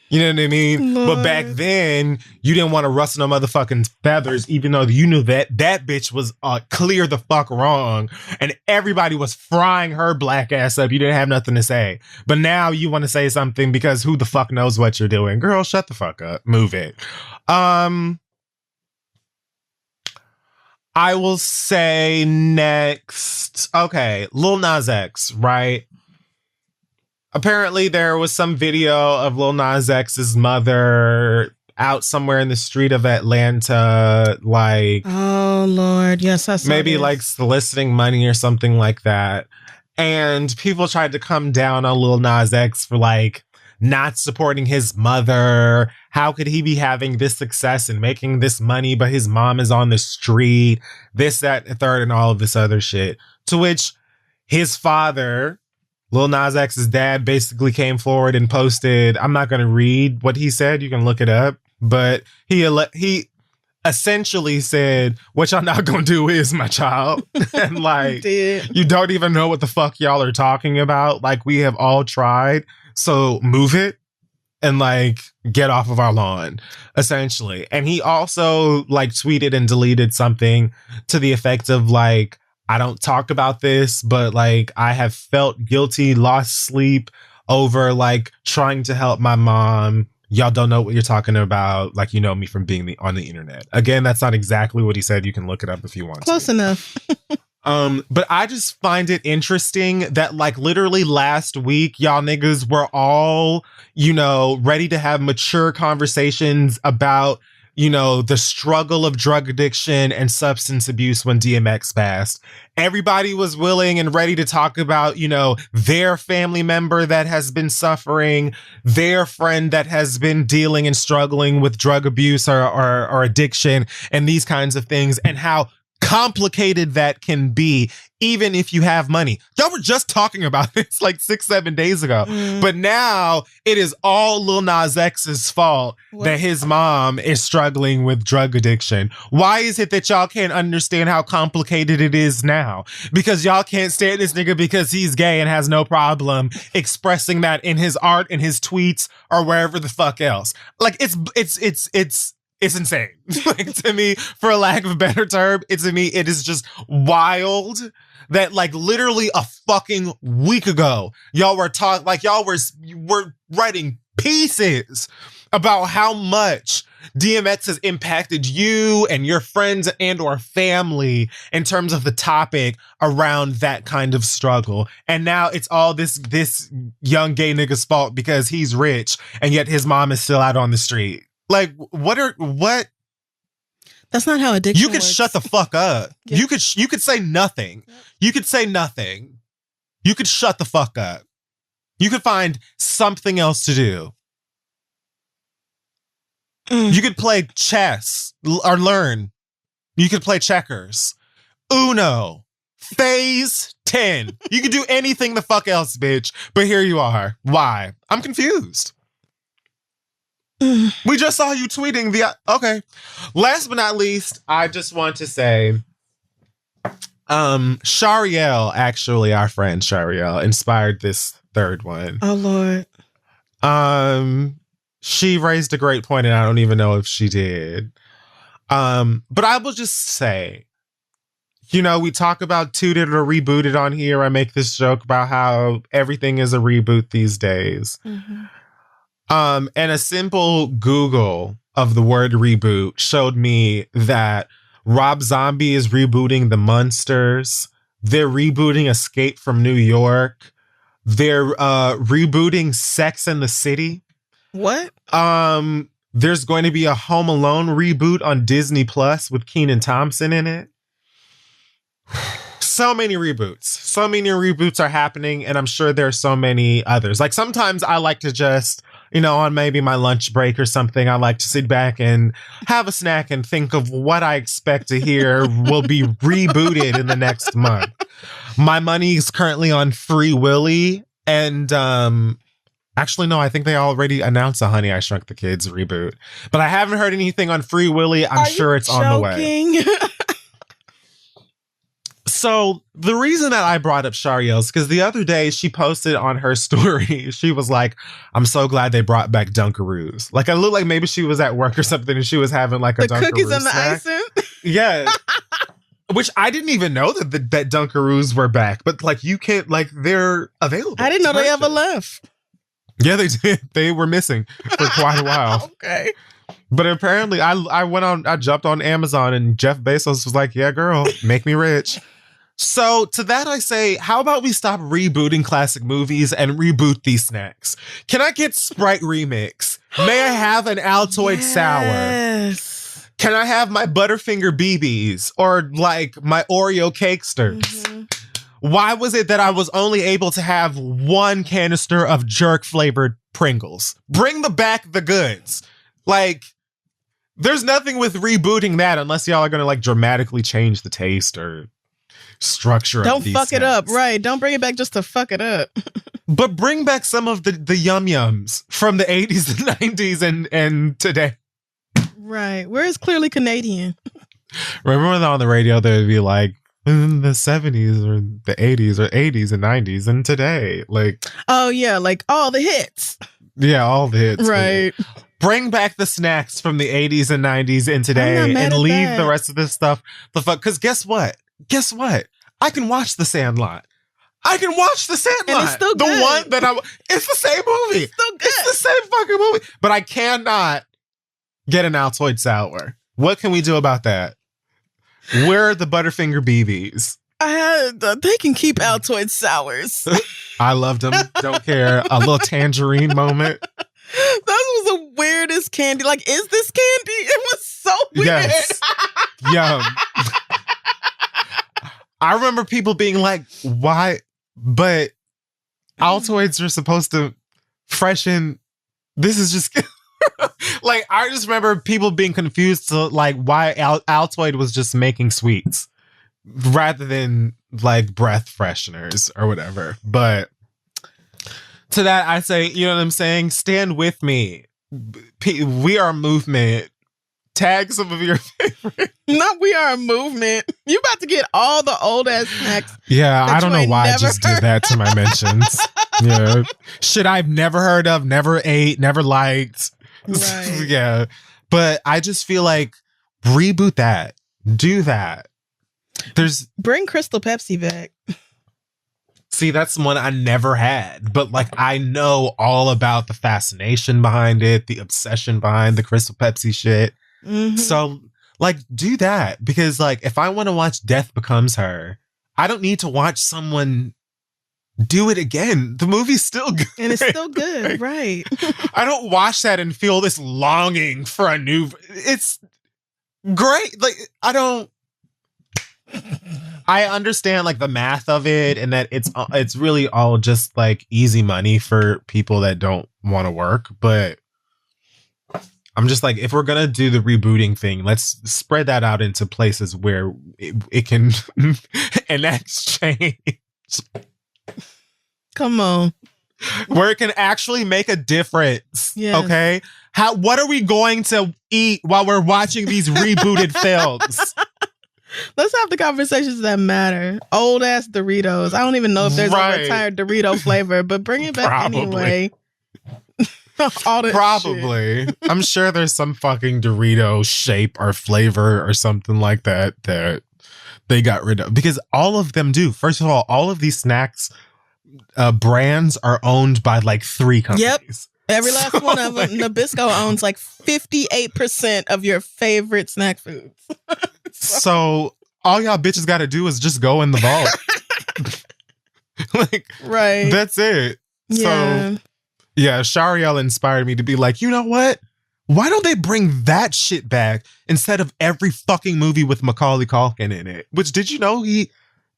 You know what I mean? Lord. But back then, you didn't want to rustle no motherfucking feathers, even though you knew that bitch was clear the fuck wrong, and everybody was frying her black ass up. You didn't have nothing to say. But now you want to say something because who the fuck knows what you're doing? Girl, shut the fuck up. Move it. I will say next. Okay, Lil Nas X, right? Apparently, there was some video of Lil Nas X's mother out somewhere in the street of Atlanta, oh Lord, yes, I saw maybe this. Soliciting money or something like that. And people tried to come down on Lil Nas X for not supporting his mother. How could he be having this success and making this money, but his mom is on the street? This, that, and third, and all of this other shit. To which his father, Lil Nas X's dad, basically came forward and posted, I'm not going to read what he said, you can look it up, but he essentially said, what y'all not going to do is, my child. And you don't even know what the fuck y'all are talking about. We have all tried. So move it and get off of our lawn, essentially. And he also tweeted and deleted something to the effect of I don't talk about this, but I have felt guilty, lost sleep over trying to help my mom. Y'all don't know what you're talking about. You know me from being on the internet. Again, that's not exactly what he said. You can look it up if you want. Close enough. But I just find it interesting that literally last week, y'all niggas were all, ready to have mature conversations about the struggle of drug addiction and substance abuse when DMX passed. Everybody was willing and ready to talk about, their family member that has been suffering, their friend that has been dealing and struggling with drug abuse or addiction and these kinds of things, and how complicated that can be, even if you have money. Y'all were just talking about this 6-7 days ago. But now it is all Lil Nas X's fault that his mom is struggling with drug addiction. Why is it that y'all can't understand how complicated it is now? Because y'all can't stand this nigga because he's gay and has no problem expressing that in his art, in his tweets, or wherever the fuck else. It's insane. To me, for a lack of a better term, it is just wild that literally a fucking week ago, y'all were were writing pieces about how much DMX has impacted you and your friends and or family in terms of the topic around that kind of struggle. And now it's all this young gay nigga's fault because he's rich and yet his mom is still out on the street. What? That's not how addiction You could works. shut the fuck up. Yep. You could say nothing. Yep. You could say nothing. You could shut the fuck up. You could find something else to do. You could play chess or learn. You could play checkers. Uno. Phase 10. You could do anything the fuck else, bitch. But here you are. Why? I'm confused. We just saw you tweeting okay. Last but not least, I just want to say, Shariel, actually, our friend Shariel, inspired this third one. Oh Lord. She raised a great point, and I don't even know if she did. But I will just say, you know, we talk about tooted or rebooted on here. I make this joke about how everything is a reboot these days. Mm-hmm. And a simple Google of the word reboot showed me that Rob Zombie is rebooting The Munsters. They're rebooting Escape from New York. They're rebooting Sex and the City. What? There's going to be a Home Alone reboot on Disney Plus with Kenan Thompson in it. So many reboots. So many reboots are happening, and I'm sure there are so many others. Like sometimes I like to just, you know, on maybe my lunch break or something, I like to sit back and have a snack and think of what I expect to hear will be rebooted in the next month. My money is currently on Free Willy, and actually, no, I think they already announced a Honey, I Shrunk the Kids reboot. But I haven't heard anything on Free Willy. I'm sure it's on the way. So the reason that I brought up Shariel is because the other day she posted on her story, she was like, I'm so glad they brought back Dunkaroos. Like, I looked like maybe she was at work or something and she was having like a Dunkaroo cookies and the snack. icing? Yeah. Which I didn't even know that Dunkaroos were back, but like you can't, like they're available. I didn't know they ever left. Yeah, they did. They were missing for quite a while. Okay. But apparently I jumped on Amazon and Jeff Bezos was like, yeah, girl, make me rich. So to that I say, how about we stop rebooting classic movies and reboot these snacks? Can I get Sprite Remix? May I have an Altoid Sour? Yes. Can I have my Butterfinger BBs or like my Oreo Cakesters? Mm-hmm. Why was it that I was only able to have one canister of jerk flavored Pringles? Bring back the goods. Like, there's nothing with rebooting that unless y'all are going to like dramatically change the taste or structure Don't of these fuck snacks. it up, right? Don't bring it back just to fuck it up. But bring back some of the Yum Yums from the 80s and 90s and today. Right. Where is Clearly Canadian? Remember when on the radio they would be like, in the 70s or the 80s or 80s and 90s and today. Like, oh, yeah. Like all the hits. Yeah, all the hits. Right. Bring back the snacks from the 80s and 90s and today and leave the rest of this stuff the fuck. Because guess what? Guess what? I can watch The Sandlot. I can watch The Sandlot. And it's still good. The one that it's the same movie. It's still good. It's the same fucking movie. But I cannot get an Altoid Sour. What can we do about that? Where are the Butterfinger BBs? They can keep Altoid Sours. I loved them. Don't care. A little tangerine moment. That was the weirdest candy. Like, is this candy? It was so weird. Yes. Yum. I remember people being like, why? But Altoids are supposed to freshen. This is just like, I just remember people being confused to like why Altoid was just making sweets rather than like breath fresheners or whatever. But to that, I say, you know what I'm saying? Stand with me. We are a movement. Tag some of your favorite. No, we are a movement. You about to get all the old ass snacks. Yeah, I don't know why I just did that to my mentions. Yeah. Shit I've never heard of, never ate, never liked. Right. Yeah. But I just feel like reboot that. Do that. Bring Crystal Pepsi back. See, that's one I never had. But like I know all about the fascination behind it, the obsession behind the Crystal Pepsi shit. Mm-hmm. So like do that. Because like if I want to watch Death Becomes Her, I don't need to watch someone do it again. The movie's still good. And it's still good, right? I don't watch that and feel this longing for a new. great. Like, I understand like the math of it and that it's really all just like easy money for people that don't want to work. But I'm just like, if we're going to do the rebooting thing, let's spread that out into places where it can enact change. Come on. Where it can actually make a difference. Yes. Okay. What are we going to eat while we're watching these rebooted films? Let's have the conversations that matter. Old ass Doritos. I don't even know if there's a retired Dorito flavor, but bring it back anyway. All that Probably. shit. I'm sure there's some fucking Dorito shape or flavor or something like that they got rid of. Because all of them do. First of all of these snacks brands are owned by like 3 companies. Yep. Every last one of them. Nabisco owns like 58% of your favorite snack foods. So all y'all bitches got to do is just go in the vault. Like, right. That's it. Yeah. So, yeah, Shariel inspired me to be like, you know what? Why don't they bring that shit back instead of every fucking movie with Macaulay Culkin in it? Which, did you know he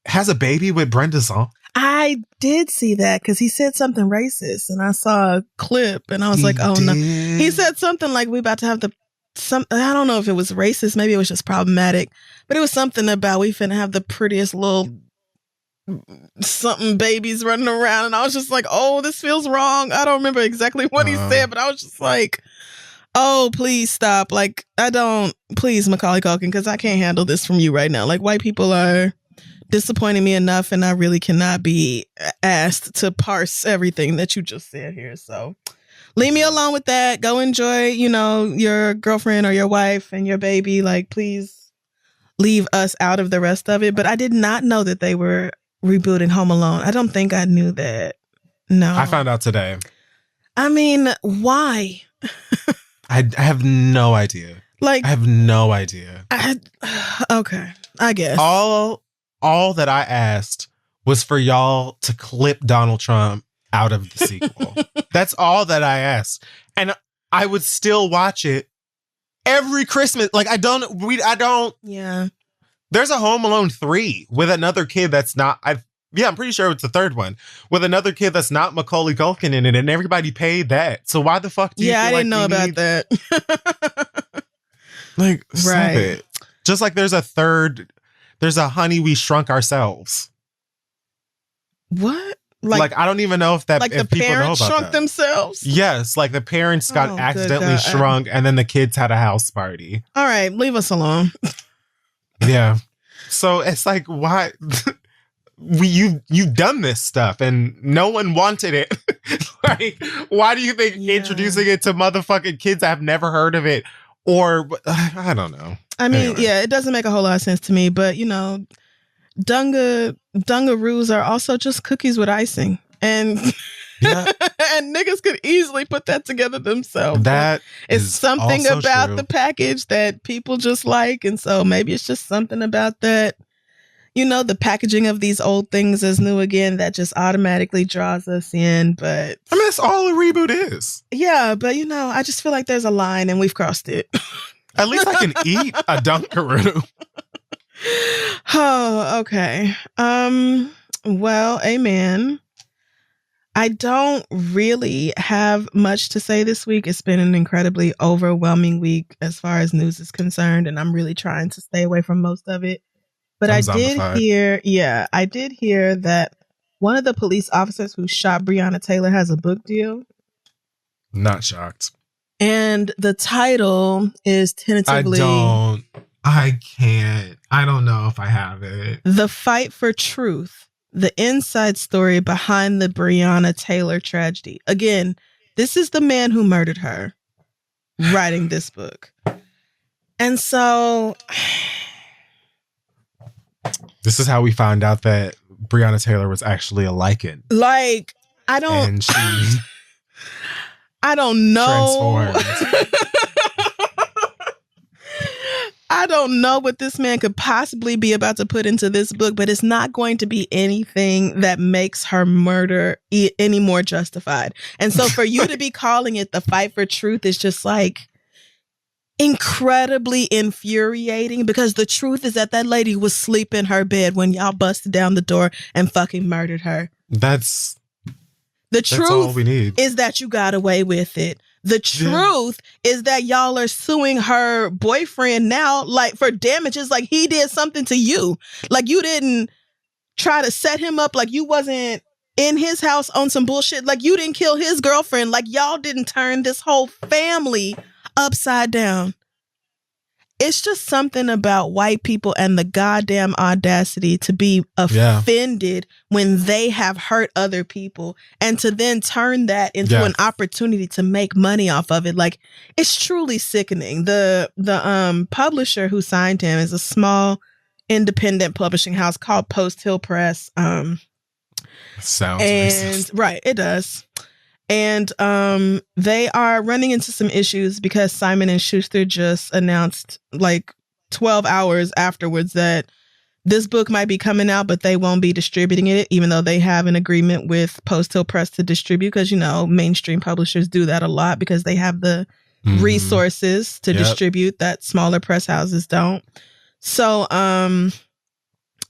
has a baby with Brenda Song? I did see that because he said something racist, and I saw a clip, and I was like, "Oh no!" He said something like, "We about to have I don't know if it was racist, maybe it was just problematic, but it was something about we finna have the prettiest little something babies running around," and I was just like, "Oh, this feels wrong." I don't remember exactly what he said, but I was just like, "Oh, please stop!" Like, please, Macaulay Culkin, because I can't handle this from you right now. Like, white people are disappointing me enough, and I really cannot be asked to parse everything that you just said here. So leave me alone with that. Go enjoy, your girlfriend or your wife and your baby. Like, please leave us out of the rest of it. But I did not know that they were rebooting Home Alone. I don't think I knew that. No. I found out today. I mean, why? I have no idea. Like, I have no idea. Okay, I guess. All that I asked was for y'all to clip Donald Trump out of the sequel. That's all that I asked. And I would still watch it every Christmas. Like, I don't. Yeah. There's a Home Alone 3 with another kid that's not, I'm pretty sure it's the third one, with another kid that's not Macaulay Culkin in it, and everybody paid that. So why the fuck do you feel I didn't know about that. Like, stop Right. it. Just like there's a Honey, We Shrunk Ourselves. What? Like, I don't even know if like if the people know parents about shrunk that. themselves? Yes, like the parents got Oh, good accidentally God. shrunk, and then the kids had a house party. All right, leave us alone. Yeah. So it's like, why? You've done this stuff, and no one wanted it. Like, why do you think introducing it to motherfucking kids that have never heard of it? Or, I don't know. I mean, Anyway. yeah, it doesn't make a whole lot of sense to me, but Dungaroos are also just cookies with icing. And Yeah. and niggas could easily put that together themselves. That it's is something also about true. the package that people just like, and so maybe it's just something about that. The packaging of these old things as new again that just automatically draws us in. But I mean, that's all a reboot is. yeah, but I just feel like there's a line and we've crossed it. At least I can eat a Dunkaroo. Oh, okay. Well, amen. I don't really have much to say this week. It's been an incredibly overwhelming week as far as news is concerned, and I'm really trying to stay away from most of it. But I did hear that one of the police officers who shot Breonna Taylor has a book deal. Not shocked. And the title is tentatively I can't. I don't know if I have it. The Fight for Truth, the inside story behind the Breonna Taylor tragedy. Again, this is the man who murdered her writing this book. And so this is how we found out that Breonna Taylor was actually a lichen. Like, I And she don't know. transformed. I don't know what this man could possibly be about to put into this book, but it's not going to be anything that makes her murder any more justified. And so for you to be calling it The Fight for Truth is just like, incredibly infuriating because the truth is that lady was asleep in her bed when y'all busted down the door and fucking murdered her. That's truth all we need. Is that you got away with it. The truth is that y'all are suing her boyfriend now, like, for damages, like he did something to you. Like, you didn't try to set him up, like you wasn't in his house on some bullshit, like you didn't kill his girlfriend, like y'all didn't turn this whole family upside down. It's just something about white people and the goddamn audacity to be offended when they have hurt other people and to then turn that into an opportunity to make money off of it. Like, it's truly sickening. The publisher who signed him is a small independent publishing house called Post Hill Press. Sounds racist. Right, it does. And they are running into some issues because Simon & Schuster just announced like 12 hours afterwards that this book might be coming out, but they won't be distributing it, even though they have an agreement with Post Hill Press to distribute, because, you know, mainstream publishers do that a lot because they have the resources to distribute that smaller press houses don't. So,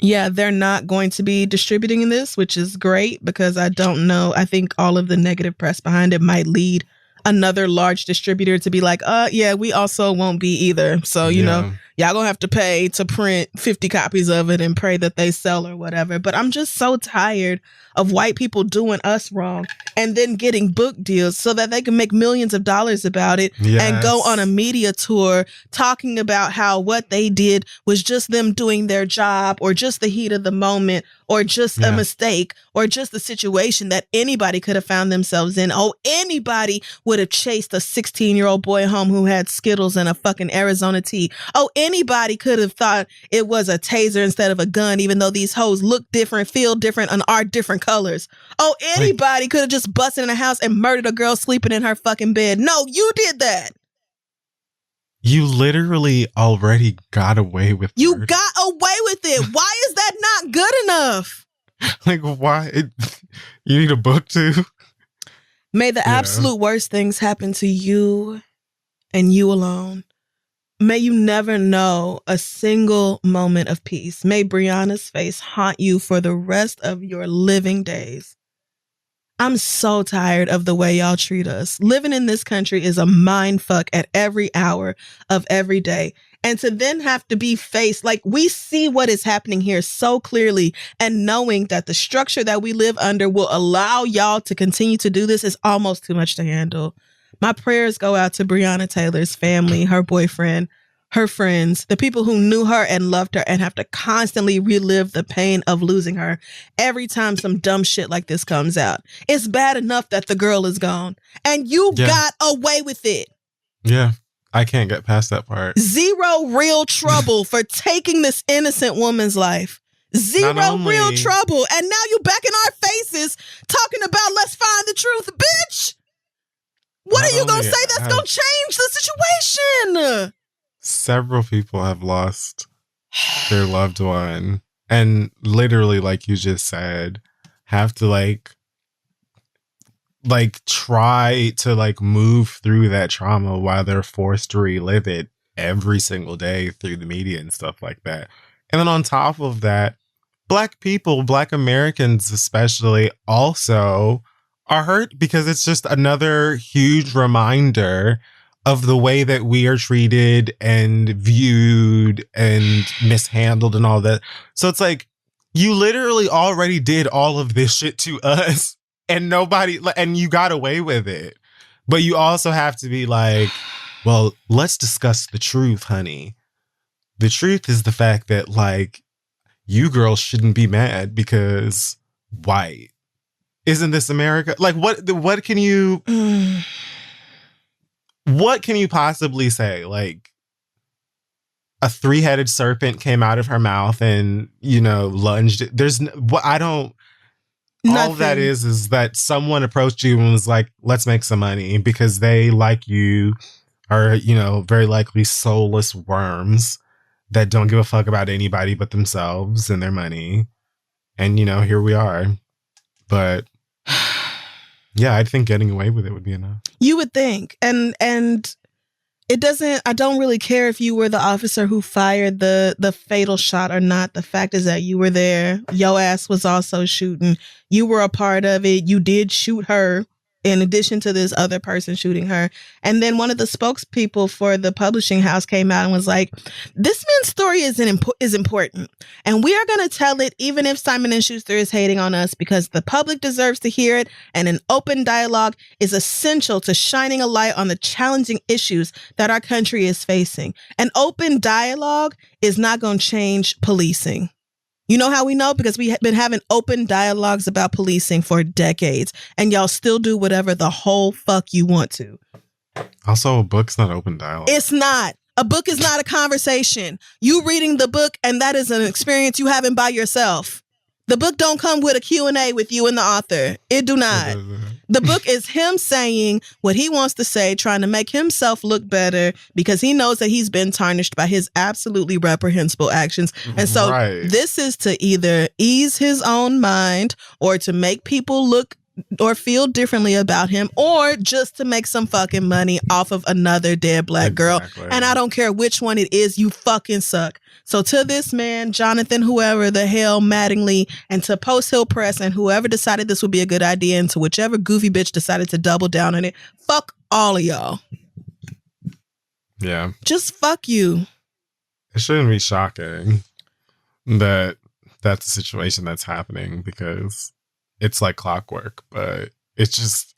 they're not going to be distributing this, which is great because I don't know. I think all of the negative press behind it might lead another large distributor to be like, we also won't be either. So, you know, y'all gonna have to pay to print 50 copies of it and pray that they sell or whatever. But I'm just so tired of white people doing us wrong and then getting book deals so that they can make millions of dollars about it and go on a media tour talking about how what they did was just them doing their job or just the heat of the moment or just a mistake or just the situation that anybody could have found themselves in. Oh, anybody would have chased a 16-year-old boy home who had Skittles and a fucking Arizona tea. Oh, anybody could have thought it was a taser instead of a gun, even though these hoes look different, feel different, and are different colors. Oh, anybody could have just busted in a house and murdered a girl sleeping in her fucking bed. No, you did that. You literally already got away with You murder. Got away with it. Why is that not good enough? Like, why? You need a book too? May the absolute worst things happen to you and you alone. May you never know a single moment of peace. May Breonna's face haunt you for the rest of your living days. I'm so tired of the way y'all treat us. Living in this country is a mind fuck at every hour of every day. And to then have to be faced, like, we see what is happening here so clearly, and knowing that the structure that we live under will allow y'all to continue to do this is almost too much to handle. My prayers go out to Breonna Taylor's family, her boyfriend, her friends, the people who knew her and loved her and have to constantly relive the pain of losing her every time some dumb shit like this comes out. It's bad enough that the girl is gone and you got away with it. Yeah, I can't get past that part. Zero real trouble for taking this innocent woman's life. Zero real trouble. And now you back in our faces talking about let's find the truth, bitch. What are you going to say that's going to change the situation? Several people have lost their loved one and literally, like you just said, have to like try to like move through that trauma while they're forced to relive it every single day through the media and stuff like that. And then on top of that, Black people, Black Americans especially, also are hurt because it's just another huge reminder of the way that we are treated and viewed and mishandled and all that. So it's like, you literally already did all of this shit to us and you got away with it. But you also have to be like, well, let's discuss the truth, honey. The truth is the fact that, like, you girls shouldn't be mad because white. Isn't this America? Like, what can you... What can you possibly say? Like, a 3-headed serpent came out of her mouth and, you know, lunged. All that is that someone approached you and was like, let's make some money because they, like you, are, you know, very likely soulless worms that don't give a fuck about anybody but themselves and their money. And, you know, here we are. But yeah, I think getting away with it would be enough. You would think. And I don't really care if you were the officer who fired the fatal shot or not. The fact is that you were there. Your ass was also shooting. You were a part of it. You did shoot her in addition to this other person shooting her. And then one of the spokespeople for the publishing house came out and was like, this man's story is important. And we are going to tell it even if Simon & Schuster is hating on us, because the public deserves to hear it. And an open dialogue is essential to shining a light on the challenging issues that our country is facing. An open dialogue is not going to change policing. You know how we know? Because we have been having open dialogues about policing for decades, and y'all still do whatever the whole fuck you want to. Also, a book's not open dialogue. It's not. A book is not a conversation. You reading the book, and that is an experience you having by yourself. The book don't come with a Q&A with you and the author. It do not. The book is him saying what he wants to say, trying to make himself look better because he knows that he's been tarnished by his absolutely reprehensible actions. And so This is to either ease his own mind or to make people look or feel differently about him, or just to make some fucking money off of another dead black girl. And I don't care which one it is, you fucking suck. So to this man, Jonathan, whoever the hell, Mattingly, and to Post Hill Press and whoever decided this would be a good idea, and to whichever goofy bitch decided to double down on it, fuck all of y'all. Yeah. Just fuck you. It shouldn't be shocking that that's the situation that's happening, because it's like clockwork, but it's just...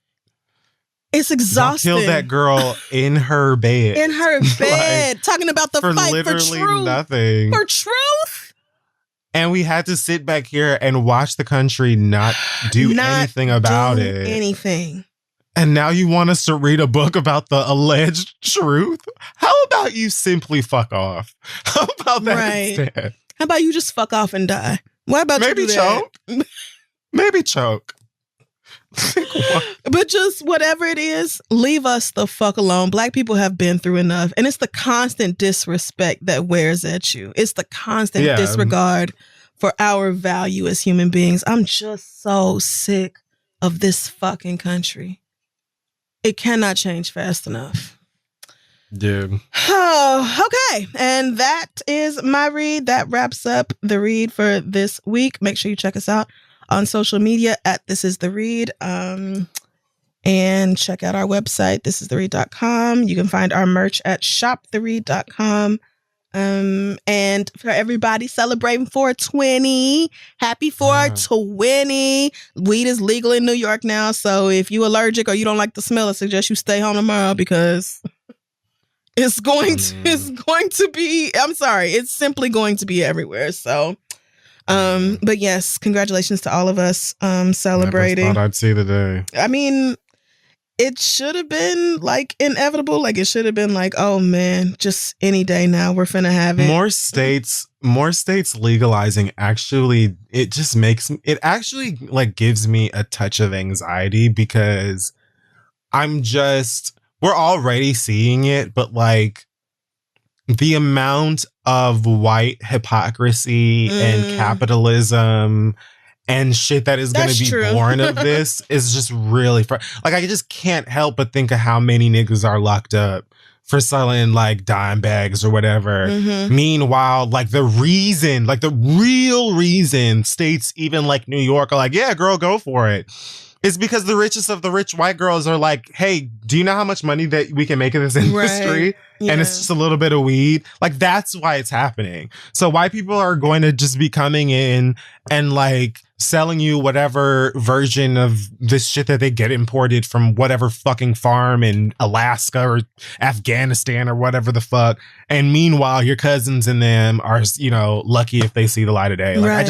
It's exhausting. Kill that girl in her bed. In her bed. Like, talking about the fight for truth. Nothing. For truth? And we had to sit back here and watch the country not do anything about it. Anything. And now you want us to read a book about the alleged truth? How about you simply fuck off? How about that instead? How about you just fuck off and die? Why about Maybe you do that? choke? Maybe choke. But just whatever it is, leave us the fuck alone. Black people have been through enough. And it's the constant disrespect that wears at you. It's the constant disregard for our value as human beings. I'm just so sick of this fucking country. It cannot change fast enough. Dude. Oh, okay. And that is my read. That wraps up the read for this week. Make sure you check us out on social media at This Is The Read. And check out our website, thisistheread.com. You can find our merch at shoptheread.com. And for everybody celebrating 420, happy 420. Weed is legal in New York now. So if you're allergic or you don't like the smell, I suggest you stay home tomorrow, because it's going to be, I'm sorry, it's simply going to be everywhere. So, but yes, congratulations to all of us celebrating. Never thought I'd see the day. I mean, it should have been like inevitable. Like it should have been like, oh man, just any day now we're finna have it. More states legalizing actually, it actually like gives me a touch of anxiety, because we're already seeing it, but like the amount of white hypocrisy and capitalism and shit that is going to be born of this is just really like, I just can't help but think of how many niggas are locked up for selling like dime bags or whatever. Meanwhile, like the real reason states even like New York are like, yeah, girl, go for it, is because the richest of the rich white girls are like, hey, do you know how much money that we can make in this industry? Right. Yeah. And it's just a little bit of weed. Like, that's why it's happening. So white people are going to just be coming in and like selling you whatever version of this shit that they get imported from whatever fucking farm in Alaska or Afghanistan or whatever the fuck. And meanwhile, your cousins and them are, lucky if they see the light of day. Like,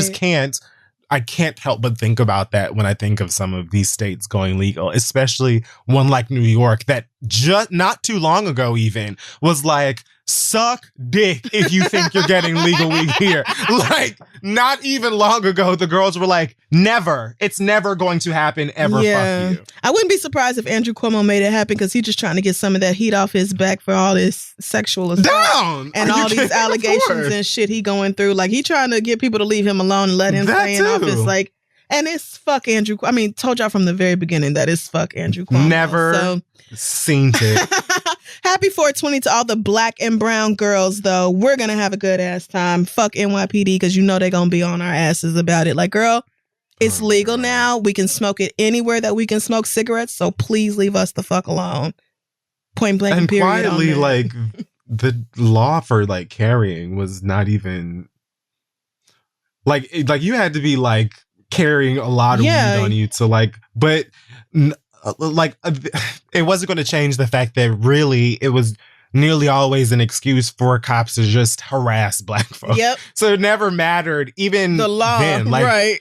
I can't help but think about that when I think of some of these states going legal, especially one like New York that just not too long ago even was like, suck dick if you think you're getting legal weed here. Like, not even long ago, the girls were like, never. It's never going to happen ever. Yeah. Fuck you. I wouldn't be surprised if Andrew Cuomo made it happen, because he's just trying to get some of that heat off his back for all this sexual assault and all these allegations and shit he going through. Like, he trying to get people to leave him alone and let him stay in office. Like, and it's fuck Andrew. Told y'all from the very beginning that it's fuck Andrew Cuomo. Never seen it. Happy 420 to all the black and brown girls, though. We're going to have a good ass time. Fuck NYPD, because you know they're going to be on our asses about it. Like, girl, it's legal now. We can smoke it anywhere that we can smoke cigarettes, so please leave us the fuck alone. Point blank and period. quietly, like, the law for, like, carrying was not even... Like you had to be, like, carrying a lot of weed on you to, like... But... it wasn't going to change the fact that really it was nearly always an excuse for cops to just harass black folks. Yep. So it never mattered, even the law, then. Like, right?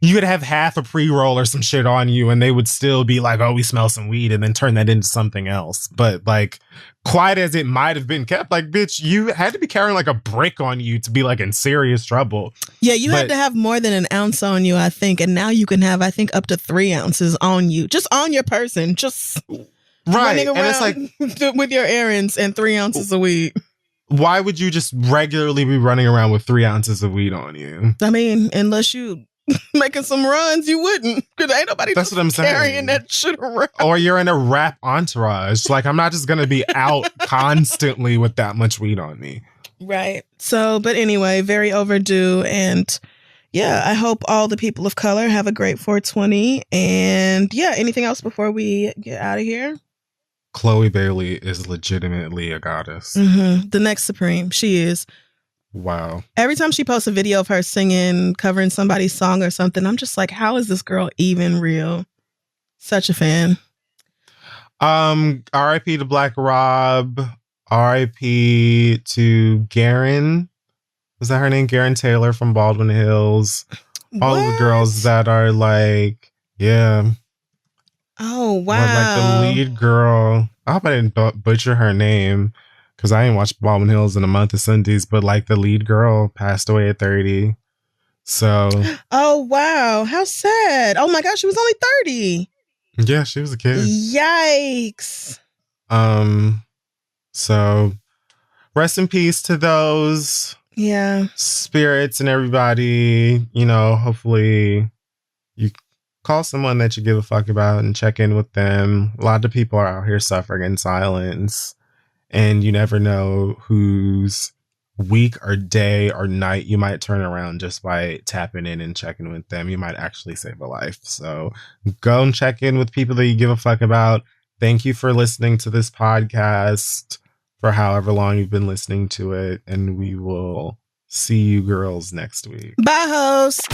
You could have half a pre-roll or some shit on you and they would still be like, oh, we smell some weed, and then turn that into something else. But, like, quiet as it might have been kept, like, bitch, you had to be carrying, like, a brick on you to be, like, in serious trouble. Yeah, you had to have more than an ounce on you, I think. And now you can have, I think, up to 3 ounces on you. Just on your person. Just running around, and it's like, with your errands and 3 ounces of weed. Why would you just regularly be running around with 3 ounces of weed on you? I mean, unless you... making some runs, you wouldn't, because ain't nobody that's what I'm carrying saying. That shit around. Or you're in a rap entourage. Like, I'm not just gonna be out constantly with that much weed on me. Right. So, but anyway, very overdue. And yeah, I hope all the people of color have a great 420. And yeah, anything else before we get out of here? Chloe Bailey is legitimately a goddess. Mm-hmm. The next Supreme. She is. Wow. Every time she posts a video of her singing, covering somebody's song or something, I'm just like, how is this girl even real? Such a fan. R.I.P. to Black Rob. R.I.P. to Garen. Was that her name? Garen Taylor from Baldwin Hills. All of the girls that are like, yeah. Oh, wow. Like the lead girl. I hope I didn't butcher her name, because I ain't watched Baldwin Hills in a month of Sundays, but like the lead girl passed away at 30. So. Oh, wow. How sad. Oh my gosh, she was only 30. Yeah, she was a kid. Yikes. So rest in peace to those spirits and everybody. You know, hopefully you call someone that you give a fuck about and check in with them. A lot of people are out here suffering in silence. And you never know whose week or day or night you might turn around just by tapping in and checking with them. You might actually save a life. So go and check in with people that you give a fuck about. Thank you for listening to this podcast for however long you've been listening to it. And we will see you girls next week. Bye, host.